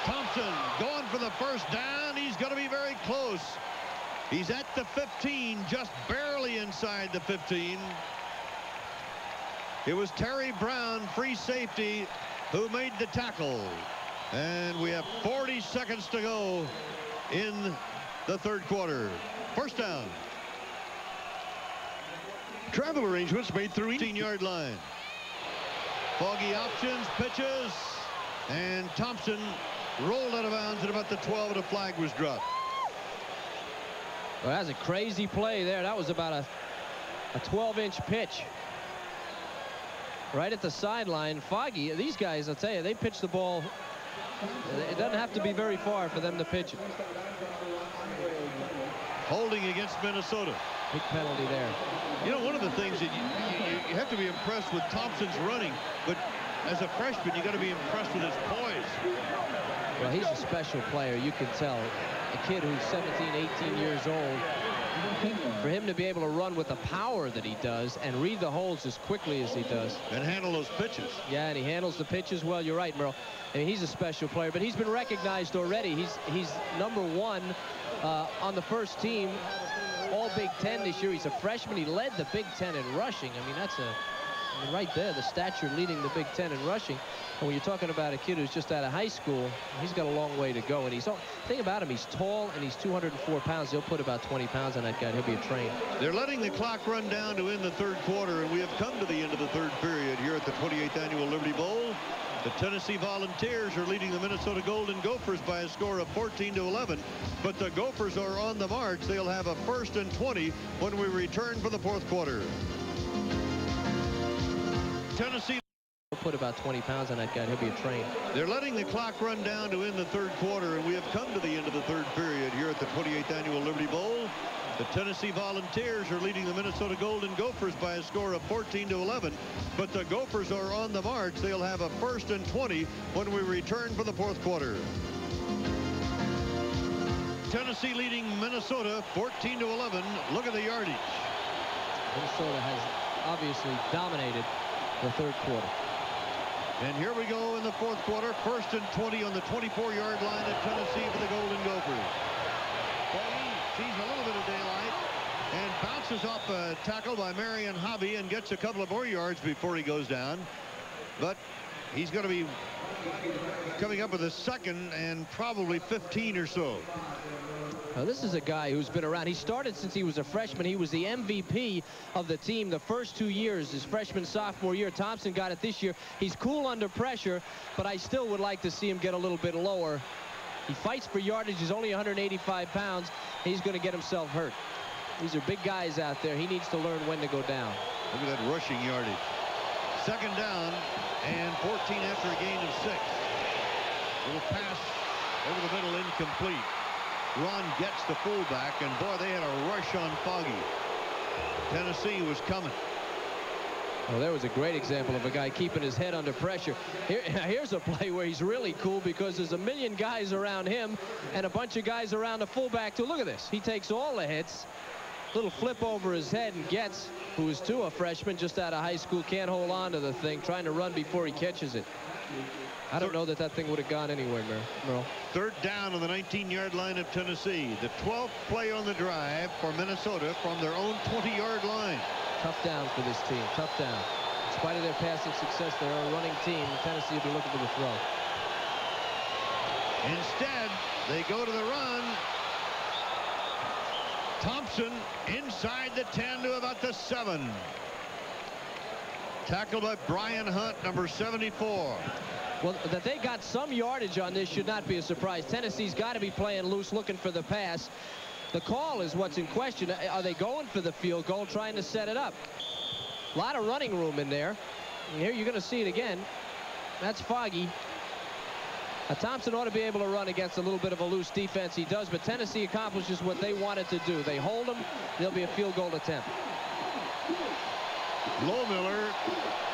S4: Thompson going for the first down. He's going to be very close. He's at the 15, just barely inside the 15. It was Terry Brown, free safety, who made the tackle. And we have 40 seconds to go in the third quarter. First down. Travel arrangements made through 18-yard line. Foggy options, pitches, and Thompson rolled out of bounds at about the 12, and a flag was dropped.
S3: Well, that's a crazy play there. That was about a 12-inch pitch right at the sideline. Foggy, these guys, I'll tell you, they pitch the ball. It doesn't have to be very far for them to pitch it.
S4: Holding against Minnesota.
S3: Big penalty there.
S4: You know, one of the things that you have to be impressed with Thompson's running, but as a freshman, you got to be impressed with his poise.
S3: Well, he's a special player, you can tell. A kid who's 17, 18 years old. For him to be able to run with the power that he does and read the holes as quickly as he does.
S4: And handle those pitches.
S3: Yeah, and he handles the pitches well. You're right, Merle. I mean, he's a special player, but he's been recognized already. He's number 1 on the first team, all Big Ten this year. He's a freshman. He led the Big Ten in rushing. I mean, that's right there, the stature leading the Big Ten in rushing. And when you're talking about a kid who's just out of high school, he's got a long way to go. And the thing about him, he's tall and he's 204 pounds. They'll put about 20 pounds on that guy, and he'll be a train.
S4: They're letting the clock run down to end the third quarter, and we have come to the end of the third period here at the 28th Annual Liberty Bowl. The Tennessee Volunteers are leading the Minnesota Golden Gophers by a score of 14-11. But the Gophers are on the march. They'll have a 1st and 20 when we return for the fourth quarter. Tennessee.
S3: Put put about 20 pounds on that guy, and he'll be a train.
S4: They're letting the clock run down to end the third quarter, and we have come to the end of the third period here at the 28th Annual Liberty Bowl. The Tennessee Volunteers are leading the Minnesota Golden Gophers by a score of 14-11, but the Gophers are on the march. They'll have a 1st and 20 when we return for the fourth quarter. Tennessee leading Minnesota 14-11. Look at the yardage.
S3: Minnesota has obviously dominated the third quarter.
S4: And here we go in the fourth quarter. 1st and 20 on the 24-yard line at Tennessee for the Golden Gophers. Foggy sees a little bit of daylight and bounces off a tackle by Marion Hobby and gets a couple of more yards before he goes down. But he's going to be coming up with a 2nd and probably 15 or so.
S3: Now, this is a guy who's been around. He started since he was a freshman. He was the MVP of the team the first 2 years, his freshman, sophomore year. Thompson got it this year. He's cool under pressure, but I still would like to see him get a little bit lower. He fights for yardage. He's only 185 pounds. He's going to get himself hurt. These are big guys out there. He needs to learn when to go down.
S4: Look at that rushing yardage. 2nd down and 14 after a gain of 6. Little pass over the middle, incomplete. Ron gets the fullback, and boy, they had a rush on Foggy. Tennessee was coming.
S3: Well, there was a great example of a guy keeping his head under pressure. Here's a play where he's really cool because there's a million guys around him and a bunch of guys around the fullback too. Look at this. He takes all the hits. Little flip over his head, and Getz, who is too a freshman just out of high school, can't hold on to the thing, trying to run before he catches it. I don't know that that thing would have gone anywhere, Merle. 3rd down on the 19-yard line of Tennessee. The 12th play on the drive for Minnesota from their own 20-yard line. Tough down for this team. Tough down. In spite of their passing success, they're a running team. Tennessee will be looking for the throw.
S4: Instead, they go to the run. Thompson inside the 10 to about the 7. Tackled by Brian Hunt, number 74.
S3: Well, that they got some yardage on this should not be a surprise. Tennessee's got to be playing loose, looking for the pass. The call is what's in question. Are they going for the field goal, trying to set it up? A lot of running room in there. And here you're going to see it again. That's Foggy. Thompson ought to be able to run against a little bit of a loose defense. He does, but Tennessee accomplishes what they wanted to do. They hold him. There'll be a field goal attempt.
S4: Lohmiller,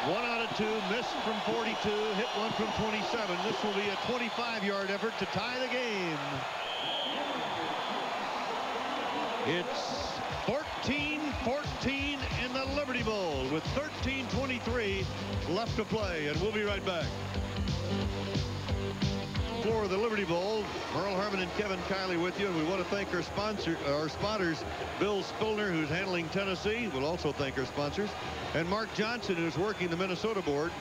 S4: 1 out of 2, missed from 42, hit one from 27. This will be a 25-yard effort to tie the game. It's 14-14 in the Liberty Bowl with 13:23 left to play, and we'll be right back. Floor of the Liberty Bowl, Merle Harmon and Kevin Kiley with you, and we want to thank our spotters, Bill Spillner, who's handling Tennessee. We'll also thank our sponsors, and Mark Johnson, who's working the Minnesota board,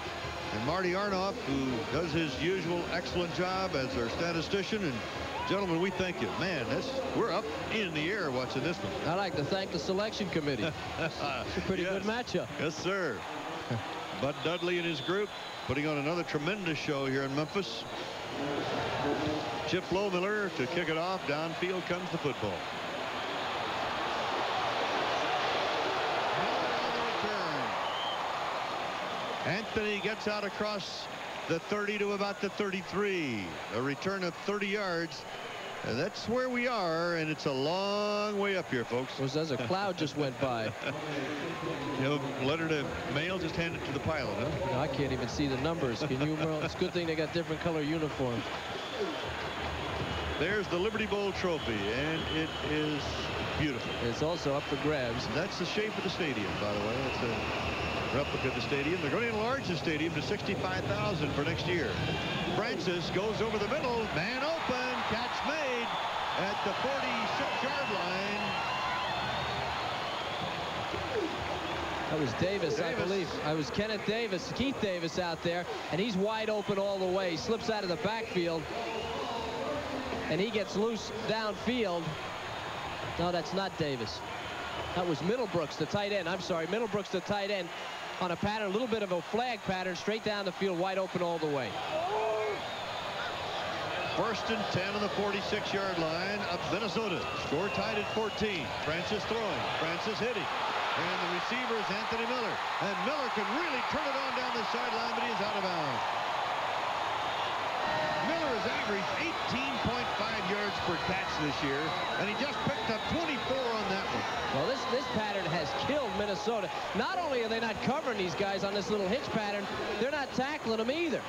S4: and Marty Arnoff, who does his usual excellent job as our statistician. And gentlemen, we thank you. Man, we're up in the air watching this one.
S3: I'd like to thank the selection committee. It's a pretty good matchup.
S4: Yes, sir. Bud Dudley and his group putting on another tremendous show here in Memphis. Chip Lohmiller to kick it off. Downfield comes the football. Anthony gets out across the 30 to about the 33. A return of 30 yards. And that's where we are, and it's a long way up here, folks.
S3: It was as a cloud just went by.
S4: You know, letter to mail, just hand it to the pilot, huh?
S3: You know, I can't even see the numbers. Can you, Merle? It's a good thing they got different color uniforms.
S4: There's the Liberty Bowl trophy, and it is beautiful.
S3: It's also up for grabs.
S4: That's the shape of the stadium, by the way. It's a replica of the stadium. They're going to enlarge the stadium to 65,000 for next year. Francis goes over the middle. Man open. Catch made at the 46-yard line.
S3: That was Davis, I believe. I was Kenneth Davis, Keith Davis out there, and he's wide open all the way. He slips out of the backfield, and he gets loose downfield. No, that's not Davis. That was Middlebrooks, the tight end. I'm sorry, Middlebrooks, the tight end, on a pattern, a little bit of a flag pattern, straight down the field, wide open all the way.
S4: 1st and 10 on the 46-yard line of Minnesota. Score tied at 14. Francis throwing. Francis hitting. And the receiver is Anthony Miller. And Miller can really turn it on down the sideline, but he is out of bounds. has averaged 18.5 yards per catch this year, and he just picked up 24 on that one.
S3: Well, this pattern has killed Minnesota. Not only are they not covering these guys on this little hitch pattern, they're not tackling them either.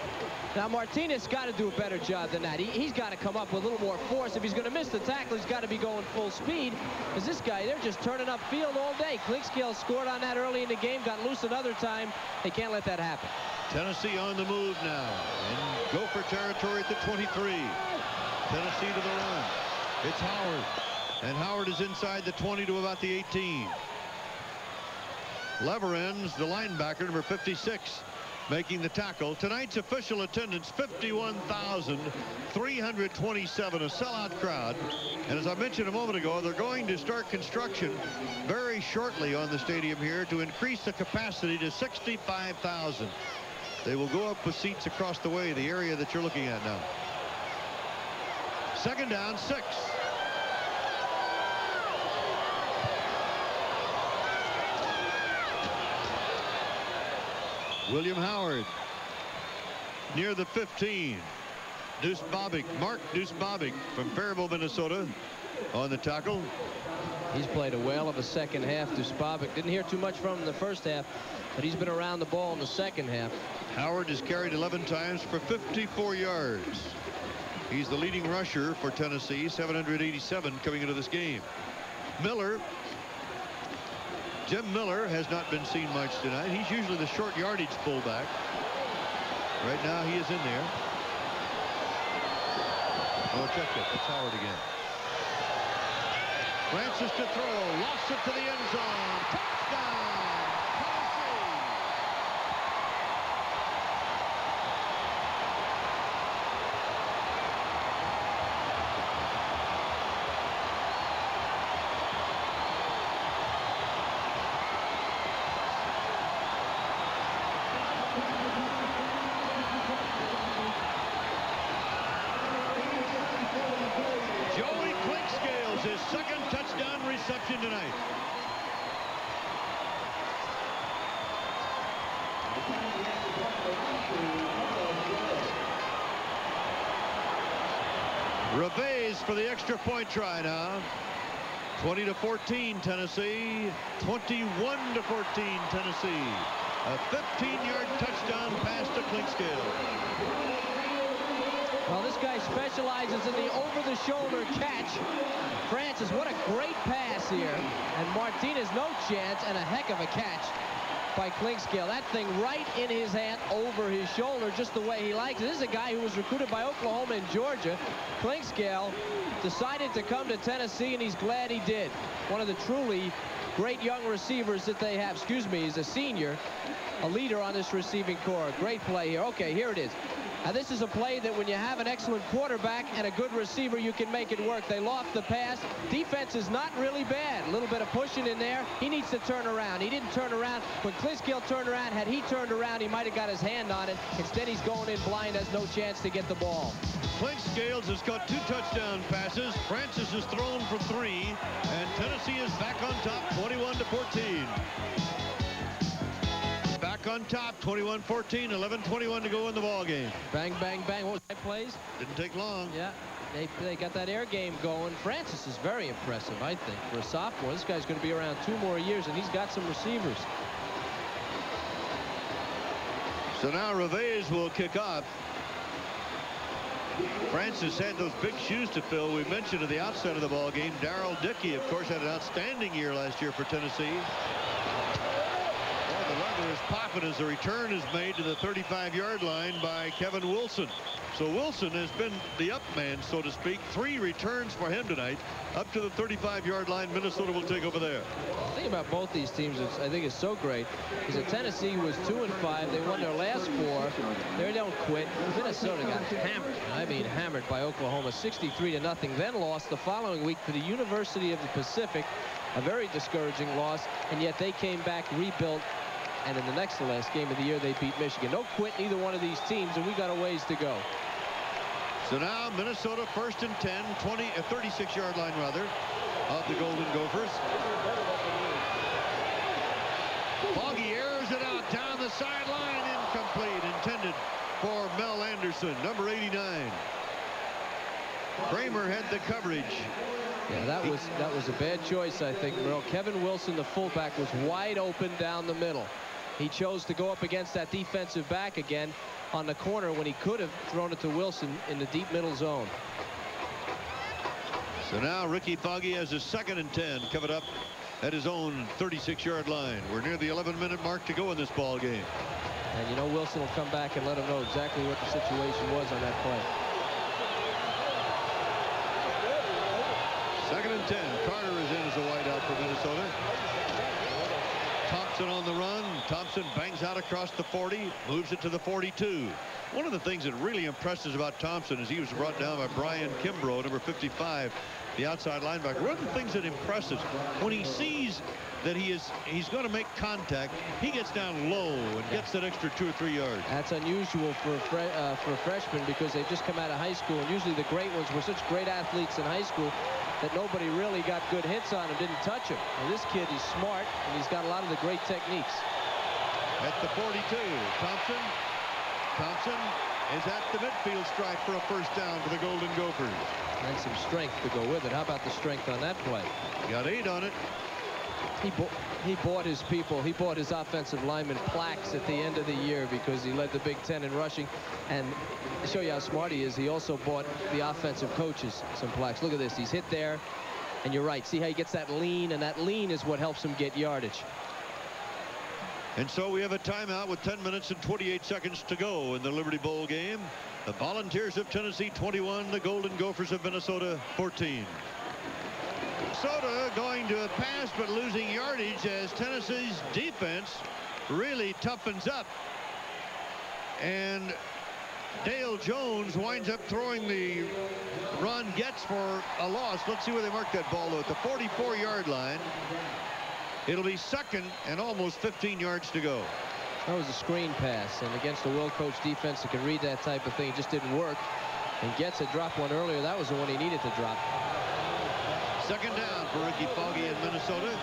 S3: Now, Martinez got to do a better job than that. He's got to come up with a little more force. If he's going to miss the tackle, he's got to be going full speed. Because this guy, they're just turning up field all day. Clinkscale scored on that early in the game, got loose another time. They can't let that happen.
S4: Tennessee on the move now. In Gopher territory at the 23. Tennessee to the run. It's Howard. And Howard is inside the 20 to about the 18. Leverens, the linebacker, number 56, making the tackle. Tonight's official attendance, 51,327, a sellout crowd. And as I mentioned a moment ago, they're going to start construction very shortly on the stadium here to increase the capacity to 65,000. They will go up with seats across the way, the area that you're looking at now. Second down, 6. William Howard near the 15. Deuce Bobick, Mark Deuce Bobick from Faribault, Minnesota, on the tackle.
S3: He's played a whale of a second half. Deuce Bobick didn't hear too much from him in the first half, but he's been around the ball in the second half.
S4: Howard has carried 11 times for 54 yards. He's the leading rusher for Tennessee, 787 coming into this game. Jim Miller has not been seen much tonight. He's usually the short yardage fullback. Right now he is in there. Oh, check it. It's Howard again. Francis to throw. Lost it to the end zone. Touchdown, Tennessee. His second touchdown reception tonight. Reveiz for the extra point try now. 20-14 Tennessee. 21-14 Tennessee. A 15-yard touchdown pass to Clinkscale.
S3: Well, this guy specializes in the over-the-shoulder catch. Francis, what a great pass here. And Martinez, no chance, and a heck of a catch by Clinkscale. That thing right in his hand over his shoulder, just the way he likes it. This is a guy who was recruited by Oklahoma and Georgia. Clinkscale decided to come to Tennessee, and he's glad he did. One of the truly great young receivers that they have. Excuse me, he's a senior, a leader on this receiving corps. Great play here. Okay, here it is. Now, this is a play that when you have an excellent quarterback and a good receiver, you can make it work. They loft the pass. Defense is not really bad. A little bit of pushing in there. He needs to turn around. He didn't turn around. When Clinkscale turned around, had he turned around, he might have got his hand on it. Instead, he's going in blind, has no chance to get the ball.
S4: Clinkscale has got 2 touchdown passes. Francis has thrown for 3, and Tennessee is back on top, 21-14. Back on top, 21-14, 11:21 to go in the ball game.
S3: Bang, bang, bang. What was that plays?
S4: Didn't take long.
S3: Yeah, they got that air game going. Francis is very impressive, I think, for a sophomore. This guy's going to be around 2 more years, and he's got some receivers.
S4: So now Reveiz will kick off. Francis had those big shoes to fill. We mentioned at the outset of the ball game. Darrell Dickey, of course, had an outstanding year last year for Tennessee. The leather is popping as the return is made to the 35-yard line by Kevin Wilson. So Wilson has been the up man, so to speak. 3 returns for him tonight. Up to the 35-yard line. Minnesota will take over there.
S3: The thing about both these teams, I think is so great, is that Tennessee was 2-5. They won their last 4. They don't quit. Minnesota got hammered. I mean hammered by Oklahoma, 63-0. Then lost the following week to the University of the Pacific. A very discouraging loss, and yet they came back, rebuilt, and in the next to last game of the year, they beat Michigan. No quit in either one of these teams, and we got a ways to go.
S4: So now Minnesota 1st and 10, 36-yard line rather, of the Golden Gophers. Foggy airs it out down the sideline, incomplete, intended for Mel Anderson, number 89. Kramer had the coverage.
S3: Yeah, that was a bad choice, I think, Merle. Kevin Wilson, the fullback, was wide open down the middle. He chose to go up against that defensive back again on the corner when he could have thrown it to Wilson in the deep middle zone.
S4: So now Ricky Foggy has a 2nd and 10 covered up at his own 36-yard line. We're near the 11-minute mark to go in this ball game.
S3: And you know Wilson will come back and let him know exactly what the situation was on that play.
S4: 2nd and 10. Carter is in as a wideout for Minnesota. Thompson on the run. Thompson bangs out across the 40, moves it to the 42. One of the things that really impresses about Thompson is he was brought down by Brian Kimbrough, number 55, the outside linebacker. One of the things that impresses when he sees that he's going to make contact, he gets down low and gets that extra 2 or 3 yards.
S3: That's unusual for a freshman because they've just come out of high school, and usually the great ones were such great athletes in high school that nobody really got good hits on him, didn't touch him. And this kid is smart, and he's got a lot of the great techniques.
S4: At the 42, Thompson is at the midfield stripe for a first down for the Golden Gophers.
S3: And some strength to go with it. How about the strength on that play?
S4: Got 8 on it.
S3: He bought his people. He bought his offensive linemen plaques at the end of the year because he led the Big Ten in rushing. And to show you how smart he is, he also bought the offensive coaches some plaques. Look at this. He's hit there. And you're right. See how he gets that lean? And that lean is what helps him get yardage.
S4: And so we have a timeout with 10 minutes and 28 seconds to go in the Liberty Bowl game. The Volunteers of Tennessee 21, the Golden Gophers of Minnesota 14. Minnesota going to a pass but losing yardage as Tennessee's defense really toughens up. And Dale Jones winds up throwing the run, gets for a loss. Let's see where they mark that ball though. At the 44-yard line. It'll be 2nd and almost 15 yards to go.
S3: That was a screen pass, and against a well-coached defense that can read that type of thing, it just didn't work. And Getz had dropped one earlier. That was the one he needed to drop.
S4: 2nd down for Ricky Foggy in Minnesota.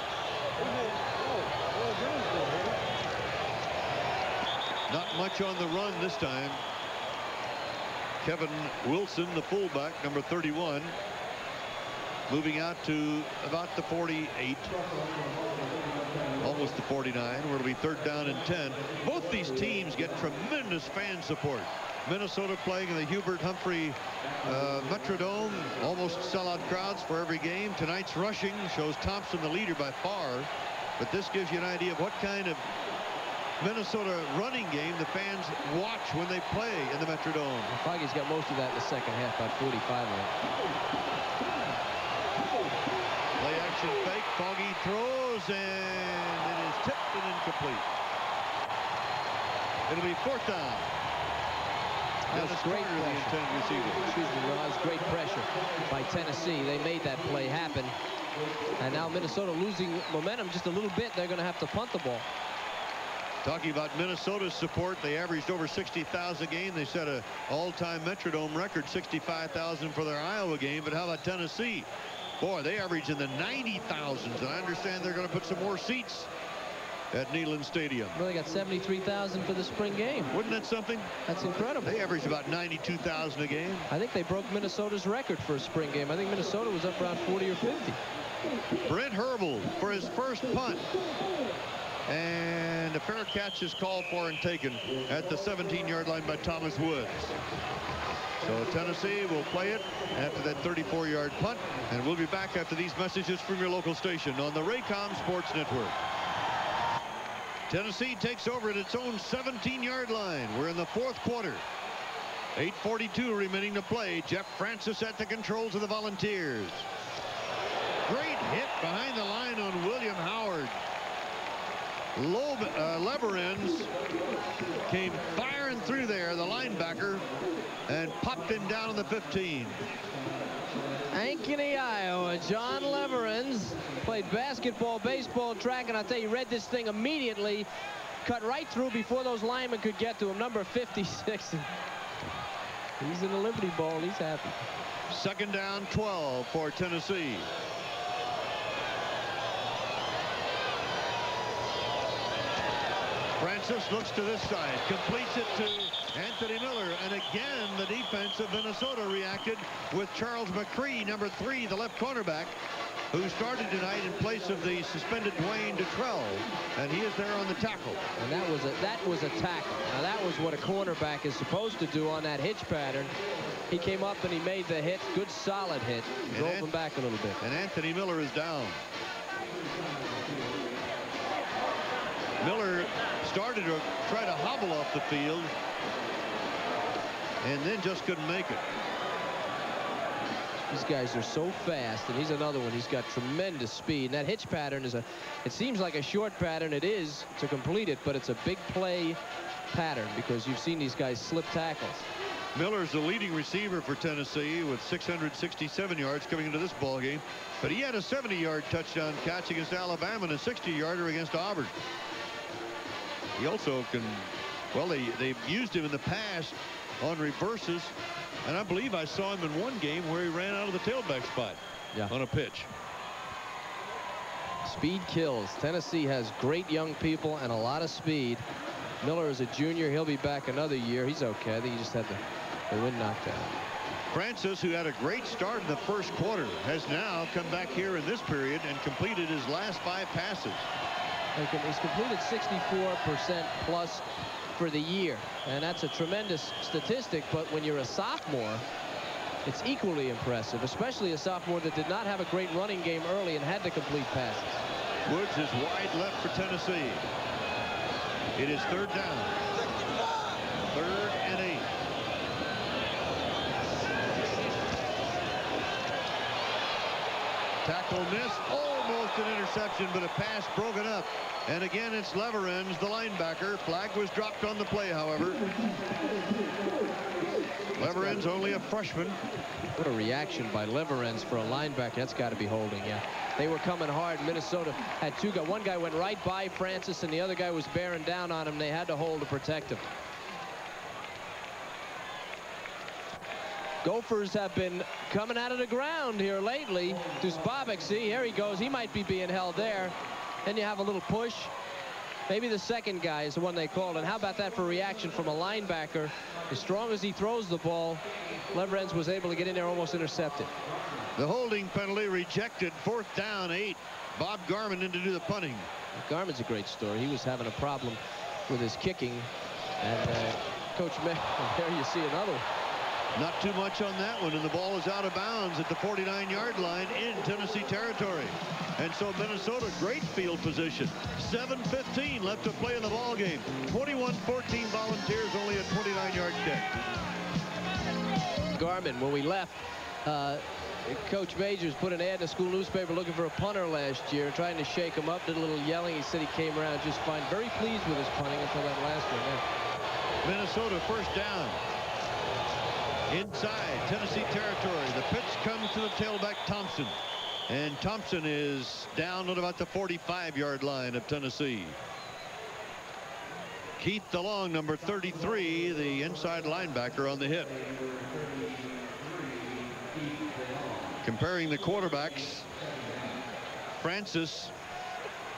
S4: Not much on the run this time. Kevin Wilson, the fullback, number 31, moving out to about the 48, almost the 49, where it'll be 3rd down and 10. Both these teams get tremendous fan support. Minnesota playing in the Hubert Humphrey Metrodome, almost sellout crowds for every game. Tonight's rushing shows Thompson the leader by far, but this gives you an idea of what kind of Minnesota running game the fans watch when they play in the Metrodome.
S3: Foggy's got most of that in the second half, about 45 of it.
S4: Play action fake. Foggy throws, and it is tipped and incomplete. It'll be 4th down.
S3: That was great pressure. Excuse me, that was great pressure by Tennessee. They made that play happen. And now Minnesota losing momentum just a little bit. They're going to have to punt the ball.
S4: Talking about Minnesota's support, they averaged over 60,000 a game. They set an all-time Metrodome record, 65,000 for their Iowa game. But how about Tennessee? Boy, they average in the 90,000s, and I understand they're going to put some more seats at Neyland Stadium.
S3: Well, they got 73,000 for the spring game.
S4: Wouldn't that something?
S3: That's incredible.
S4: They averaged about 92,000 a game.
S3: I think they broke Minnesota's record for a spring game. I think Minnesota was up around 40 or 50.
S4: Brent Herbal for his first punt. And a fair catch is called for and taken at the 17-yard line by Thomas Woods. So Tennessee will play it after that 34-yard punt. And we'll be back after these messages from your local station on the Raycom Sports Network. Tennessee takes over at its own 17-yard line. We're in the 4th quarter. 8:42 remaining to play. Jeff Francis at the controls of the Volunteers. Great hit behind the line on William Howard. Leverins came firing through there, the linebacker, and popped him down on the 15.
S3: Ankeny, Iowa. John Leverins played basketball, baseball, track, and I'll tell you, he read this thing immediately, cut right through before those linemen could get to him. Number 56. He's in the Liberty Bowl. He's happy.
S4: 2nd down, 12 for Tennessee. Francis looks to this side, completes it to Anthony Miller, and again the defense of Minnesota reacted with Charles McCree, number 3, the left cornerback, who started tonight in place of the suspended Dwayne Detrell, and he is there on the tackle.
S3: And that was a tackle. Now that was what a cornerback is supposed to do on that hitch pattern. He came up and he made the hit, good solid hit, drove him back a little bit.
S4: And Anthony Miller is down. Miller started to try to hobble off the field and then just couldn't make it.
S3: These guys are so fast, and he's another one. He's got tremendous speed. And that hitch pattern is it seems like a short pattern. It is to complete it, but it's a big play pattern because you've seen these guys slip tackles.
S4: Miller's the leading receiver for Tennessee with 667 yards coming into this ball game, but he had a 70-yard touchdown catch against Alabama and a 60-yarder against Auburn. He also can, well, they've used him in the past on reverses, and I believe I saw him in one game where he ran out of the tailback spot on a pitch.
S3: Speed kills. Tennessee has great young people and a lot of speed. Miller is a junior. He'll be back another year. He's okay. I think he just had the wind knocked out.
S4: Francis, who had a great start in the first quarter, has now come back here in this period and completed his last 5 passes.
S3: He's completed 64% plus for the year, and that's a tremendous statistic. But when you're a sophomore, it's equally impressive, especially a sophomore that did not have a great running game early and had to complete passes.
S4: Woods is wide left for Tennessee. It is 3rd down. 3rd and 8. Tackle miss, almost an interception, but a pass broken up. And again, it's Leverens, the linebacker. Flag was dropped on the play, however. Leverens, only a freshman.
S3: What a reaction by Leverens for a linebacker. That's got to be holding, yeah. They were coming hard. Minnesota had 2 guys. One guy went right by Francis, and the other guy was bearing down on him. They had to hold to protect him. Gophers have been coming out of the ground here lately. Dusbabek, see, here he goes. He might be being held there. Then you have a little push. Maybe the second guy is the one they called. And how about that for reaction from a linebacker? As strong as he throws the ball, Leverens was able to get in there, almost intercepted.
S4: The holding penalty rejected. 4th down, 8. Bob Garman in to do the punting.
S3: Garman's a great story. He was having a problem with his kicking. And Coach May, there you see another one.
S4: Not too much on that one, and the ball is out of bounds at the 49-yard line in Tennessee territory. And so Minnesota, great field position. 7:15 left to play in the ball game. 21-14 Volunteers, only a 29-yard kick.
S3: Garman, when we left, Coach Majors put an ad in the school newspaper looking for a punter last year, trying to shake him up, did a little yelling. He said he came around just fine. Very pleased with his punting until that last one. Yeah.
S4: Minnesota 1st down. Inside Tennessee territory. The pitch comes to the tailback Thompson. And Thompson is down at about the 45-yard line of Tennessee. Keith DeLong, number 33, the inside linebacker on the hit. Comparing the quarterbacks, Francis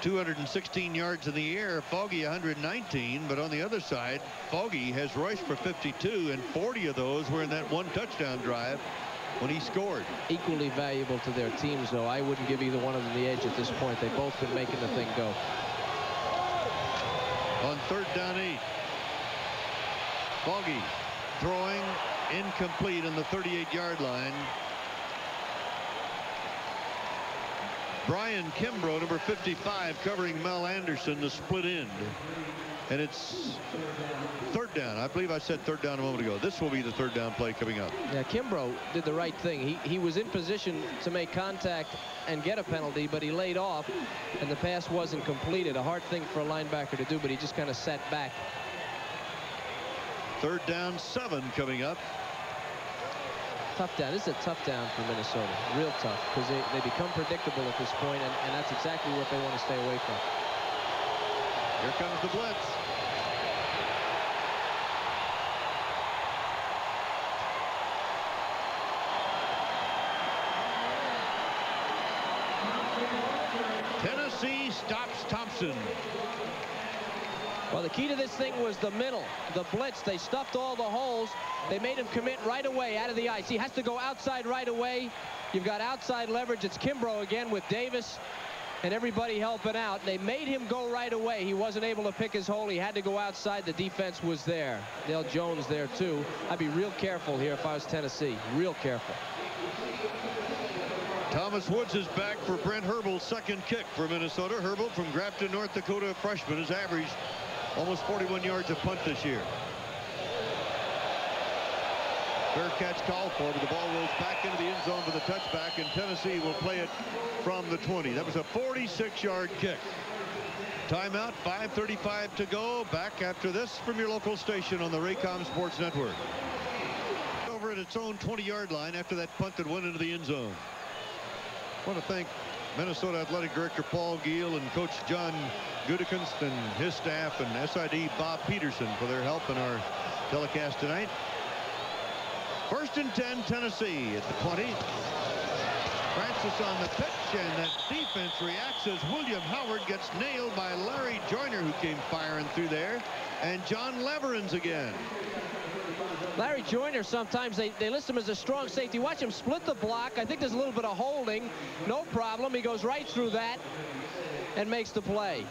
S4: 216 yards in the air, Foggy 119, but on the other side, Foggy has rushed for 52, and 40 of those were in that 1 touchdown drive when he scored.
S3: Equally valuable to their teams, though. I wouldn't give either one of them the edge at this point. They've both been making the thing go.
S4: On 3rd down 8. Foggy throwing incomplete on the 38-yard line. Brian Kimbrough, number 55, covering Mel Anderson, the split end. And it's 3rd down. I believe I said 3rd down a moment ago. This will be the 3rd down play coming up.
S3: Yeah, Kimbrough did the right thing. He was in position to make contact and get a penalty, but he laid off, and the pass wasn't completed. A hard thing for a linebacker to do, but he just kind of sat back.
S4: 3rd down 7 coming up.
S3: Tough down. This is a tough down for Minnesota. Real tough, because they become predictable at this point, and that's exactly what they want to stay away from.
S4: Here comes the blitz. Tennessee stops Thompson.
S3: Well, the key to this thing was the middle, the blitz. They stuffed all the holes. They made him commit right away out of the ice. He has to go outside right away. You've got outside leverage. It's Kimbrough again with Davis and everybody helping out. They made him go right away. He wasn't able to pick his hole. He had to go outside. The defense was there. Dale Jones there, too. I'd be real careful here if I was Tennessee. Real careful.
S4: Thomas Woods is back for Brent Herbel's second kick for Minnesota. Herbel from Grafton, North Dakota, a freshman, has averaged almost 41 yards a punt this year. Fair catch called for, but the ball rolls back into the end zone for the touchback, and Tennessee will play it from the 20. That was a 46-yard kick. Timeout, 5:35 to go. Back after this from your local station on the Raycom Sports Network. Over at its own 20-yard line after that punt that went into the end zone. I want to thank Minnesota Athletic Director Paul Giel and Coach John Gutekunst and his staff and SID Bob Peterson for their help in our telecast tonight. 1st and 10, Tennessee at the 20. Francis on the pitch, and that defense reacts as William Howard gets nailed by Larry Joyner, who came firing through there, and John Leverins again.
S3: Larry Joyner, sometimes they list him as a strong safety. Watch him split the block. I think there's a little bit of holding. No problem. He goes right through that and makes the play.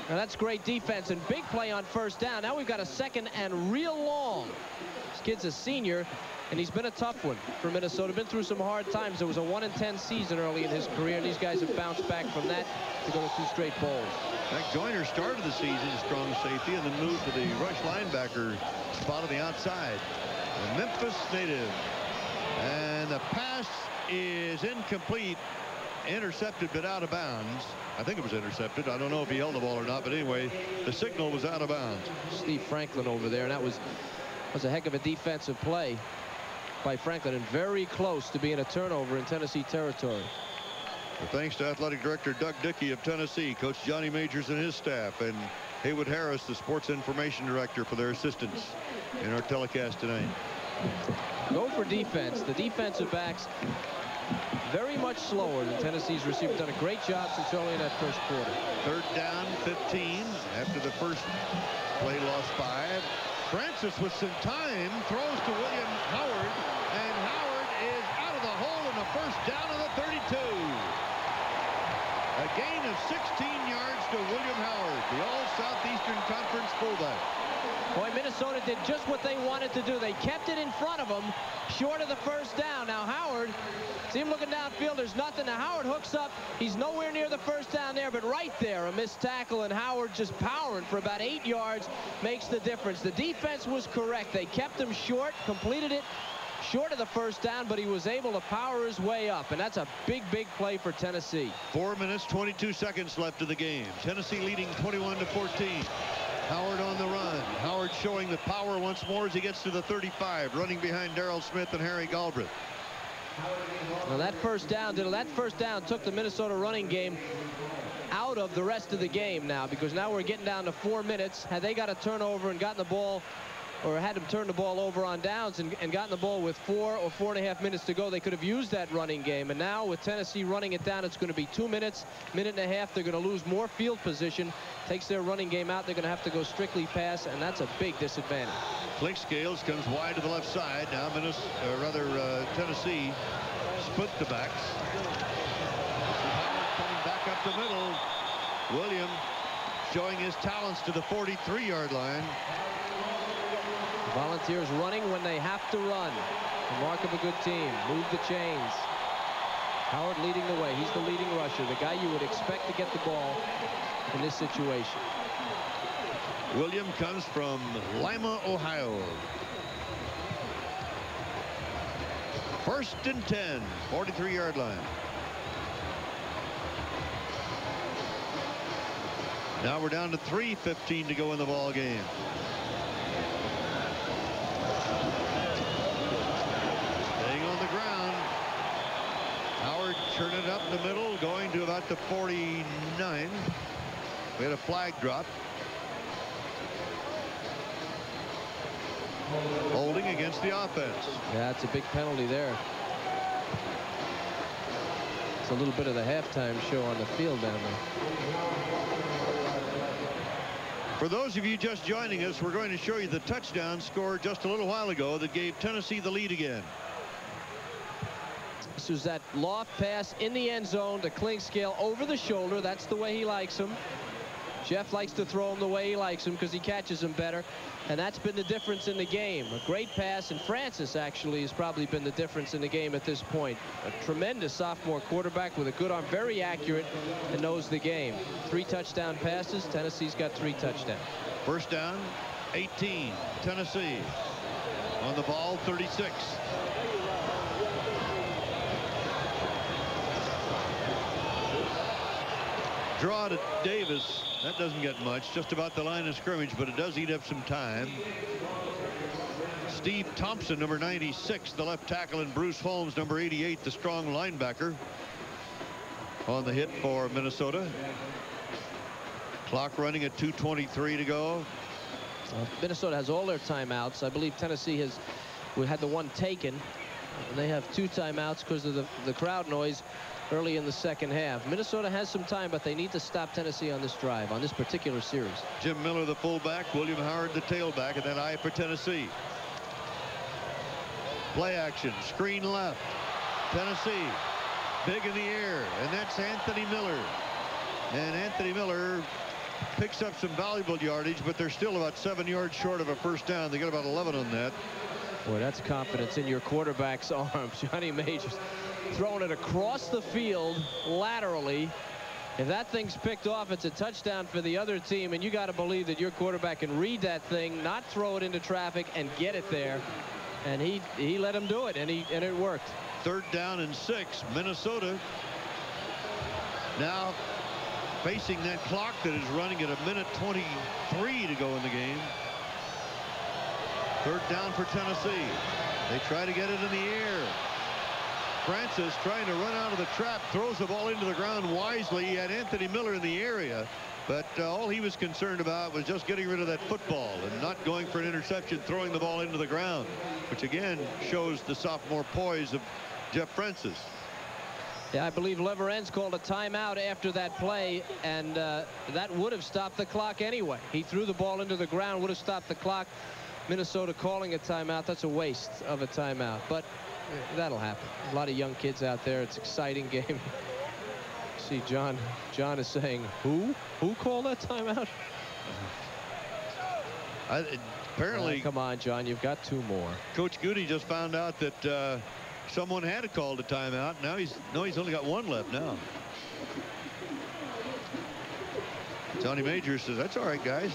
S3: Now that's great defense and big play on 1st down. Now we've got a 2nd and real long. This kid's a senior, and he's been a tough one for Minnesota. Been through some hard times. It was a 1-10 season early in his career, and these guys have bounced back from that to go to 2 straight bowls.
S4: In fact, Joyner started the season as strong safety and then moved to the rush linebacker spot on the outside. A Memphis native. And the pass is incomplete. Intercepted, but out of bounds. I think it was intercepted. I don't know if he held the ball or not, but anyway, the signal was out of bounds.
S3: Steve Franklin over there, and that was a heck of a defensive play by Franklin, and very close to being a turnover in Tennessee territory.
S4: Well, thanks to Athletic Director Doug Dickey of Tennessee, Coach Johnny Majors and his staff, and Haywood Harris, the Sports Information Director, for their assistance in our telecast tonight.
S3: Go for defense. The defensive backs very much slower than Tennessee's receivers. Done a great job since early in that 1st quarter.
S4: 3rd down, 15 after the first play, lost 5. Francis with some time throws to William Howard, and Howard is out of the hole in the 1st down of the 32. A gain of 16 yards to William Howard, the All-Southeastern Conference fullback.
S3: Boy, Minnesota did just what they wanted to do. They kept it in front of them, short of the 1st down. Now Howard, see him looking downfield, there's nothing. Now Howard hooks up. He's nowhere near the 1st down there, but right there, a missed tackle, and Howard just powering for about 8 yards makes the difference. The defense was correct. They kept him short, completed it short of the 1st down, but he was able to power his way up, and that's a big, big play for Tennessee.
S4: 4 minutes, 22 seconds left of the game. Tennessee leading 21-14. Howard on the run. Howard showing the power once more as he gets to the 35, running behind Darrell Smith and Harry Galbraith.
S3: Well, that 1st down took the Minnesota running game out of the rest of the game now, because now we're getting down to 4 minutes. Had they got a turnover and gotten the ball, or had them turn the ball over on downs and gotten the ball with 4 or 4.5 minutes to go, they could have used that running game. And now with Tennessee running it down, it's going to be 2 minutes, minute and a half. They're going to lose more field position. Takes their running game out. They're going to have to go strictly pass, and that's a big disadvantage.
S4: Blake Scales comes wide to the left side. Now Tennessee split the backs. Coming back up the middle. William showing his talents to the 43-yard line.
S3: Volunteers running when they have to run. The mark of a good team. Move the chains. Howard leading the way. He's the leading rusher, the guy you would expect to get the ball in this situation.
S4: William comes from Lima, Ohio. 1st and 10, 43-yard line. Now we're down to 3:15 to go in the ball game. Staying on the ground. Howard turning it up the middle, going to about the 49. We had a flag drop. Holding against the offense.
S3: Yeah, it's a big penalty there. It's a little bit of the halftime show on the field down there.
S4: For those of you just joining us, we're going to show you the touchdown scored just a little while ago that gave Tennessee the lead again.
S3: This was that loft pass in the end zone to Clinkscale over the shoulder. That's the way he likes him. Jeff likes to throw him the way he likes him because he catches him better. And that's been the difference in the game. A great pass, and Francis actually has probably been the difference in the game at this point. A tremendous sophomore quarterback with a good arm, very accurate, and knows the game. 3 touchdown passes. Tennessee's got 3 touchdowns.
S4: First down, 18. Tennessee on the ball, 36. Draw to Davis. That doesn't get much, just about the line of scrimmage, but it does eat up some time. Steve Thompson, number 96, the left tackle, and Bruce Holmes, number 88, the strong linebacker, on the hit for Minnesota. Clock running at 2:23 to go.
S3: Minnesota has all their timeouts. I believe Tennessee has had the one taken. And they have 2 timeouts because of the crowd noise early in the second half. Minnesota has some time, but they need to stop Tennessee on this drive, on this particular series.
S4: Jim Miller, the fullback, William Howard, the tailback, and that eye for Tennessee. Play action, screen left. Tennessee, big in the air, and that's Anthony Miller. And Anthony Miller picks up some valuable yardage, but they're still about 7 yards short of a first down. They get about 11 on that.
S3: Boy, that's confidence in your quarterback's arms. Johnny Majors throwing it across the field laterally. If that thing's picked off, it's a touchdown for the other team, and you got to believe that your quarterback can read that thing, not throw it into traffic, and get it there. And he let him do it, and it worked.
S4: Third down and 6. Minnesota now facing that clock that is running at 1:23 to go in the game. Third down for Tennessee. They try to get it in the air. Francis trying to run out of the trap, throws the ball into the ground wisely. He had Anthony Miller in the area, but all he was concerned about was just getting rid of that football and not going for an interception, throwing the ball into the ground, which again shows the sophomore poise of Jeff Francis.
S3: Yeah, I believe Leverenz called a timeout after that play, and that would have stopped the clock anyway. He threw the ball into the ground, would have stopped the clock. Minnesota calling a timeout, that's a waste of a timeout, but that'll happen. A lot of young kids out there. It's an exciting game. See, John is saying, who called that timeout?
S4: Apparently,
S3: come on, John, you've got 2 more.
S4: Coach Goody just found out that someone had called a timeout. Now he's only got 1 left now. Johnny Majors says, that's all right, guys.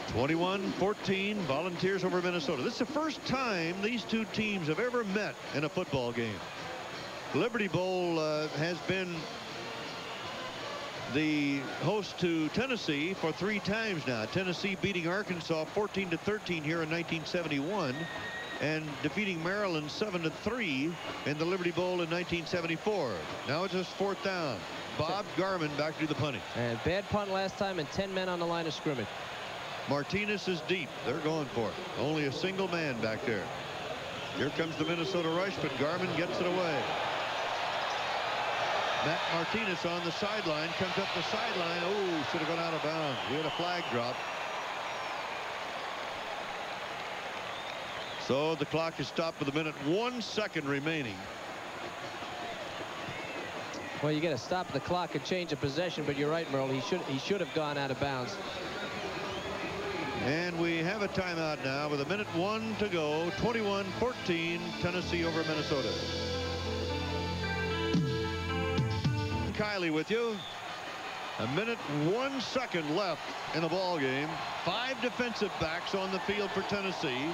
S4: 21-14, Volunteers over Minnesota. This is the first time these 2 teams have ever met in a football game. Liberty Bowl has been the host to Tennessee for 3 times now. Tennessee beating Arkansas 14-13 here in 1971, and defeating Maryland 7-3 in the Liberty Bowl in 1974. Now it's just 4th down. Bob Garman back to the punting.
S3: And bad punt last time, and 10 men on the line of scrimmage.
S4: Martinez is deep. They're going for it. Only a single man back there. Here comes the Minnesota rush, but Garman gets it away. Matt Martinez on the sideline, comes up the sideline. Oh, should have gone out of bounds. We had a flag drop. So the clock is stopped with 1 second remaining.
S3: Well, you got to stop the clock and change the possession, but you're right, Merle. He should have gone out of bounds.
S4: And we have a timeout now with 1:01 to go. 21-14, Tennessee over Minnesota. Kiley with you. 1:01 left in the ball game. 5 defensive backs on the field for Tennessee.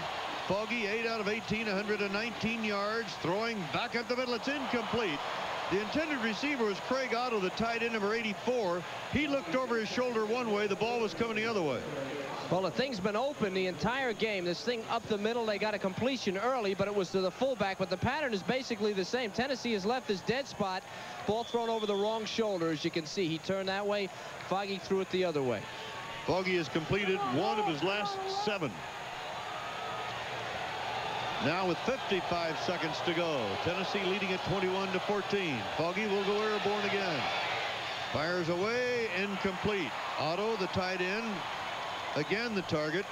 S4: Foggy 8 out of 18, 119 yards, throwing back up the middle. It's incomplete. The intended receiver was Craig Otto, the tight end, number 84. He looked over his shoulder one way. The ball was coming the other way.
S3: Well, the thing's been open the entire game. This thing up the middle, they got a completion early, but it was to the fullback. But the pattern is basically the same. Tennessee has left his dead spot. Ball thrown over the wrong shoulder, as you can see. He turned that way. Foggy threw it the other way.
S4: Foggy has completed 1 of his last 7. Now with 55 seconds to go. Tennessee leading at 21-14. Foggy will go airborne again. Fires away, incomplete. Otto, the tight end, again the target.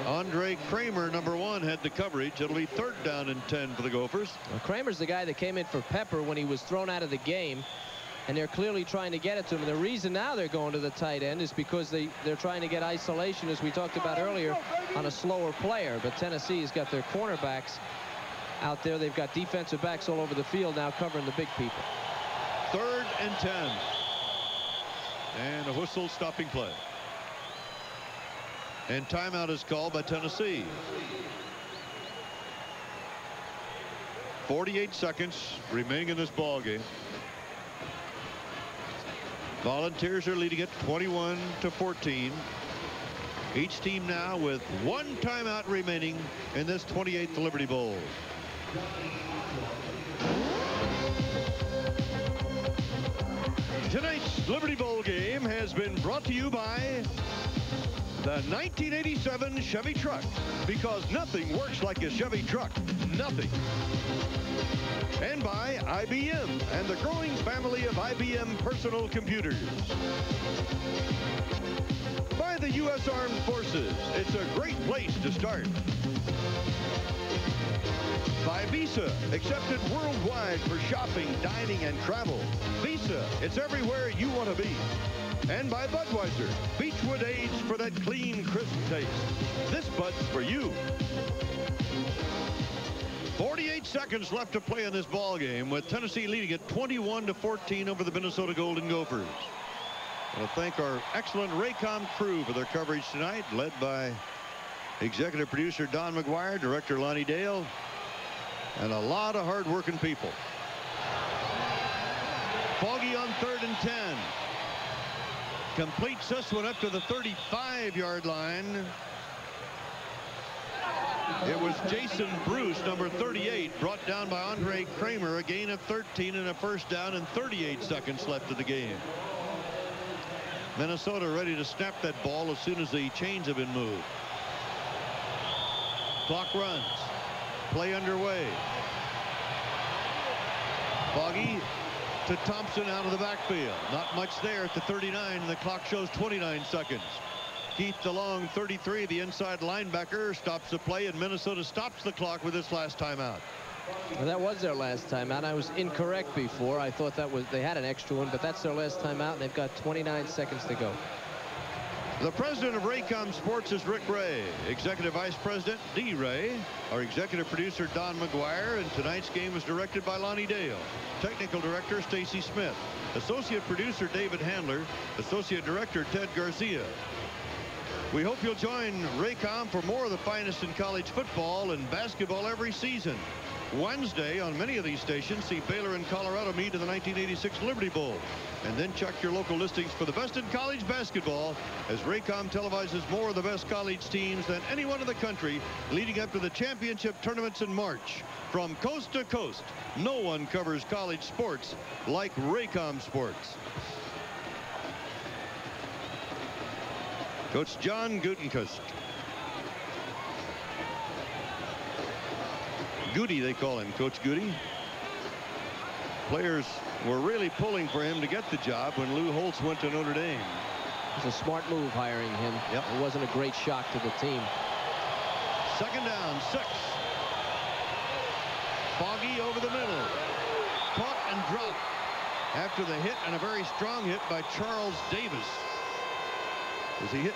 S4: Andre Kramer, number 1, had the coverage. It'll be 3rd down and 10 for the Gophers.
S3: Well, Kramer's the guy that came in for Pepper when he was thrown out of the game, and they're clearly trying to get it to him. And the reason now they're going to the tight end is because they're trying to get isolation, as we talked about earlier, on a slower player. But Tennessee's got their cornerbacks out there. They've got defensive backs all over the field now covering the big people.
S4: 3rd and 10. And a whistle stopping play. And timeout is called by Tennessee. 48 seconds remaining in this ball game. Volunteers are leading it 21-14. Each team now with 1 timeout remaining in this 28th Liberty Bowl. Tonight's Liberty Bowl game has been brought to you by the 1987 Chevy truck, because nothing works like a Chevy truck. Nothing. And by IBM and the growing family of IBM personal computers. By the U.S. Armed Forces. It's a great place to start. By Visa, accepted worldwide for shopping, dining, and travel. Visa, it's everywhere you want to be. And by Budweiser, Beechwood aged for that clean, crisp taste. This Bud's for you. 48 seconds left to play in this ball game, with Tennessee leading it 21-14 over the Minnesota Golden Gophers. I want to thank our excellent Raycom crew for their coverage tonight, led by executive producer Don McGuire, director Lonnie Dale, and a lot of hard-working people. Foggy on 3rd and 10. Completes this one up to the 35-yard line. It was Jason Bruce, number 38, brought down by Andre Kramer. A gain of 13 and a 1st down, and 38 seconds left of the game. Minnesota ready to snap that ball as soon as the chains have been moved. Clock runs. Play underway. Foggy to Thompson out of the backfield. Not much there at the 39, and the clock shows 29 seconds. Keith DeLong, 33, the inside linebacker, stops the play, and Minnesota stops the clock with this last timeout.
S3: Well, that was their last timeout. I was incorrect before. I thought they had an extra one, but that's their last timeout, and they've got 29 seconds to go.
S4: The president of Raycom Sports is Rick Ray. Executive Vice President Dee Ray. Our executive producer Don McGuire. And tonight's game was directed by Lonnie Dale. Technical director Stacy Smith. Associate producer David Handler. Associate director Ted Garcia. We hope you'll join Raycom for more of the finest in college football and basketball every season. Wednesday on many of these stations, see Baylor and Colorado meet in the 1986 Liberty Bowl. And then check your local listings for the best in college basketball, as Raycom televises more of the best college teams than anyone in the country, leading up to the championship tournaments in March. From coast to coast, no one covers college sports like Raycom Sports. Coach John Gutekunst. Goody, they call him, Coach Goody. Players were really pulling for him to get the job when Lou Holtz went to Notre Dame.
S3: It was a smart move hiring him.
S4: Yep.
S3: It wasn't a great shock to the team.
S4: 2nd down, 6. Foggy over the middle. Caught and dropped after the hit, and a very strong hit by Charles Davis, as he hit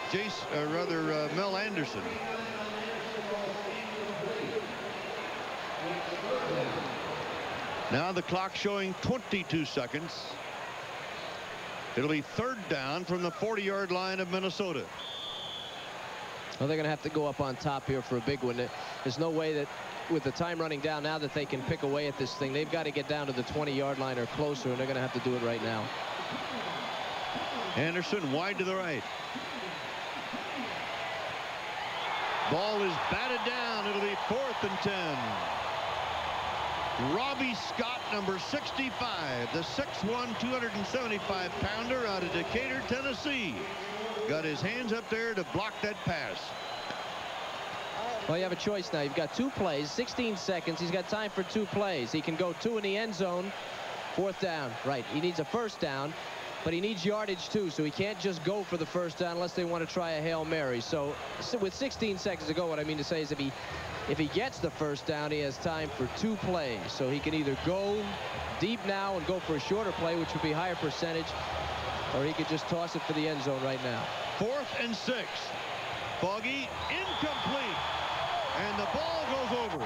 S4: Mel Anderson. Now the clock showing 22 seconds. It'll be 3rd down from the 40-yard line of Minnesota.
S3: Well, they're going to have to go up on top here for a big one. There's no way that, with the time running down now, that they can pick away at this thing. They've got to get down to the 20-yard line or closer, and they're going to have to do it right now.
S4: Anderson wide to the right. Ball is batted down. It'll be 4th and 10. Robbie Scott, number 65, the 6'1", 275-pounder out of Decatur, Tennessee. Got his hands up there to block that pass.
S3: Well, you have a choice now. You've got 2 plays, 16 seconds. He's got time for 2 plays. He can go 2 in the end zone 4th down. Right. He needs a first down, but he needs yardage too, so he can't just go for the first down unless they want to try a Hail Mary. So with 16 seconds to go, what I mean to say is if he gets the first down, he has time for 2 plays. So he can either go deep now and go for a shorter play, which would be higher percentage, or he could just toss it for the end zone right now.
S4: 4th and 6. Foggy, incomplete. And the ball goes over.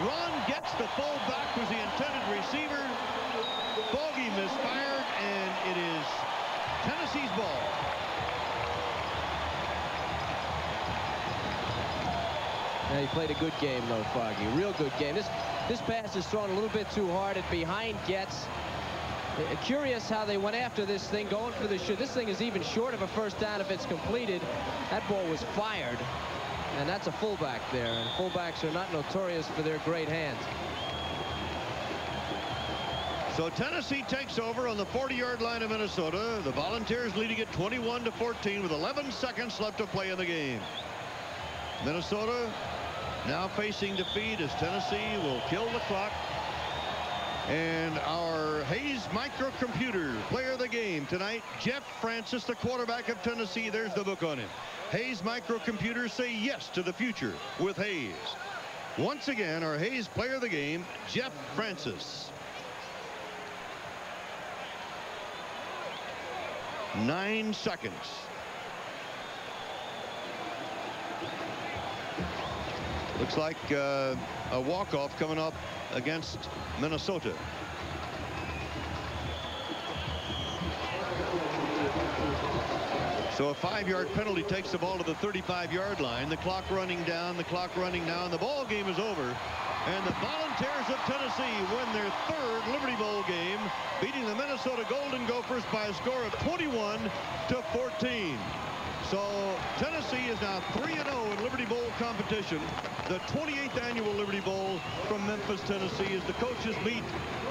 S4: Ron gets the fullback, who's the intended receiver. Foggy misfired, and it is Tennessee's ball.
S3: Yeah, he played a good game, though, Foggy. Real good game. This pass is thrown a little bit too hard. It behind gets. Curious how they went after this thing, going for the shoot. This thing is even short of a first down if it's completed. That ball was fired, and that's a fullback there. And fullbacks are not notorious for their great hands.
S4: So Tennessee takes over on the 40-yard line of Minnesota. The Volunteers leading it 21-14 with 11 seconds left to play in the game. Minnesota now facing defeat as Tennessee will kill the clock. And our Hayes Microcomputer player of the game tonight, Jeff Francis, the quarterback of Tennessee. There's the book on him. Hayes Microcomputers, say yes to the future with Hayes. Once again, our Hayes player of the game, Jeff Francis. 9 seconds. Looks like a walk-off coming up against Minnesota. So a 5-yard penalty takes the ball to the 35-yard line. The clock running down, the clock running down. The ball game is over. And the Volunteers of Tennessee win their 3rd Liberty Bowl game, beating the Minnesota Golden Gophers by a score of 21-14. So Tennessee is now 3-0 in Liberty Bowl competition. The 28th annual Liberty Bowl from Memphis, Tennessee, as the coaches meet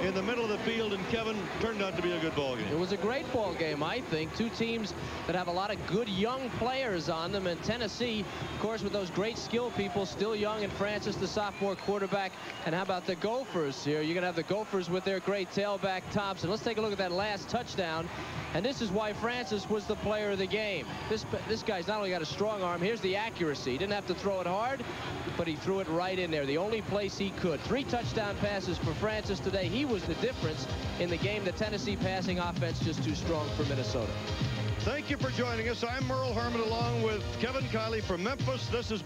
S4: in the middle of the field, and Kevin, turned out to be a good ball game.
S3: It was a great ball game, I think. 2 teams that have a lot of good young players on them, and Tennessee, of course, with those great skill people, still young, and Francis, the sophomore quarterback. And how about the Gophers here? You're going to have the Gophers with their great tailback Thompson. Let's take a look at that last touchdown, and this is why Francis was the player of the game. This guy's not only got a strong arm, here's the accuracy. He didn't have to throw it hard, but he threw it right in there, the only place he could. 3 touchdown passes for Francis today. He was the difference in the game. The Tennessee passing offense just too strong for Minnesota.
S4: Thank you for joining us. I'm Merle Harmon along with Kevin Kiley from Memphis. This is